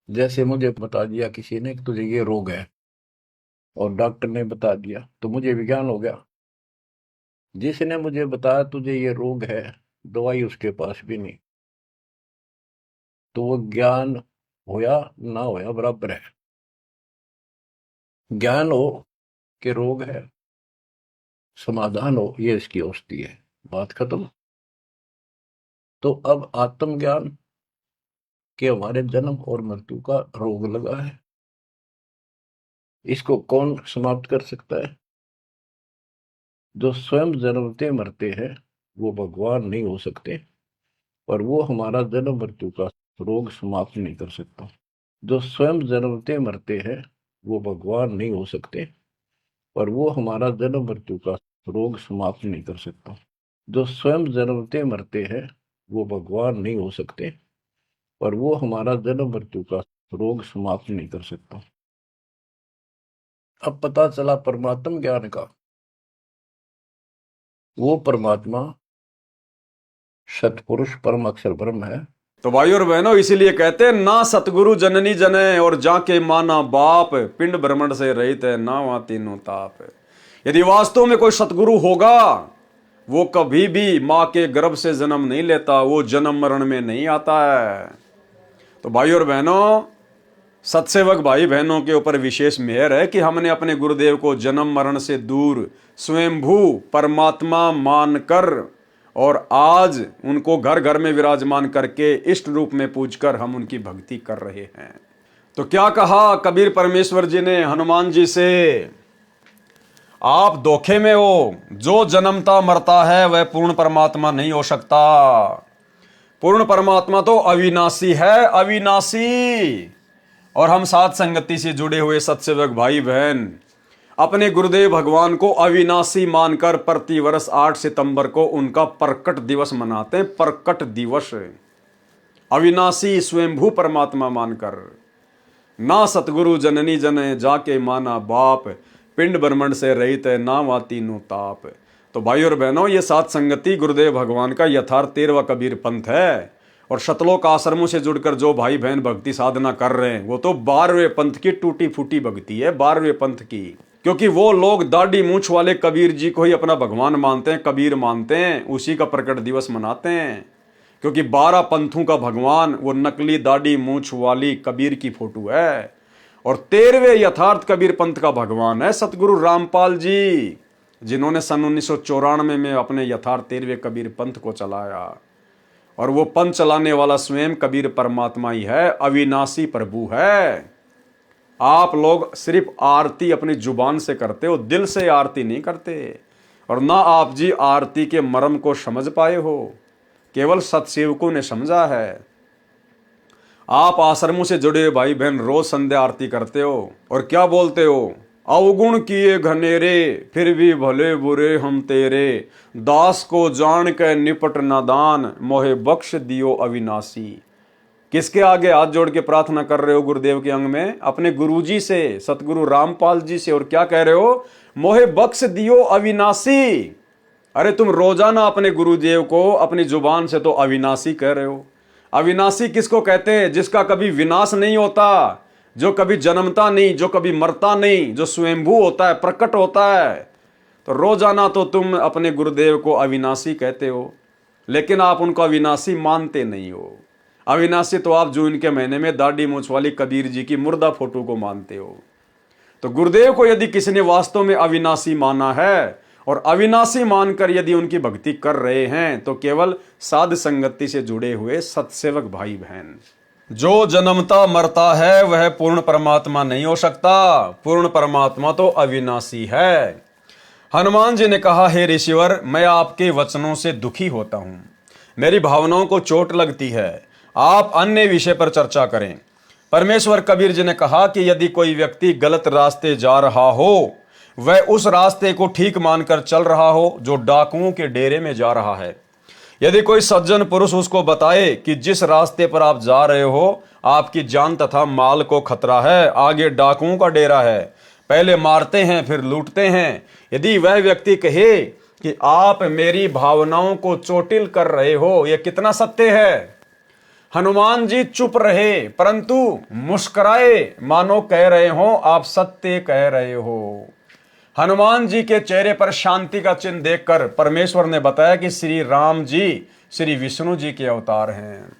जैसे मुझे बता दिया किसी ने कि तुझे ये रोग है और डॉक्टर ने बता दिया तो मुझे विज्ञान हो गया। जिसने मुझे बताया तुझे ये रोग है, दवाई उसके पास भी नहीं, तो वो ज्ञान होया ना होया बराबर है। ज्ञान हो कि रोग है, समाधान हो ये इसकी औषधि है, बात खत्म। तो अब आत्मज्ञान के हमारे जन्म और मृत्यु का रोग लगा है, इसको कौन समाप्त कर सकता है? जो स्वयं जन्मते मरते हैं वो भगवान नहीं हो सकते और वो हमारा जन्म मृत्यु का रोग समाप्त नहीं कर सकता। जो स्वयं जन्मते मरते हैं वो भगवान नहीं हो सकते और वो हमारा जन्म मृत्यु का रोग समाप्त नहीं कर सकता। जो स्वयं जन्मते मरते हैं वो भगवान नहीं हो सकते और वो हमारा जन्म मृत्यु का रोग समाप्त नहीं कर सकता। अब पता चला परमात्म ज्ञान का, वो परमात्मा सतपुरुष परम अक्षर ब्रह्म है। तो भाई और बहनों, इसीलिए कहते हैं ना सतगुरु जननी जने और जाके माना बाप, पिंड भ्रमण से रहित है ना वहां तीनों ताप। यदि वास्तव में कोई सतगुरु होगा वो कभी भी मां के गर्भ से जन्म नहीं लेता, वो जन्म मरण में नहीं आता है। तो भाई और बहनों, सत्सेवक भाई बहनों के ऊपर विशेष मेहर है कि हमने अपने गुरुदेव को जन्म मरण से दूर स्वयंभू परमात्मा मानकर और आज उनको घर घर में विराजमान करके इष्ट रूप में पूजकर हम उनकी भक्ति कर रहे हैं। तो क्या कहा कबीर परमेश्वर जी ने हनुमान जी से? आप धोखे में हो। जो जन्मता मरता है वह पूर्ण परमात्मा नहीं हो सकता। पूर्ण परमात्मा तो अविनाशी है, अविनाशी। और हम साथ संगति से जुड़े हुए सत्सेवक भाई बहन, अपने गुरुदेव भगवान को अविनाशी मानकर प्रतिवर्ष 8 सितंबर को उनका प्रकट दिवस मनाते हैं। प्रकट दिवस, अविनाशी स्वयंभू परमात्मा मानकर। ना सतगुरु जननी जने जाके माना बाप, पिंड ब्रह्मंड से रहित है ना वाती नु ताप। तो भाई और बहनों, ये सात संगति गुरुदेव भगवान का यथार्थ 13वां कबीर पंथ है। और शतलोक आश्रमों से जुड़कर जो भाई बहन भक्ति साधना कर रहे हैं वो तो 12वें पंथ की टूटी फूटी भक्ति है, 12वें पंथ की। क्योंकि वो लोग दाढ़ी मूंछ वाले कबीर जी को ही अपना भगवान मानते हैं, कबीर मानते हैं, उसी का प्रकट दिवस मनाते हैं। क्योंकि 12 पंथों का भगवान वो नकली दाढ़ी मूंछ वाली कबीर की फोटो है। और 13वें यथार्थ कबीर पंथ का भगवान है सतगुरु रामपाल जी, जिन्होंने सन 1994 में अपने यथार्थ 13वें कबीर पंथ को चलाया। और वो पंथ चलाने वाला स्वयं कबीर परमात्मा ही है, अविनाशी प्रभु है। आप लोग सिर्फ आरती अपनी जुबान से करते हो, दिल से आरती नहीं करते। और ना आप जी आरती के मर्म को समझ पाए हो, केवल सत्सेवकों ने समझा है। आप आश्रमों से जुड़े भाई बहन रोज संध्या आरती करते हो और क्या बोलते हो, अवगुण किए घनेरे फिर भी भले बुरे हम तेरे, दास को जान के निपट नादान मोहे बख्श दियो अविनाशी। किसके आगे हाथ जोड़ के प्रार्थना कर रहे हो गुरुदेव के अंग में? अपने गुरुजी से, सतगुरु रामपाल जी से। और क्या कह रहे हो? मोहे बख्श दियो अविनाशी। अरे तुम रोजाना अपने गुरुदेव को अपनी जुबान से तो अविनाशी कह रहे हो। अविनाशी किसको कहते हैं? जिसका कभी विनाश नहीं होता, जो कभी जन्मता नहीं, जो कभी मरता नहीं, जो स्वयंभू होता है, प्रकट होता है। तो रोजाना तो तुम अपने गुरुदेव को अविनाशी कहते हो, लेकिन आप उनको अविनाशी मानते नहीं हो। अविनाशी तो आप जून के महीने में दाढ़ी मूंछ वाली कबीर जी की मुर्दा फोटो को मानते हो। तो गुरुदेव को यदि किसी ने वास्तव में अविनाशी माना है और अविनाशी मानकर यदि उनकी भक्ति कर रहे हैं तो केवल साध संगति से जुड़े हुए सत्सेवक भाई बहन। जो जन्मता मरता है वह पूर्ण परमात्मा नहीं हो सकता। पूर्ण परमात्मा तो अविनाशी है। हनुमान जी ने कहा, हे ऋषिवर, मैं आपके वचनों से दुखी होता हूं, मेरी भावनाओं को चोट लगती है, आप अन्य विषय पर चर्चा करें। परमेश्वर कबीर जी ने कहा कि यदि कोई व्यक्ति गलत रास्ते जा रहा हो, वह उस रास्ते को ठीक मानकर चल रहा हो जो डाकुओं के डेरे में जा रहा है। यदि कोई सज्जन पुरुष उसको बताए कि जिस रास्ते पर आप जा रहे हो आपकी जान तथा माल को खतरा है, आगे डाकुओं का डेरा है, पहले मारते हैं फिर लूटते हैं, यदि वह व्यक्ति कहे कि आप मेरी भावनाओं को चोटिल कर रहे हो, यह कितना सत्य है। हनुमान जी चुप रहे परंतु मुस्कुराए, मानो कह रहे हो आप सत्य कह रहे हो। हनुमान जी के चेहरे पर शांति का चिन्ह देखकर परमेश्वर ने बताया कि श्री राम जी श्री विष्णु जी के अवतार हैं।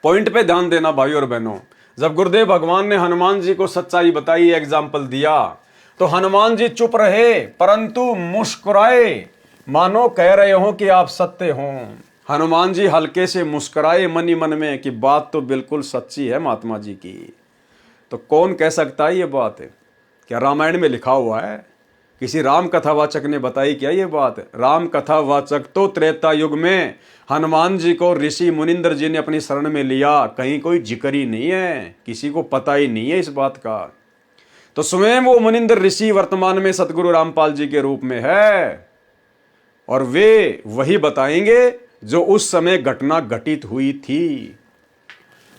पॉइंट पे ध्यान देना भाई और बहनों। जब गुरुदेव भगवान ने हनुमान जी को सच्चाई बताई, एग्जाम्पल दिया, तो हनुमान जी चुप रहे परंतु मुस्कुराए, मानो कह रहे हो कि आप सत्य हो। हनुमान जी हल्के से मुस्कुराए मन ही मन में कि बात तो बिल्कुल सच्ची है महात्मा जी की। तो कौन कह सकता है ये बात? क्या रामायण में लिखा हुआ है? किसी राम कथावाचक ने बताई क्या ये बात? राम कथावाचक तो त्रेता युग में हनुमान जी को ऋषि मुनिंदर जी ने अपनी शरण में लिया, कहीं कोई जिक्र ही नहीं है, किसी को पता ही नहीं है इस बात का। तो स्वयं वो मुनिंदर ऋषि वर्तमान में सतगुरु रामपाल जी के रूप में है और वे वही बताएंगे जो उस समय घटना घटित हुई थी।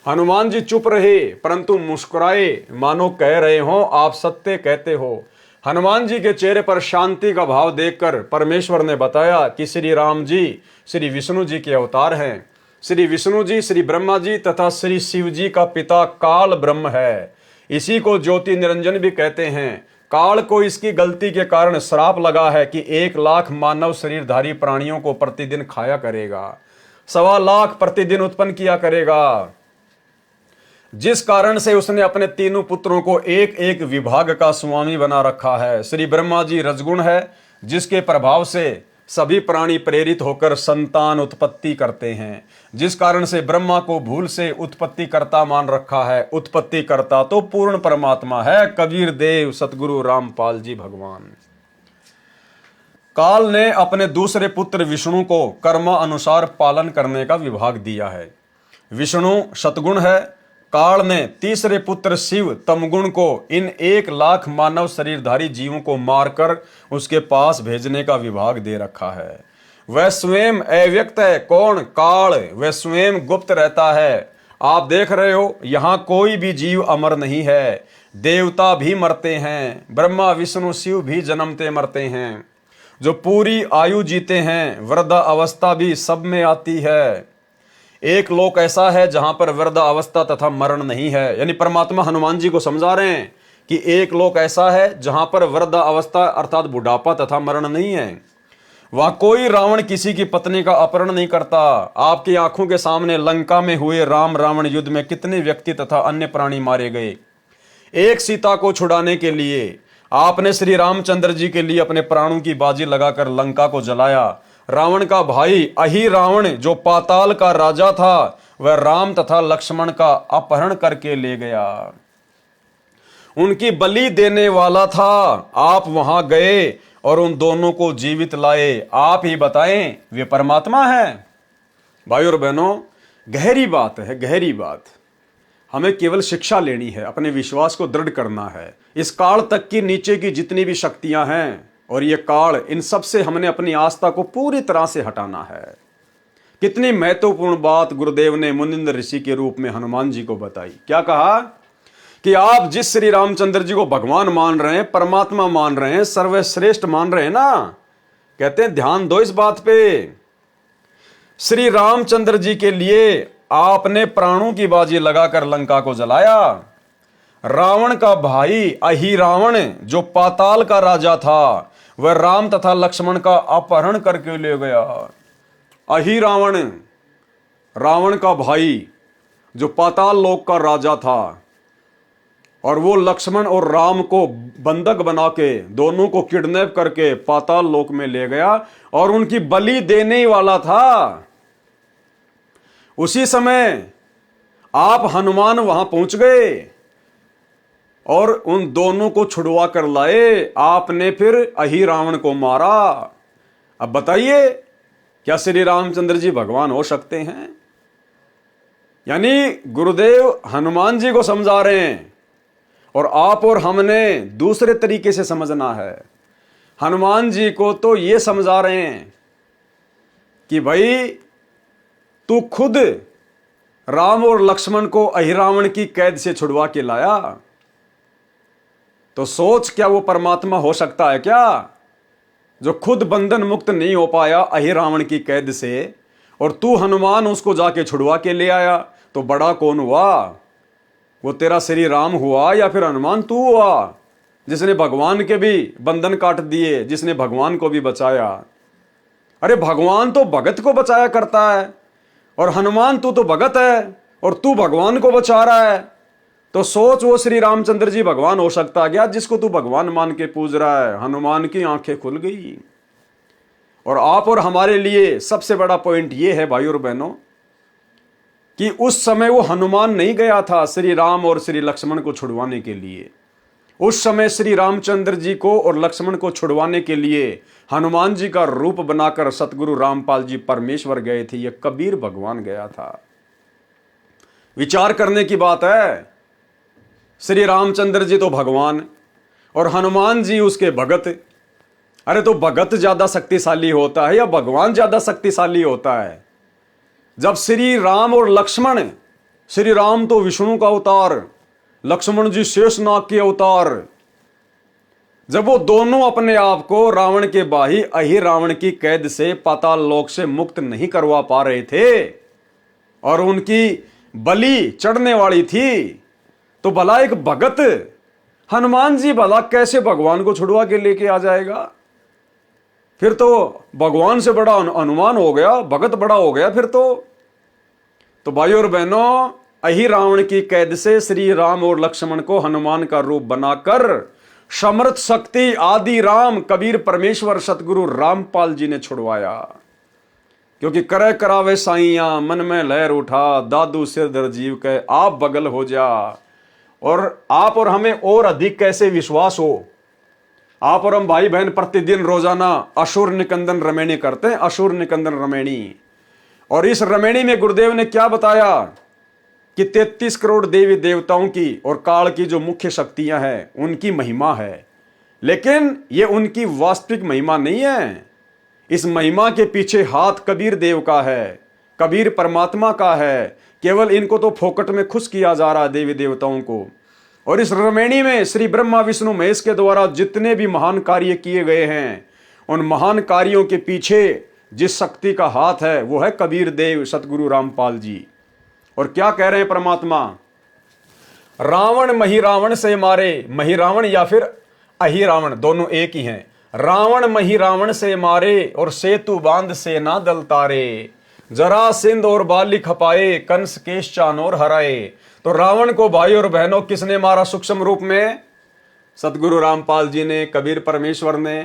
हनुमान जी चुप रहे परंतु मुस्कुराए, मानो कह रहे हो आप सत्य कहते हो। हनुमान जी के चेहरे पर शांति का भाव देखकर परमेश्वर ने बताया कि श्री राम जी श्री विष्णु जी के अवतार हैं। श्री विष्णु जी श्री ब्रह्मा जी तथा श्री शिव जी का पिता काल ब्रह्म है। इसी को ज्योति निरंजन भी कहते हैं। काल को इसकी गलती के कारण श्राप लगा है कि 1 लाख मानव शरीरधारी प्राणियों को प्रतिदिन खाया करेगा, 1.25 लाख प्रतिदिन उत्पन्न किया करेगा, जिस कारण से उसने अपने तीनों पुत्रों को एक एक विभाग का स्वामी बना रखा है। श्री ब्रह्मा जी रजगुण है, जिसके प्रभाव से सभी प्राणी प्रेरित होकर संतान उत्पत्ति करते हैं, जिस कारण से ब्रह्मा को भूल से उत्पत्ति कर्ता मान रखा है। उत्पत्ति कर्ता तो पूर्ण परमात्मा है, कबीर देव सतगुरु रामपाल जी भगवान। काल ने अपने दूसरे पुत्र विष्णु को कर्म अनुसार पालन करने का विभाग दिया है। विष्णु सतगुण है, काल ने तीसरे पुत्र शिव तमगुण को इन 1,00,000 मानव शरीरधारी जीवों को मारकर उसके पास भेजने का विभाग दे रखा है। वह स्वयं अव्यक्त है। कौन? काल। वह स्वयं गुप्त रहता है। आप देख रहे हो, यहां कोई भी जीव अमर नहीं है। देवता भी मरते हैं, ब्रह्मा विष्णु शिव भी जन्मते मरते हैं। जो पूरी आयु जीते हैं, वृद्धा अवस्था भी सब में आती है। एक लोक ऐसा है जहां पर वृद्धा अवस्था तथा मरण नहीं है। यानी परमात्मा हनुमान जी को समझा रहे हैं कि एक लोक ऐसा है जहां पर वृद्धा अवस्था अर्थात बुढ़ापा तथा मरण नहीं है। वहां कोई रावण किसी की पत्नी का अपहरण नहीं करता। आपकी आंखों के सामने लंका में हुए राम रावण युद्ध में कितने व्यक्ति तथा अन्य प्राणी मारे गए। एक सीता को छुड़ाने के लिए आपने श्री रामचंद्र जी के लिए अपने प्राणों की बाजी लगाकर लंका को जलाया। रावण का भाई अहि रावण जो पाताल का राजा था, वह राम तथा लक्ष्मण का अपहरण करके ले गया। उनकी बलि देने वाला था। आप वहां गए और उन दोनों को जीवित लाए। आप ही बताएं, वे परमात्मा है? भाई और बहनों, गहरी बात है, गहरी बात। हमें केवल शिक्षा लेनी है, अपने विश्वास को दृढ़ करना है। इस काल तक की नीचे की जितनी भी शक्तियां हैं और ये काल, इन सब से हमने अपनी आस्था को पूरी तरह से हटाना है। कितनी महत्वपूर्ण बात गुरुदेव ने मुनिंद्र ऋषि के रूप में हनुमान जी को बताई। क्या कहा कि आप जिस श्री रामचंद्र जी को भगवान मान रहे हैं, परमात्मा मान रहे हैं, सर्वश्रेष्ठ मान रहे हैं ना, कहते हैं ध्यान दो इस बात पे। श्री रामचंद्र जी के लिए आपने प्राणों की बाजी लगाकर लंका को जलाया। रावण का भाई अहि रावण जो पाताल का राजा था, वह राम तथा लक्ष्मण का अपहरण करके ले गया। अहि रावण, रावण का भाई जो पाताल लोक का राजा था, और वो लक्ष्मण और राम को बंधक बना के दोनों को किडनैप करके पाताल लोक में ले गया और उनकी बलि देने वाला था। उसी समय आप हनुमान वहां पहुंच गए और उन दोनों को छुड़वा कर लाए। आपने फिर अहि रावण को मारा। अब बताइए, क्या श्री रामचंद्र जी भगवान हो सकते हैं? यानी गुरुदेव हनुमान जी को समझा रहे हैं और आप और हमने दूसरे तरीके से समझना है। हनुमान जी को तो ये समझा रहे हैं कि भाई तू खुद राम और लक्ष्मण को अहि रावण की कैद से छुड़वा के लाया, तो सोच क्या वो परमात्मा हो सकता है क्या, जो खुद बंधन मुक्त नहीं हो पाया अहि रावण की कैद से, और तू हनुमान उसको जाके छुड़वा के ले आया? तो बड़ा कौन हुआ? वो तेरा श्री राम हुआ या फिर हनुमान तू हुआ, जिसने भगवान के भी बंधन काट दिए, जिसने भगवान को भी बचाया? अरे भगवान तो भगत को बचाया करता है, और हनुमान तू तो भगत है और तू भगवान को बचा रहा है। तो सोच, वो श्री रामचंद्र जी भगवान हो सकता गया जिसको तू भगवान मान के पूज रहा है। हनुमान की आंखें खुल गई। और आप और हमारे लिए सबसे बड़ा पॉइंट ये है भाई और बहनों, कि उस समय वो हनुमान नहीं गया था श्री राम और श्री लक्ष्मण को छुड़वाने के लिए। उस समय श्री रामचंद्र जी को और लक्ष्मण को छुड़वाने के लिए हनुमान जी का रूप बनाकर सतगुरु रामपाल जी परमेश्वर गए थे। ये कबीर भगवान गया था। विचार करने की बात है। श्री रामचंद्र जी तो भगवान और हनुमान जी उसके भगत। अरे तो भगत ज्यादा शक्तिशाली होता है या भगवान ज्यादा शक्तिशाली होता है? जब श्री राम और लक्ष्मण, श्री राम तो विष्णु का अवतार, लक्ष्मण जी शेषनाग के अवतार, जब वो दोनों अपने आप को रावण के भाई अहि रावण की कैद से पाताल लोक से मुक्त नहीं करवा पा रहे थे और उनकी बलि चढ़ने वाली थी, तो भला एक भगत हनुमान जी भला कैसे भगवान को छुड़वा के लेके आ जाएगा? फिर तो भगवान से बड़ा हनुमान हो गया, भगत बड़ा हो गया फिर तो भाई और बहनों, अहि रावण की कैद से श्री राम और लक्ष्मण को हनुमान का रूप बनाकर समर्थ शक्ति आदि राम कबीर परमेश्वर सतगुरु रामपाल जी ने छुड़वाया। क्योंकि करे करावे साइया मन में लहर उठा, दादू सिरधर जीव के आप बगल हो जा। और आप और हमें और अधिक कैसे विश्वास हो, आप और हम भाई बहन प्रतिदिन रोजाना असुर निकंदन रमेणी करते हैं, असुर निकंदन रमेणी। और इस रमेणी में गुरुदेव ने क्या बताया कि 33 करोड़ देवी देवताओं की और काल की जो मुख्य शक्तियां हैं उनकी महिमा है, लेकिन ये उनकी वास्तविक महिमा नहीं है। इस महिमा के पीछे हाथ कबीर देव का है, कबीर परमात्मा का है। केवल इनको तो फोकट में खुश किया जा रहा है देवी देवताओं को। और इस रमैनी में श्री ब्रह्मा विष्णु महेश के द्वारा जितने भी महान कार्य किए गए हैं, उन महान कार्यों के पीछे जिस शक्ति का हाथ है वो है कबीर देव सतगुरु रामपाल जी। और क्या कह रहे हैं परमात्मा? रावण मही रावण से मारे, मही रावण या फिर अहि रावण दोनों एक ही हैं। रावण मही रावण से मारे और सेतु बांध से ना दल तारे, जरा सिंध और बाली खपाए, कंस केश चानोर हराए। तो रावण को भाई और बहनों किसने मारा सूक्ष्म रूप में? सतगुरु रामपाल जी ने, कबीर परमेश्वर ने।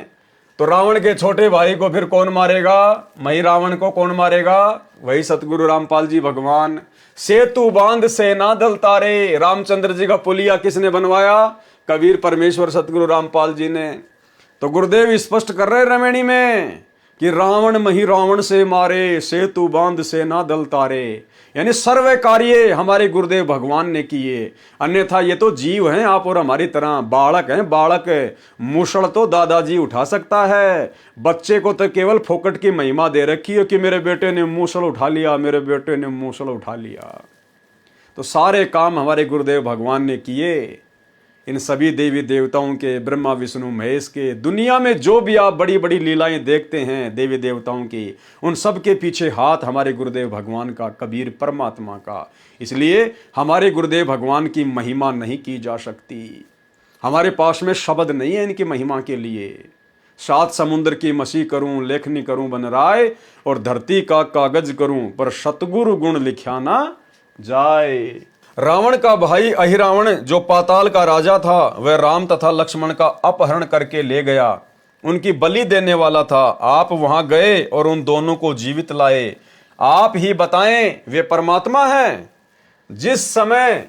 तो रावण के छोटे भाई को फिर कौन मारेगा? मही रावण को कौन मारेगा? वही सतगुरु रामपाल जी भगवान। सेतु बांध से ना दल तारे, रामचंद्र जी का पुलिया किसने बनवाया? कबीर परमेश्वर सतगुरु रामपाल जी ने। तो गुरुदेव स्पष्ट कर रहे रमैनी में कि रावण मही रावण से मारे, सेतु बांध से ना दल तारे, यानी सर्व कार्य हमारे गुरुदेव भगवान ने किए। अन्यथा ये तो जीव हैं आप और हमारी तरह, बालक हैं बालक। मुसड़ तो दादाजी उठा सकता है, बच्चे को तो केवल फोकट की महिमा दे रखी है कि मेरे बेटे ने मुसड़ उठा लिया, मेरे बेटे ने मुसड़ उठा लिया। तो सारे काम हमारे गुरुदेव भगवान ने किए। इन सभी देवी देवताओं के, ब्रह्मा विष्णु महेश के, दुनिया में जो भी आप बड़ी बड़ी लीलाएं देखते हैं देवी देवताओं की, उन सब के पीछे हाथ हमारे गुरुदेव भगवान का, कबीर परमात्मा का। इसलिए हमारे गुरुदेव भगवान की महिमा नहीं की जा सकती। हमारे पास में शब्द नहीं है इनकी महिमा के लिए। 7 समुद्र की मसी करूं, लेखनी करूं बन राय, और धरती का कागज करूं, पर सतगुरु गुण लिख्या ना जाए। रावण का भाई अहिरावण जो पाताल का राजा था, वह राम तथा लक्ष्मण का अपहरण करके ले गया, उनकी बलि देने वाला था। आप वहां गए और उन दोनों को जीवित लाए। आप ही बताएं वे परमात्मा हैं। जिस समय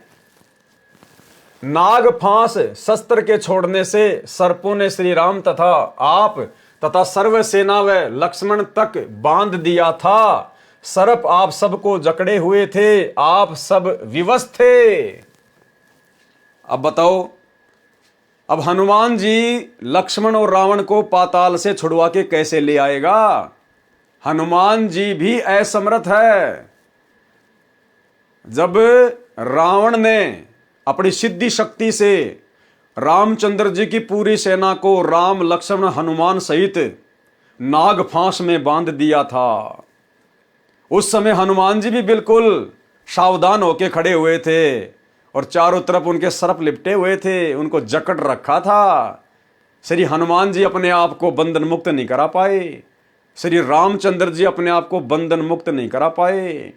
नाग फांस शस्त्र के छोड़ने से सर्पों ने श्री राम तथा आप तथा सर्व सेना व लक्ष्मण तक बांध दिया था, सर्प आप सबको जकड़े हुए थे, आप सब विवश थे। अब बताओ, अब हनुमान जी लक्ष्मण और रावण को पाताल से छुड़वा के कैसे ले आएगा? हनुमान जी भी असमर्थ है। जब रावण ने अपनी सिद्धि शक्ति से रामचंद्र जी की पूरी सेना को राम लक्ष्मण हनुमान सहित नाग फांस में बांध दिया था, उस समय हनुमान जी भी बिल्कुल सावधान होके खड़े हुए थे और चारों तरफ उनके सर्प लिपटे हुए थे, उनको जकड़ रखा था। श्री हनुमान जी अपने आप को बंधन मुक्त नहीं करा पाए, श्री रामचंद्र जी अपने आप को बंधन मुक्त नहीं करा पाए।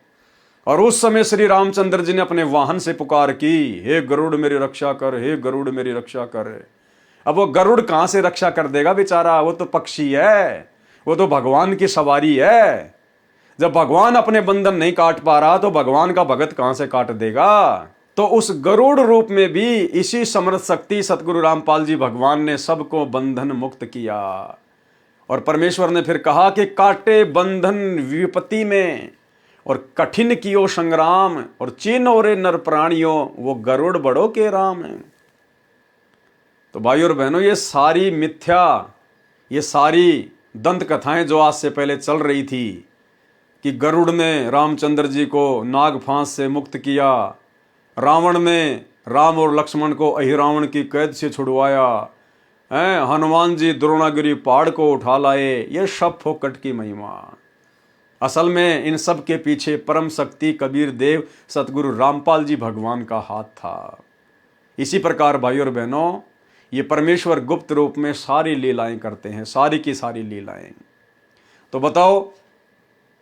और उस समय श्री रामचंद्र जी ने अपने वाहन से पुकार की, हे गरुड़ मेरी रक्षा कर, हे गरुड़ मेरी रक्षा कर। अब वो गरुड़ कहां से रक्षा कर देगा बेचारा? वो तो पक्षी है, वो तो भगवान की सवारी है। जब भगवान अपने बंधन नहीं काट पा रहा तो भगवान का भगत कहां से काट देगा? तो उस गरुड़ रूप में भी इसी समर्थ शक्ति सतगुरु रामपाल जी भगवान ने सबको बंधन मुक्त किया। और परमेश्वर ने फिर कहा कि काटे बंधन विपत्ति में और कठिन कियो संग्राम, और चीनो रे नर प्राणियों वो गरुड़ बड़ो के राम है। तो भाई और बहनों, ये सारी मिथ्या, ये सारी दंत कथाएं जो आज से पहले चल रही थी कि गरुड़ ने रामचंद्र जी को नाग फांस से मुक्त किया, रावण ने राम और लक्ष्मण को अहिरावण की कैद से छुड़वाया, हनुमान जी द्रोणागिरी पहाड़ को उठा लाए, ये सब फोकट की महिमा। असल में इन सब के पीछे परम शक्ति कबीर देव सतगुरु रामपाल जी भगवान का हाथ था। इसी प्रकार भाई और बहनों, ये परमेश्वर गुप्त रूप में सारी लीलाएं करते हैं, सारी की सारी लीलाएं। तो बताओ,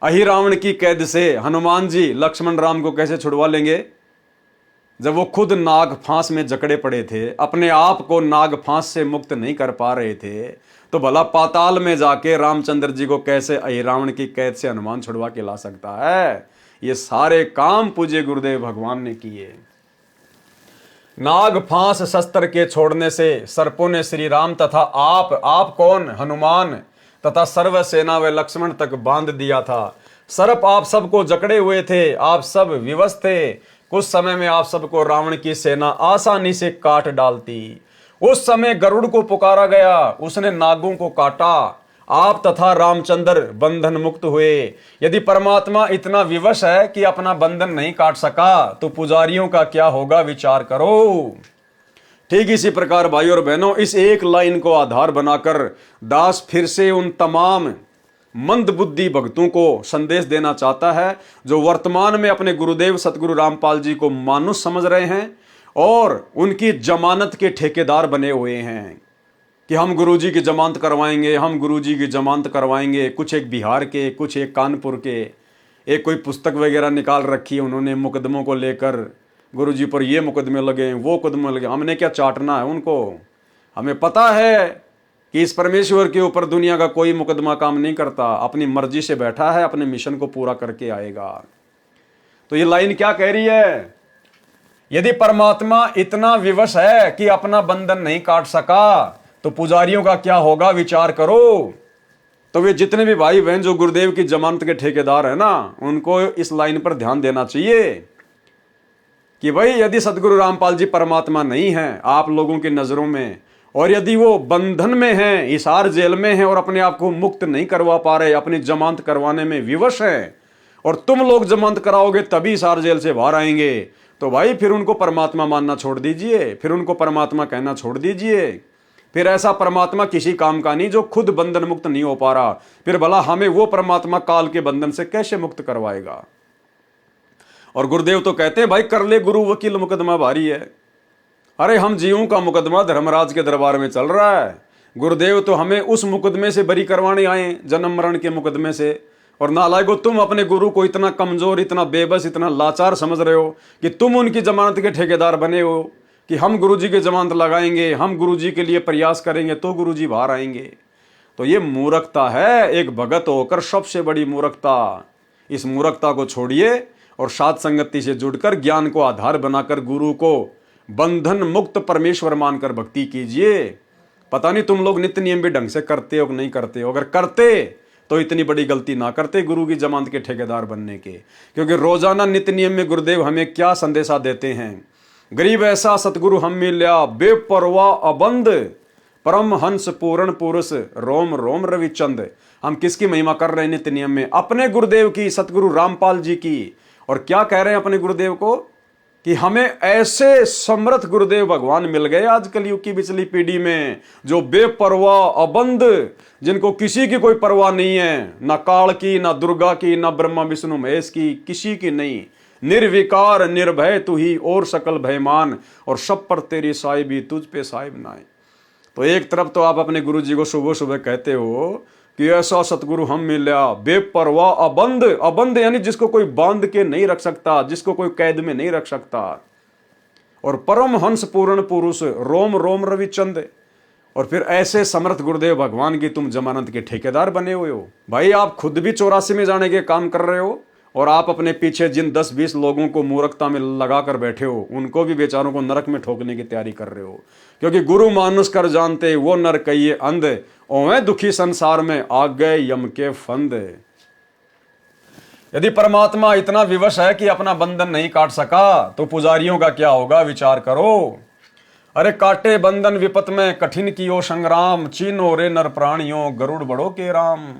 अहिरावण की कैद से हनुमान जी लक्ष्मण राम को कैसे छुड़वा लेंगे जब वो खुद नाग फांस में जकड़े पड़े थे, अपने आप को नाग फांस से मुक्त नहीं कर पा रहे थे? तो भला पाताल में जाके रामचंद्र जी को कैसे अहिरावण की कैद से हनुमान छुड़वा के ला सकता है? ये सारे काम पूज्य गुरुदेव भगवान ने किए। नाग फांस शस्त्र के छोड़ने से सर्पों ने श्री राम तथा आप कौन? हनुमान तथा सर्व सेना व लक्ष्मण तक बांध दिया था। सर्प आप सबको जकड़े हुए थे, आप सब विवश थे, कुछ समय में आप सबको रावण की सेना आसानी से काट डालती। उस समय गरुड़ को पुकारा गया, उसने नागों को काटा, आप तथा रामचंद्र बंधन मुक्त हुए। यदि परमात्मा इतना विवश है कि अपना बंधन नहीं काट सका तो पुजारियों का क्या होगा, विचार करो। ठीक इसी प्रकार भाई और बहनों, इस एक लाइन को आधार बनाकर दास फिर से उन तमाम मंद बुद्धि भक्तों को संदेश देना चाहता है जो वर्तमान में अपने गुरुदेव सतगुरु रामपाल जी को मानुष समझ रहे हैं और उनकी जमानत के ठेकेदार बने हुए हैं कि हम गुरुजी की जमानत करवाएंगे, हम गुरुजी की जमानत करवाएंगे। कुछ एक बिहार के, कुछ एक कानपुर के, एक कोई पुस्तक वगैरह निकाल रखी है उन्होंने मुकदमों को लेकर, गुरुजी पर ये मुकदमे लगे, वो मुकदमे लगे। हमने क्या चाटना है उनको? हमें पता है कि इस परमेश्वर के ऊपर दुनिया का कोई मुकदमा काम नहीं करता, अपनी मर्जी से बैठा है, अपने मिशन को पूरा करके आएगा। तो ये लाइन क्या कह रही है? यदि परमात्मा इतना विवश है कि अपना बंधन नहीं काट सका तो पुजारियों का क्या होगा, विचार करो। तो वे जितने भी भाई बहन जो गुरुदेव की जमानत के ठेकेदार है ना, उनको इस लाइन पर ध्यान देना चाहिए कि भाई यदि सतगुरु रामपाल जी परमात्मा नहीं है आप लोगों की नजरों में, और यदि वो बंधन में हैं, हिसार जेल में हैं और अपने आप को मुक्त नहीं करवा पा रहे, अपनी जमानत करवाने में विवश हैं, और तुम लोग जमानत कराओगे तभी हिसार जेल से बाहर आएंगे, तो भाई फिर उनको परमात्मा मानना छोड़ दीजिए, फिर उनको परमात्मा कहना छोड़ दीजिए। फिर ऐसा परमात्मा किसी काम का नहीं जो खुद बंधन मुक्त नहीं हो पा रहा, फिर भला हमें वो परमात्मा काल के बंधन से कैसे मुक्त करवाएगा। और गुरुदेव तो कहते हैं भाई कर ले गुरु वकील मुकदमा भारी है। अरे हम जीवों का मुकदमा धर्मराज के दरबार में चल रहा है, गुरुदेव तो हमें उस मुकदमे से बरी करवाने आए, जन्म मरण के मुकदमे से। और नालायको तुम अपने गुरु को इतना कमजोर, इतना बेबस, इतना लाचार समझ रहे हो कि तुम उनकी जमानत के ठेकेदार बने हो कि हम गुरुजी की जमानत लगाएंगे, हम गुरुजी के लिए प्रयास करेंगे तो गुरुजी बाहर आएंगे। तो ये मूर्खता है, एक भगत होकर सबसे बड़ी मूर्खता। इस मूर्खता को छोड़िए और साध संगति से जुड़कर ज्ञान को आधार बनाकर गुरु को बंधन मुक्त परमेश्वर मानकर भक्ति कीजिए। पता नहीं तुम लोग नित्य नियम भी ढंग से करते हो कि नहीं करते हो। अगर करते तो इतनी बड़ी गलती ना करते गुरु की जमानत के ठेकेदार बनने के, क्योंकि रोजाना नित्य नियम में गुरुदेव हमें क्या संदेशा देते हैं। गरीब ऐसा सतगुरु हम मिल्या, बेपरवाह अबंध, परम हंस पूर्ण पुरुष, रोम रोम रविचंद। हम किसकी महिमा कर रहे हैं नित्य नियम में? अपने गुरुदेव की, सतगुरु रामपाल जी की। और क्या कह रहे हैं अपने गुरुदेव को कि हमें ऐसे समर्थ गुरुदेव भगवान मिल गए आज कलयुग की पिछली पीढ़ी में, जो बेपरवाह अबंध, जिनको किसी की कोई परवाह नहीं है, ना काल की, ना दुर्गा की, ना ब्रह्मा विष्णु महेश की, किसी की नहीं। निर्विकार निर्भय तू ही और सकल भयमान, और सब पर तेरी साहिबी तुझ पे साहिब नाए। तो एक तरफ तो आप अपने गुरु जी को सुबह सुबह कहते हो कि ऐसा सतगुरु हम मिला, बेपरवाह अबंध, अबंध यानी जिसको कोई बांध के नहीं रख सकता, जिसको कोई कैद में नहीं रख सकता, और परम हंस पूर्ण पुरुष, रोम रोम रविचंद। और फिर ऐसे समर्थ गुरुदेव भगवान की तुम जमानत के ठेकेदार बने हुए हो। भाई आप खुद भी 84 में जाने के काम कर रहे हो, और आप अपने पीछे जिन 10-20 लोगों को मूर्खता में लगा कर बैठे हो, उनको भी बेचारों को नरक में ठोकने की तैयारी कर रहे हो। क्योंकि गुरु मानुष कर जानते वो नर कहिए अंध, ओवे दुखी संसार में आ गए यम के फंद। यदि परमात्मा इतना विवश है कि अपना बंधन नहीं काट सका तो पुजारियों का क्या होगा, विचार करो। अरे काटे बंधन विपत में कठिन कियो संग्राम, चीनो रे नर प्राणियों गरुड़ बड़ो के राम।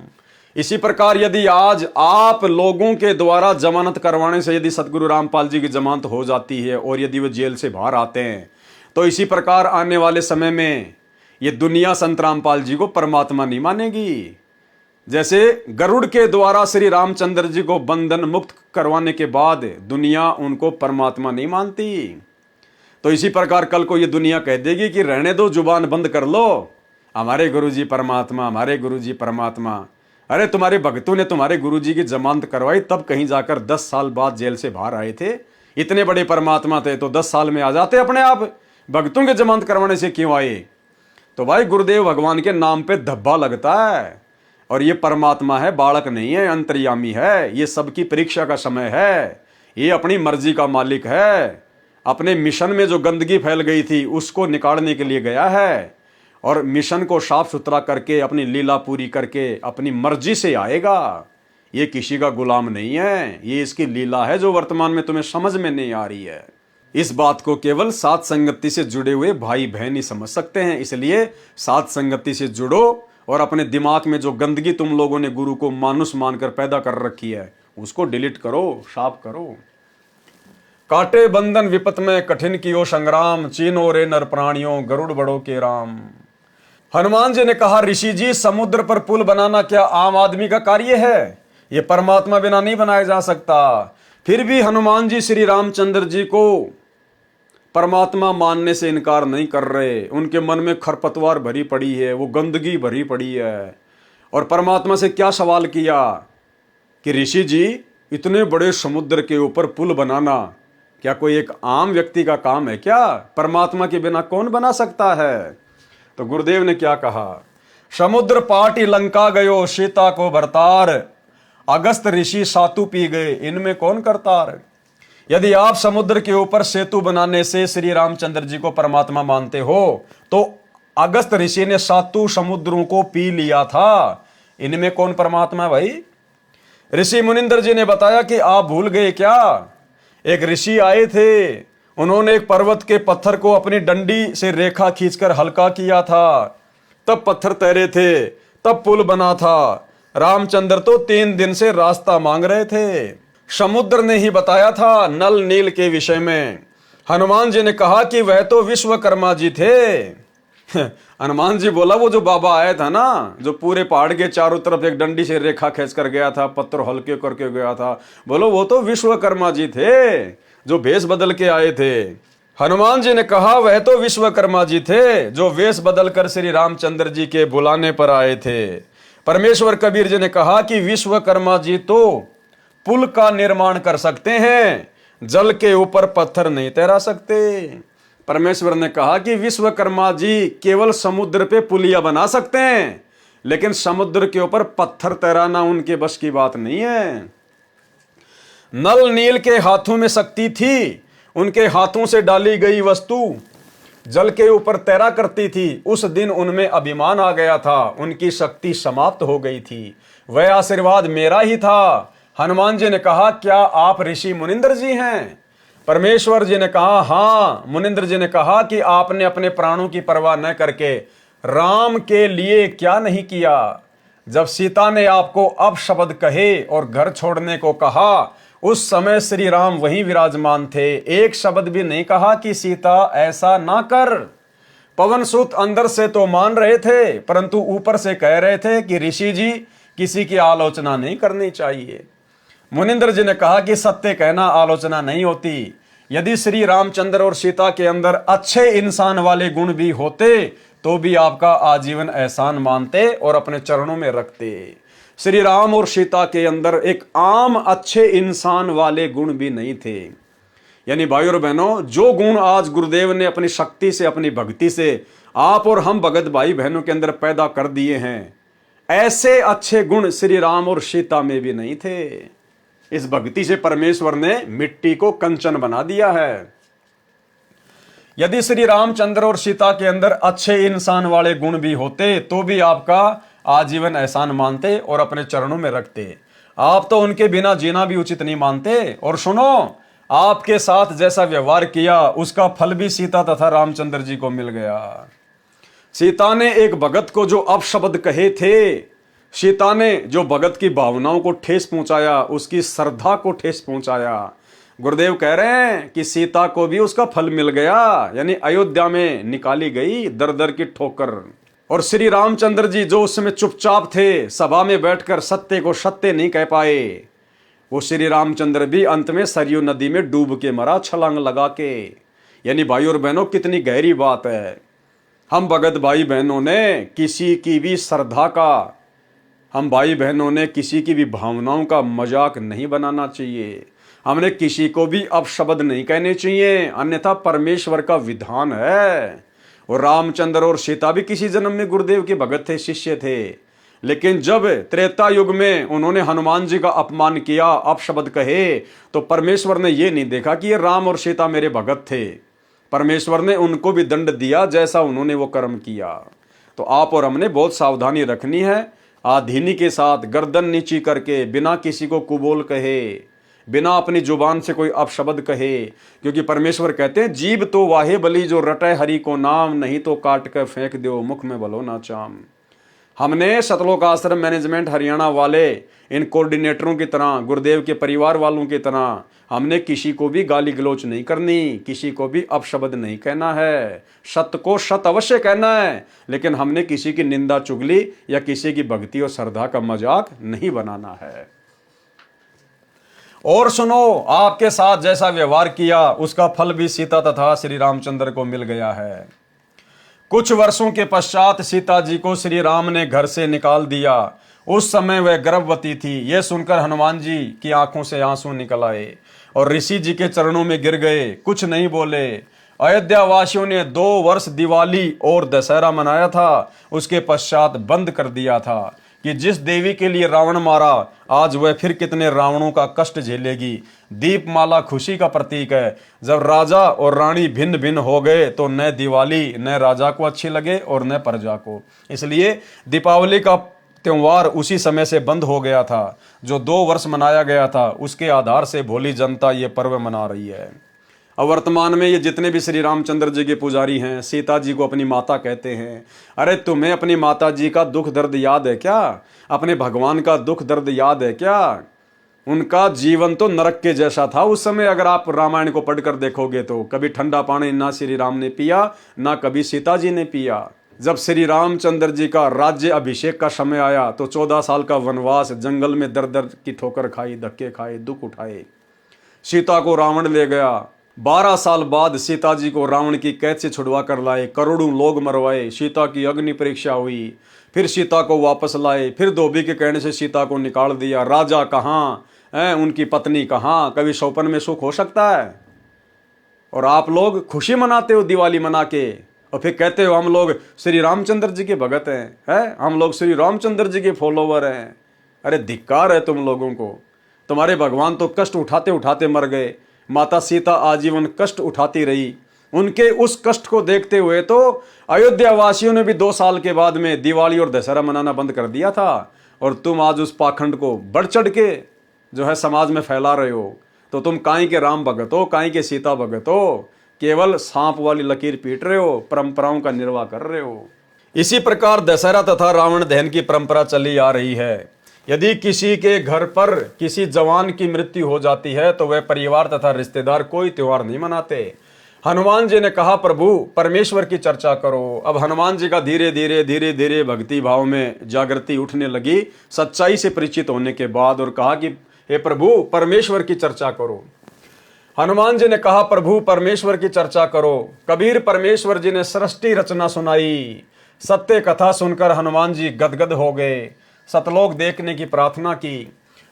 इसी प्रकार यदि आज आप लोगों के द्वारा जमानत करवाने से यदि सतगुरु रामपाल जी की जमानत हो जाती है और यदि वो जेल से बाहर आते हैं, तो इसी प्रकार आने वाले समय में ये दुनिया संत रामपाल जी को परमात्मा नहीं मानेगी। जैसे गरुड़ के द्वारा श्री रामचंद्र जी को बंधन मुक्त करवाने के बाद दुनिया उनको परमात्मा नहीं मानती, तो इसी प्रकार कल को ये दुनिया कह देगी कि रहने दो, जुबान बंद कर लो, हमारे गुरुजी परमात्मा, हमारे गुरुजी परमात्मा। अरे तुम्हारे भक्तों ने तुम्हारे गुरुजी की जमानत करवाई, तब कहीं जाकर 10 साल बाद जेल से बाहर आए थे। इतने बड़े परमात्मा थे तो 10 साल में आ जाते अपने आप। भक्तों के जमानत करवाने से क्यों आए? तो भाई गुरुदेव भगवान के नाम पे धब्बा लगता है, और ये परमात्मा है, बालक नहीं है, अंतर्यामी है। ये सबकी परीक्षा का समय है, ये अपनी मर्जी का मालिक है। अपने मिशन में जो गंदगी फैल गई थी उसको निकालने के लिए गया है, और मिशन को साफ सुथरा करके अपनी लीला पूरी करके अपनी मर्जी से आएगा। ये किसी का गुलाम नहीं है, ये इसकी लीला है जो वर्तमान में तुम्हें समझ में नहीं आ रही है। इस बात को केवल साथ संगति से जुड़े हुए भाई बहन ही समझ सकते हैं। इसलिए साथ संगति से जुड़ो और अपने दिमाग में जो गंदगी तुम लोगों ने गुरु को मानुष मानकर पैदा कर रखी है उसको डिलीट करो, साफ करो। काटे बंधन विपत में कठिन कियो संग्राम, चीनो रे नर प्राणियों गरुड़ बड़ो के राम। हनुमान जी ने कहा, ऋषि जी समुद्र पर पुल बनाना क्या आम आदमी का कार्य है? ये परमात्मा बिना नहीं बनाया जा सकता। फिर भी हनुमान जी श्री रामचंद्र जी को परमात्मा मानने से इनकार नहीं कर रहे। उनके मन में खरपतवार भरी पड़ी है, वो गंदगी भरी पड़ी है। और परमात्मा से क्या सवाल किया कि ऋषि जी इतने बड़े समुद्र के ऊपर पुल बनाना क्या कोई एक आम व्यक्ति का काम है क्या? परमात्मा के बिना कौन बना सकता है? तो गुरुदेव ने क्या कहा, समुद्र पाटी लंका गयो सीता को भरतार, अगस्त ऋषि सातु पी गए इनमें कौन करतार। यदि आप समुद्र के ऊपर सेतु बनाने से श्री रामचंद्र जी को परमात्मा मानते हो तो अगस्त ऋषि ने सातु समुद्रों को पी लिया था, इनमें कौन परमात्मा है भाई? ऋषि मुनिंदर जी ने बताया कि आप भूल गए क्या, एक ऋषि आए थे, उन्होंने एक पर्वत के पत्थर को अपनी डंडी से रेखा खींचकर हल्का किया था, तब पत्थर तैरे थे, तब पुल बना था। रामचंद्र तो 3 दिन से रास्ता मांग रहे थे। समुद्र ने ही बताया था नल नील के विषय में। हनुमान जी ने कहा कि वह तो विश्वकर्मा जी थे। हनुमान जी बोला, वो जो बाबा आया था ना, जो पूरे पहाड़ के चारों तरफ एक डंडी से रेखा खींच कर गया था, पत्थर हल्के करके गया था, बोलो वो तो विश्वकर्मा जी थे जो भेष बदल के आए थे। हनुमान जी ने कहा वह तो विश्वकर्मा जी थे जो वेश बदल कर श्री रामचंद्र जी के बुलाने पर आए थे। परमेश्वर कबीर जी ने कहा कि विश्वकर्मा जी तो पुल का निर्माण कर सकते हैं, जल के ऊपर पत्थर नहीं तैरा सकते। परमेश्वर ने कहा कि विश्वकर्मा जी केवल समुद्र पे पुलिया बना सकते हैं, लेकिन समुद्र के ऊपर पत्थर तैराना उनके बस की बात नहीं है। नल नील के हाथों में शक्ति थी, उनके हाथों से डाली गई वस्तु जल के ऊपर तैरा करती थी। उस दिन उनमें अभिमान आ गया था, उनकी शक्ति समाप्त हो गई थी। वह आशीर्वाद मेरा ही था। हनुमान जी ने कहा, क्या आप ऋषि मुनिंदर जी हैं? परमेश्वर जी ने कहा, हाँ। मुनिंदर जी ने कहा कि आपने अपने प्राणों की परवाह न करके राम के लिए क्या नहीं किया? जब सीता ने आपको अपशब्द कहे और घर छोड़ने को कहा, उस समय श्री राम वहीं विराजमान थे। एक शब्द भी नहीं कहा कि सीता ऐसा ना कर। पवन सुत अंदर से तो मान रहे थे, परंतु ऊपर से कह रहे थे कि ऋषि जी किसी की आलोचना नहीं करनी चाहिए। मुनिंदर जी ने कहा कि सत्य कहना आलोचना नहीं होती। यदि श्री रामचंद्र और सीता के अंदर अच्छे इंसान वाले गुण भी होते तो भी आपका आजीवन एहसान मानते और अपने चरणों में रखते। श्री राम और सीता के अंदर एक आम अच्छे इंसान वाले गुण भी नहीं थे। यानी भाई और बहनों, जो गुण आज गुरुदेव ने अपनी शक्ति से, अपनी भक्ति से आप और हम भगत भाई बहनों के अंदर पैदा कर दिए हैं, ऐसे अच्छे गुण श्री राम और सीता में भी नहीं थे। इस भक्ति से परमेश्वर ने मिट्टी को कंचन बना दिया है। यदि श्री रामचंद्र और सीता के अंदर अच्छे इंसान वाले गुण भी होते तो भी आपका आजीवन एहसान मानते और अपने चरणों में रखते। आप तो उनके बिना जीना भी उचित नहीं मानते। और सुनो, आपके साथ जैसा व्यवहार किया उसका फल भी सीता तथा रामचंद्र जी को मिल गया। सीता ने एक भगत को जो अपशब्द कहे थे, सीता ने जो भगत की भावनाओं को ठेस पहुंचाया, उसकी श्रद्धा को ठेस पहुंचाया। गुरुदेव कह रहे हैं कि सीता को भी उसका फल मिल गया, यानी अयोध्या में निकाली गई दर दर की ठोकर। और श्री रामचंद्र जी जो उस समय चुपचाप थे, सभा में बैठकर सत्य को सत्य नहीं कह पाए, वो श्री रामचंद्र भी अंत में सरयू नदी में डूब के मरा, छलांग लगा के। यानी भाई और बहनों, कितनी गहरी बात है। हम भगत भाई बहनों ने किसी की भी श्रद्धा का, हम भाई बहनों ने किसी की भी भावनाओं का मजाक नहीं बनाना चाहिए। हमने किसी को भी अपशब्द नहीं कहने चाहिए, अन्यथा परमेश्वर का विधान है। और रामचंद्र और सीता भी किसी जन्म में गुरुदेव के भगत थे, शिष्य थे। लेकिन जब त्रेता युग में उन्होंने हनुमान जी का अपमान किया, अपशब्द कहे, तो परमेश्वर ने यह नहीं देखा कि ये राम और सीता मेरे भगत थे। परमेश्वर ने उनको भी दंड दिया जैसा उन्होंने वो कर्म किया। तो आप और हमने बहुत सावधानी रखनी है। आधीनी के साथ गर्दन नीची करके, बिना किसी को कुबोल कहे, बिना अपनी जुबान से कोई अपशब्द कहे। क्योंकि परमेश्वर कहते हैं जीभ तो वाहे बली जो रटे हरि को नाम, नहीं तो काट कर फेंक दो मुख में भलो ना चाम। हमने सतलोक आश्रम मैनेजमेंट हरियाणा वाले इन कोऑर्डिनेटरों की तरह, गुरुदेव के परिवार वालों की तरह, हमने किसी को भी गाली गलौच नहीं करनी, किसी को भी अपशब्द नहीं कहना है, सत्य को सत्य अवश्य कहना है, लेकिन हमने किसी की निंदा चुगली या किसी की भक्ति और श्रद्धा का मजाक नहीं बनाना है। और सुनो, आपके साथ जैसा व्यवहार किया उसका फल भी सीता तथा श्री रामचंद्र को मिल गया है। कुछ वर्षों के पश्चात सीता जी को श्री राम ने घर से निकाल दिया। उस समय वह गर्भवती थी। यह सुनकर हनुमान जी की आंखों से आंसू निकल आए और ऋषि जी के चरणों में गिर गए, कुछ नहीं बोले। अयोध्या वासियों ने 2 वर्ष दिवाली और दशहरा मनाया था, उसके पश्चात बंद कर दिया था कि जिस देवी के लिए रावण मारा, आज वह फिर कितने रावणों का कष्ट झेलेगी। दीपमाला खुशी का प्रतीक है। जब राजा और रानी भिन्न भिन्न हो गए तो न दिवाली न राजा को अच्छी लगे और न प्रजा को, इसलिए दीपावली का त्योहार उसी समय से बंद हो गया था। जो 2 वर्ष मनाया गया था उसके आधार से भोली जनता ये पर्व मना रही है। अब वर्तमान में ये जितने भी श्री रामचंद्र जी के पुजारी हैं, सीता जी को अपनी माता कहते हैं। अरे तुम्हें अपनी माता जी का दुख दर्द याद है क्या? अपने भगवान का दुख दर्द याद है क्या? उनका जीवन तो नरक के जैसा था उस समय। अगर आप रामायण को पढ़कर देखोगे तो कभी ठंडा पानी ना श्री राम ने पिया, ना कभी सीता जी ने पिया। जब श्री रामचंद्र जी का राज्य अभिषेक का समय आया तो 14 साल का वनवास, जंगल में दर दर की ठोकर खाई, धक्के खाए, दुख उठाए। सीता को रावण ले गया। 12 साल बाद सीता जी को रावण की कैद से छुड़वा कर लाए। करोड़ों लोग मरवाए। सीता की अग्नि परीक्षा हुई, फिर सीता को वापस लाए। फिर धोबी के कहने से सीता को निकाल दिया। राजा कहाँ है, उनकी पत्नी कहाँ? कभी सौपन में सुख हो सकता है? और आप लोग खुशी मनाते हो दिवाली मना के, और फिर कहते हो हम लोग श्री रामचंद्र जी के भगत हैं, हम लोग श्री रामचंद्र जी के फॉलोवर हैं। अरे धिक्कार है तुम लोगों को। तुम्हारे भगवान तो कष्ट उठाते उठाते मर गए। माता सीता आजीवन कष्ट उठाती रही। उनके उस कष्ट को देखते हुए तो अयोध्या वासियों ने भी 2 साल के बाद में दिवाली और दशहरा मनाना बंद कर दिया था। और तुम आज उस पाखंड को बढ़ चढ़ के जो है समाज में फैला रहे हो। तो तुम काई के राम भगत हो, काई के सीता भगत हो, केवल सांप वाली लकीर पीट रहे हो, परंपराओं का निर्वाह कर रहे हो। इसी प्रकार दशहरा तथा रावण दहन की परंपरा चली आ रही है। यदि किसी के घर पर किसी जवान की मृत्यु हो जाती है तो वह परिवार तथा रिश्तेदार कोई त्योहार नहीं मनाते। हनुमान जी ने कहा प्रभु परमेश्वर की चर्चा करो। अब हनुमान जी का धीरे धीरे भक्ति भाव में जागृति उठने लगी सच्चाई से परिचित होने के बाद, और कहा कि हे प्रभु परमेश्वर की चर्चा करो। हनुमान जी ने कहा प्रभु परमेश्वर की चर्चा करो। कबीर परमेश्वर जी ने सृष्टि रचना सुनाई। सत्य कथा सुनकर हनुमान जी गदगद हो गए। सतलोक देखने की प्रार्थना की।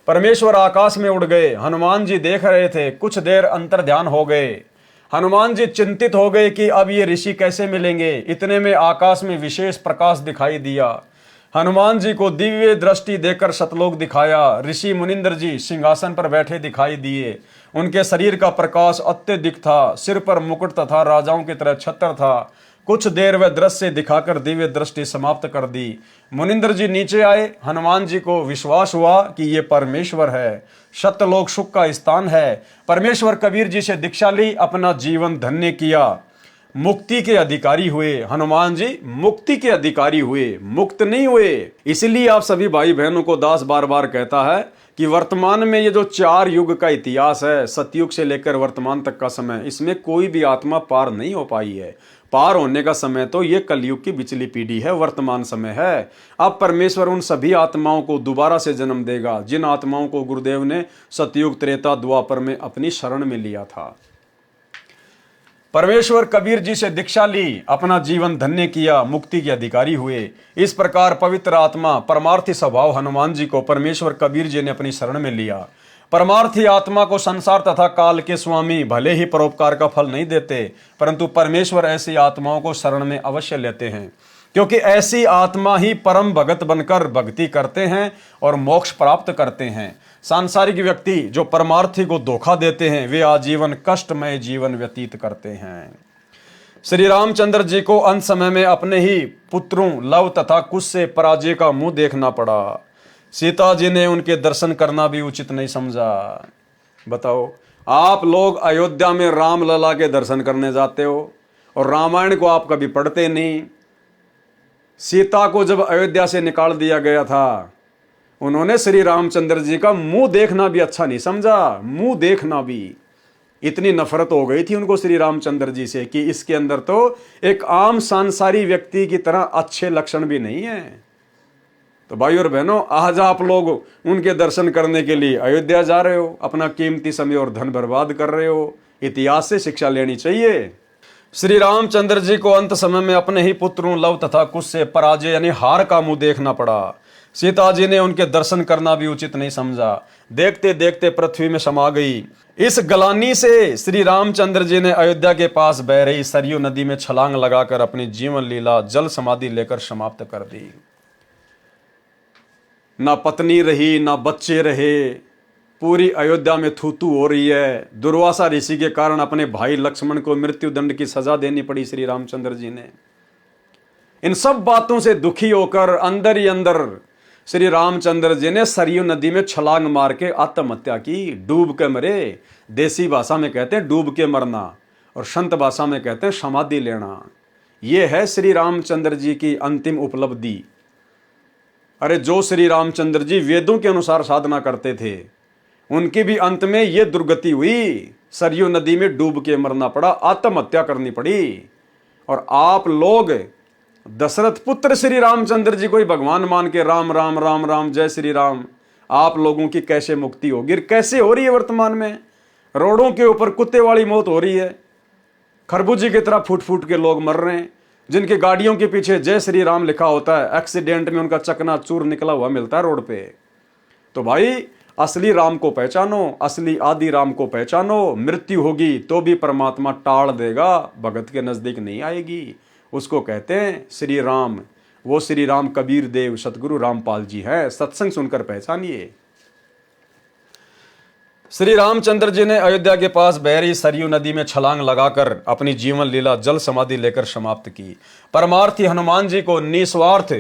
परमेश्वर आकाश में उड़ गए। हनुमान जी देख रहे थे। कुछ देर अंतर ध्यान हो गए। हनुमान जी चिंतित हो गए कि अब ये ऋषि कैसे मिलेंगे। इतने में आकाश में विशेष प्रकाश दिखाई दिया। हनुमान जी को दिव्य दृष्टि देकर सतलोक दिखाया। ऋषि मुनिंद्र जी सिंहासन पर बैठे दिखाई दिए। उनके शरीर का प्रकाश अत्यधिक था। सिर पर मुकुट तथा राजाओं की तरह छत्र था। कुछ देर वह दृश्य दिखाकर दिव्य दृष्टि समाप्त कर दी। मुनिंद्र जी नीचे आए। हनुमान जी को विश्वास हुआ कि ये परमेश्वर है, सत्यलोक सुख का स्थान है। परमेश्वर कबीर जी से दीक्षा ली, अपना जीवन धन्य किया, मुक्ति के अधिकारी हुए। हनुमान जी मुक्ति के अधिकारी हुए, मुक्त नहीं हुए। इसलिए आप सभी भाई बहनों को दास बार बार कहता है कि वर्तमान में ये जो 4 युग का इतिहास है, सतयुग से लेकर वर्तमान तक का समय, इसमें कोई भी आत्मा पार नहीं हो पाई है। पार होने का समय तो ये कलयुग की बिचली पीढ़ी है, वर्तमान समय है। अब परमेश्वर उन सभी आत्माओं को दोबारा से जन्म देगा जिन आत्माओं को गुरुदेव ने सतयुग त्रेता द्वापर में अपनी शरण में लिया था। परमेश्वर कबीर जी से दीक्षा ली, अपना जीवन धन्य किया, मुक्ति के अधिकारी हुए। इस प्रकार पवित्र आत्मा परमार्थी स्वभाव हनुमान जी को परमेश्वर कबीर जी ने अपनी शरण में लिया। परमार्थी आत्मा को संसार तथा काल के स्वामी भले ही परोपकार का फल नहीं देते, परंतु परमेश्वर ऐसी आत्माओं को शरण में अवश्य लेते हैं, क्योंकि ऐसी आत्मा ही परम भगत बनकर भक्ति करते हैं और मोक्ष प्राप्त करते हैं। सांसारिक व्यक्ति जो परमार्थी को धोखा देते हैं वे आजीवन कष्टमय जीवन व्यतीत करते हैं। श्री रामचंद्र जी को अंत समय में अपने ही पुत्रों लव तथा कुश से पराजय का मुंह देखना पड़ा। सीता जी ने उनके दर्शन करना भी उचित नहीं समझा। बताओ, आप लोग अयोध्या में राम लला के दर्शन करने जाते हो और रामायण को आप कभी पढ़ते नहीं। सीता को जब अयोध्या से निकाल दिया गया था, उन्होंने श्री रामचंद्र जी का मुंह देखना भी अच्छा नहीं समझा। मुंह देखना भी, इतनी नफरत हो गई थी उनको श्री रामचंद्र जी से कि इसके अंदर तो एक आम सांसारी व्यक्ति की तरह अच्छे लक्षण भी नहीं है। तो भाई और बहनों, आज आप लोग उनके दर्शन करने के लिए अयोध्या जा रहे हो, अपना कीमती समय और धन बर्बाद कर रहे हो। इतिहास से शिक्षा लेनी चाहिए। श्री रामचंद्र जी को अंत समय में अपने ही पुत्रों लव तथा कुश से पराजय यानी हार का मुंह देखना पड़ा। सीता जी ने उनके दर्शन करना भी उचित नहीं समझा। देखते देखते पृथ्वी में समा गई। इस गलानी से श्री रामचंद्र जी ने अयोध्या के पास बह रही सरयू नदी में छलांग लगाकर अपनी जीवन लीला जल समाधि लेकर समाप्त कर दी। ना पत्नी रही, ना बच्चे रहे, पूरी अयोध्या में थूथू हो रही है। दुर्वासा ऋषि के कारण अपने भाई लक्ष्मण को मृत्यु दंड की सजा देनी पड़ी श्री रामचंद्र जी ने। इन सब बातों से दुखी होकर अंदर ही अंदर श्री रामचंद्र जी ने सरयू नदी में छलांग मार के आत्महत्या की। डूब के मरे, देसी भाषा में कहते हैं डूब के मरना और संत भाषा में कहते हैं समाधि लेना। यह है श्री रामचंद्र जी की अंतिम उपलब्धि। अरे जो श्री रामचंद्र जी वेदों के अनुसार साधना करते थे, उनकी भी अंत में यह दुर्गति हुई। सरयू नदी में डूब के मरना पड़ा, आत्महत्या करनी पड़ी। और आप लोग दशरथ पुत्र श्री रामचंद्र जी को ही भगवान मान के राम राम राम राम जय श्री राम, आप लोगों की कैसे मुक्ति होगी? कैसे हो रही है वर्तमान में? रोडों के ऊपर कुत्ते वाली मौत हो रही है। खरबूजे की तरह फूट फूट के लोग मर रहे हैं। जिनकी गाड़ियों के पीछे जय श्री राम लिखा होता है, एक्सीडेंट में उनका चकनाचूर निकला हुआ मिलता है रोड पे। तो भाई, असली राम को पहचानो, असली आदि राम को पहचानो। मृत्यु होगी तो भी परमात्मा टाल देगा, भगत के नजदीक नहीं आएगी। उसको कहते हैं श्री राम। वो श्री राम कबीर देव सतगुरु रामपाल जी है। सत्संग सुनकर पहचानिए। श्री रामचंद्र जी ने अयोध्या के पास बह रही सरयू नदी में छलांग लगाकर अपनी जीवन लीला जल समाधि लेकर समाप्त की। परमार्थी हनुमान जी को निस्वार्थ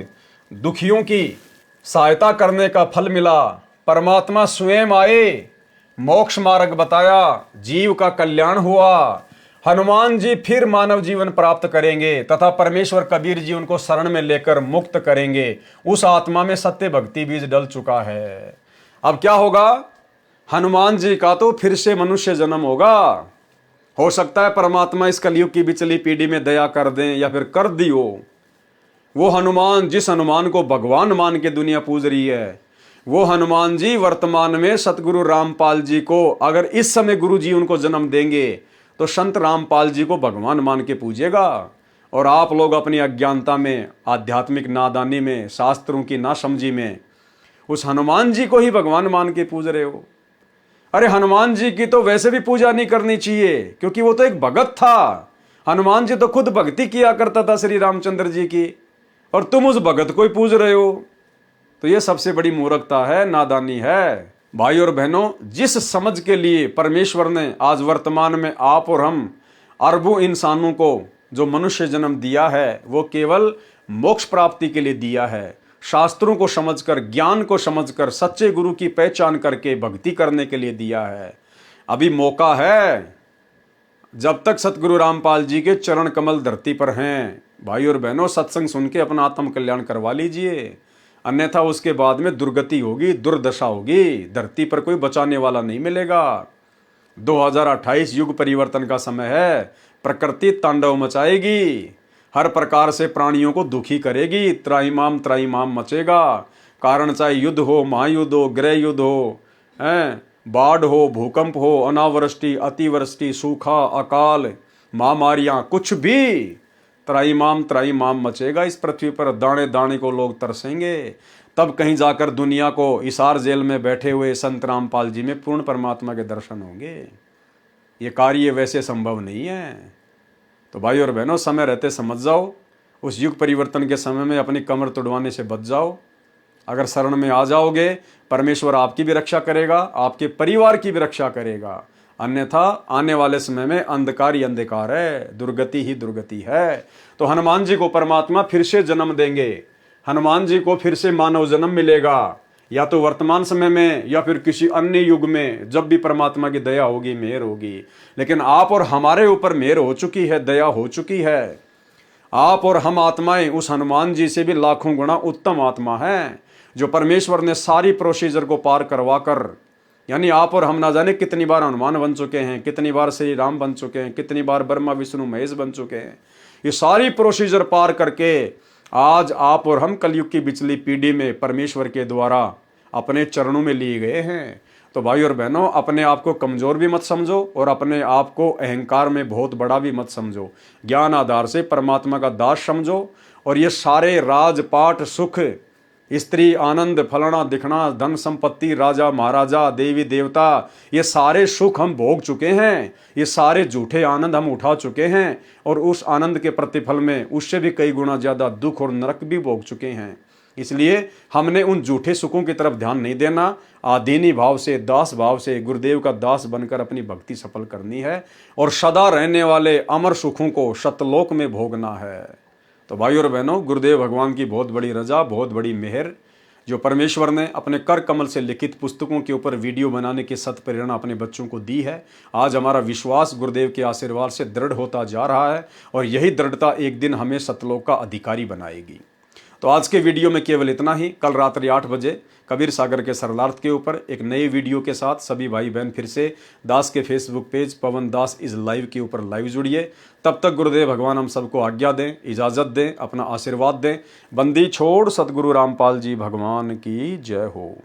दुखियों की सहायता करने का फल मिला। परमात्मा स्वयं आए, मोक्ष मार्ग बताया, जीव का कल्याण हुआ। हनुमान जी फिर मानव जीवन प्राप्त करेंगे तथा परमेश्वर कबीर जी उनको शरण में लेकर मुक्त करेंगे। उस आत्मा में सत्य भक्ति बीज डल चुका है। अब क्या होगा? हनुमान जी का तो फिर से मनुष्य जन्म होगा। हो सकता है परमात्मा इस कलयुग की बिचली पीढ़ी में दया कर दें या फिर कर दी हो। वो हनुमान, जिस हनुमान को भगवान मान के दुनिया पूज रही है, वो हनुमान जी वर्तमान में सतगुरु रामपाल जी को, अगर इस समय गुरु जी उनको जन्म देंगे तो संत रामपाल जी को भगवान मान के पूजेगा। और आप लोग अपनी अज्ञानता में, आध्यात्मिक नादानी में, शास्त्रों की नासमझी में उस हनुमान जी को ही भगवान मान के पूज रहे हो। अरे हनुमान जी की तो वैसे भी पूजा नहीं करनी चाहिए, क्योंकि वो तो एक भगत था। हनुमान जी तो खुद भक्ति किया करता था श्री रामचंद्र जी की, और तुम उस भगत को ही पूज रहे हो। तो ये सबसे बड़ी मूर्खता है, नादानी है। भाई और बहनों, जिस समझ के लिए परमेश्वर ने आज वर्तमान में आप और हम अरबों इंसानों को जो मनुष्य जन्म दिया है, वो केवल मोक्ष प्राप्ति के लिए दिया है। शास्त्रों को समझकर, ज्ञान को समझकर, सच्चे गुरु की पहचान करके भक्ति करने के लिए दिया है। अभी मौका है, जब तक सतगुरु रामपाल जी के चरण कमल धरती पर हैं। भाई और बहनों, सत्संग सुन के अपना आत्म कल्याण करवा लीजिए, अन्यथा उसके बाद में दुर्गति होगी, दुर्दशा होगी। धरती पर कोई बचाने वाला नहीं मिलेगा। 2028 युग परिवर्तन का समय है। प्रकृति तांडव मचाएगी, हर प्रकार से प्राणियों को दुखी करेगी। त्राहिमाम मचेगा। कारण चाहे युद्ध हो, महायुद्ध हो, गृह युद्ध हो, बाढ़ हो, भूकंप हो, अनावृष्टि, अतिवृष्टि, सूखा, अकाल, महामारियां, कुछ भी त्राहिमाम मचेगा इस पृथ्वी पर। दाने दाने को लोग तरसेंगे। तब कहीं जाकर दुनिया को हिसार जेल में बैठे हुए संत रामपाल जी में पूर्ण परमात्मा के दर्शन होंगे। ये कार्य वैसे संभव नहीं है। तो भाई और बहनों, समय रहते समझ जाओ। उस युग परिवर्तन के समय में अपनी कमर तुड़वाने से बच जाओ। अगर शरण में आ जाओगे, परमेश्वर आपकी भी रक्षा करेगा, आपके परिवार की भी रक्षा करेगा। अन्यथा आने वाले समय में अंधकार ही अंधकार है, दुर्गति ही दुर्गति है। तो हनुमान जी को परमात्मा फिर से जन्म देंगे, हनुमान जी को फिर से मानव जन्म मिलेगा, या तो वर्तमान समय में या फिर किसी अन्य युग में, जब भी परमात्मा की दया होगी, मेहर होगी। लेकिन आप और हमारे ऊपर मेहर हो चुकी है, दया हो चुकी है। आप और हम आत्माएं उस हनुमान जी से भी लाखों गुना उत्तम आत्मा हैं, जो परमेश्वर ने सारी प्रोसीजर को पार करवा कर, यानी आप और हम ना जाने कितनी बार हनुमान बन चुके हैं, कितनी बार श्री राम बन चुके हैं, कितनी बार ब्रह्मा विष्णु महेश बन चुके हैं। ये सारी प्रोसीजर पार करके आज आप और हम कलयुग की पिछली पीढ़ी में परमेश्वर के द्वारा अपने चरणों में लिए गए हैं। तो भाई और बहनों, अपने आप को कमजोर भी मत समझो और अपने आप को अहंकार में बहुत बड़ा भी मत समझो। ज्ञान आधार से परमात्मा का दास समझो। और ये सारे राजपाट, सुख, स्त्री, आनंद, फलाना दिखना, धन संपत्ति, राजा महाराजा, देवी देवता, ये सारे सुख हम भोग चुके हैं। ये सारे झूठे आनंद हम उठा चुके हैं और उस आनंद के प्रतिफल में उससे भी कई गुना ज्यादा दुख और नरक भी भोग चुके हैं। इसलिए हमने उन झूठे सुखों की तरफ ध्यान नहीं देना, आदीनी भाव से, दास भाव से गुरुदेव का दास बनकर अपनी भक्ति सफल करनी है और सदा रहने वाले अमर सुखों को सतलोक में भोगना है। तो भाई और बहनों, गुरुदेव भगवान की बहुत बड़ी रजा, बहुत बड़ी मेहर, जो परमेश्वर ने अपने कर कमल से लिखित पुस्तकों के ऊपर वीडियो बनाने की सत प्रेरणा अपने बच्चों को दी है। आज हमारा विश्वास गुरुदेव के आशीर्वाद से दृढ़ होता जा रहा है और यही दृढ़ता एक दिन हमें सतलोक का अधिकारी बनाएगी। तो आज के वीडियो में केवल इतना ही। कल रात्रि 8 बजे कबीर सागर के सरलार्थ के ऊपर एक नए वीडियो के साथ सभी भाई बहन फिर से दास के Facebook page Pawan Das is live के ऊपर लाइव जुड़िए। तब तक गुरुदेव भगवान हम सबको आज्ञा दें, इजाज़त दें, अपना आशीर्वाद दें। बंदी छोड़ सतगुरु रामपाल जी भगवान की जय हो।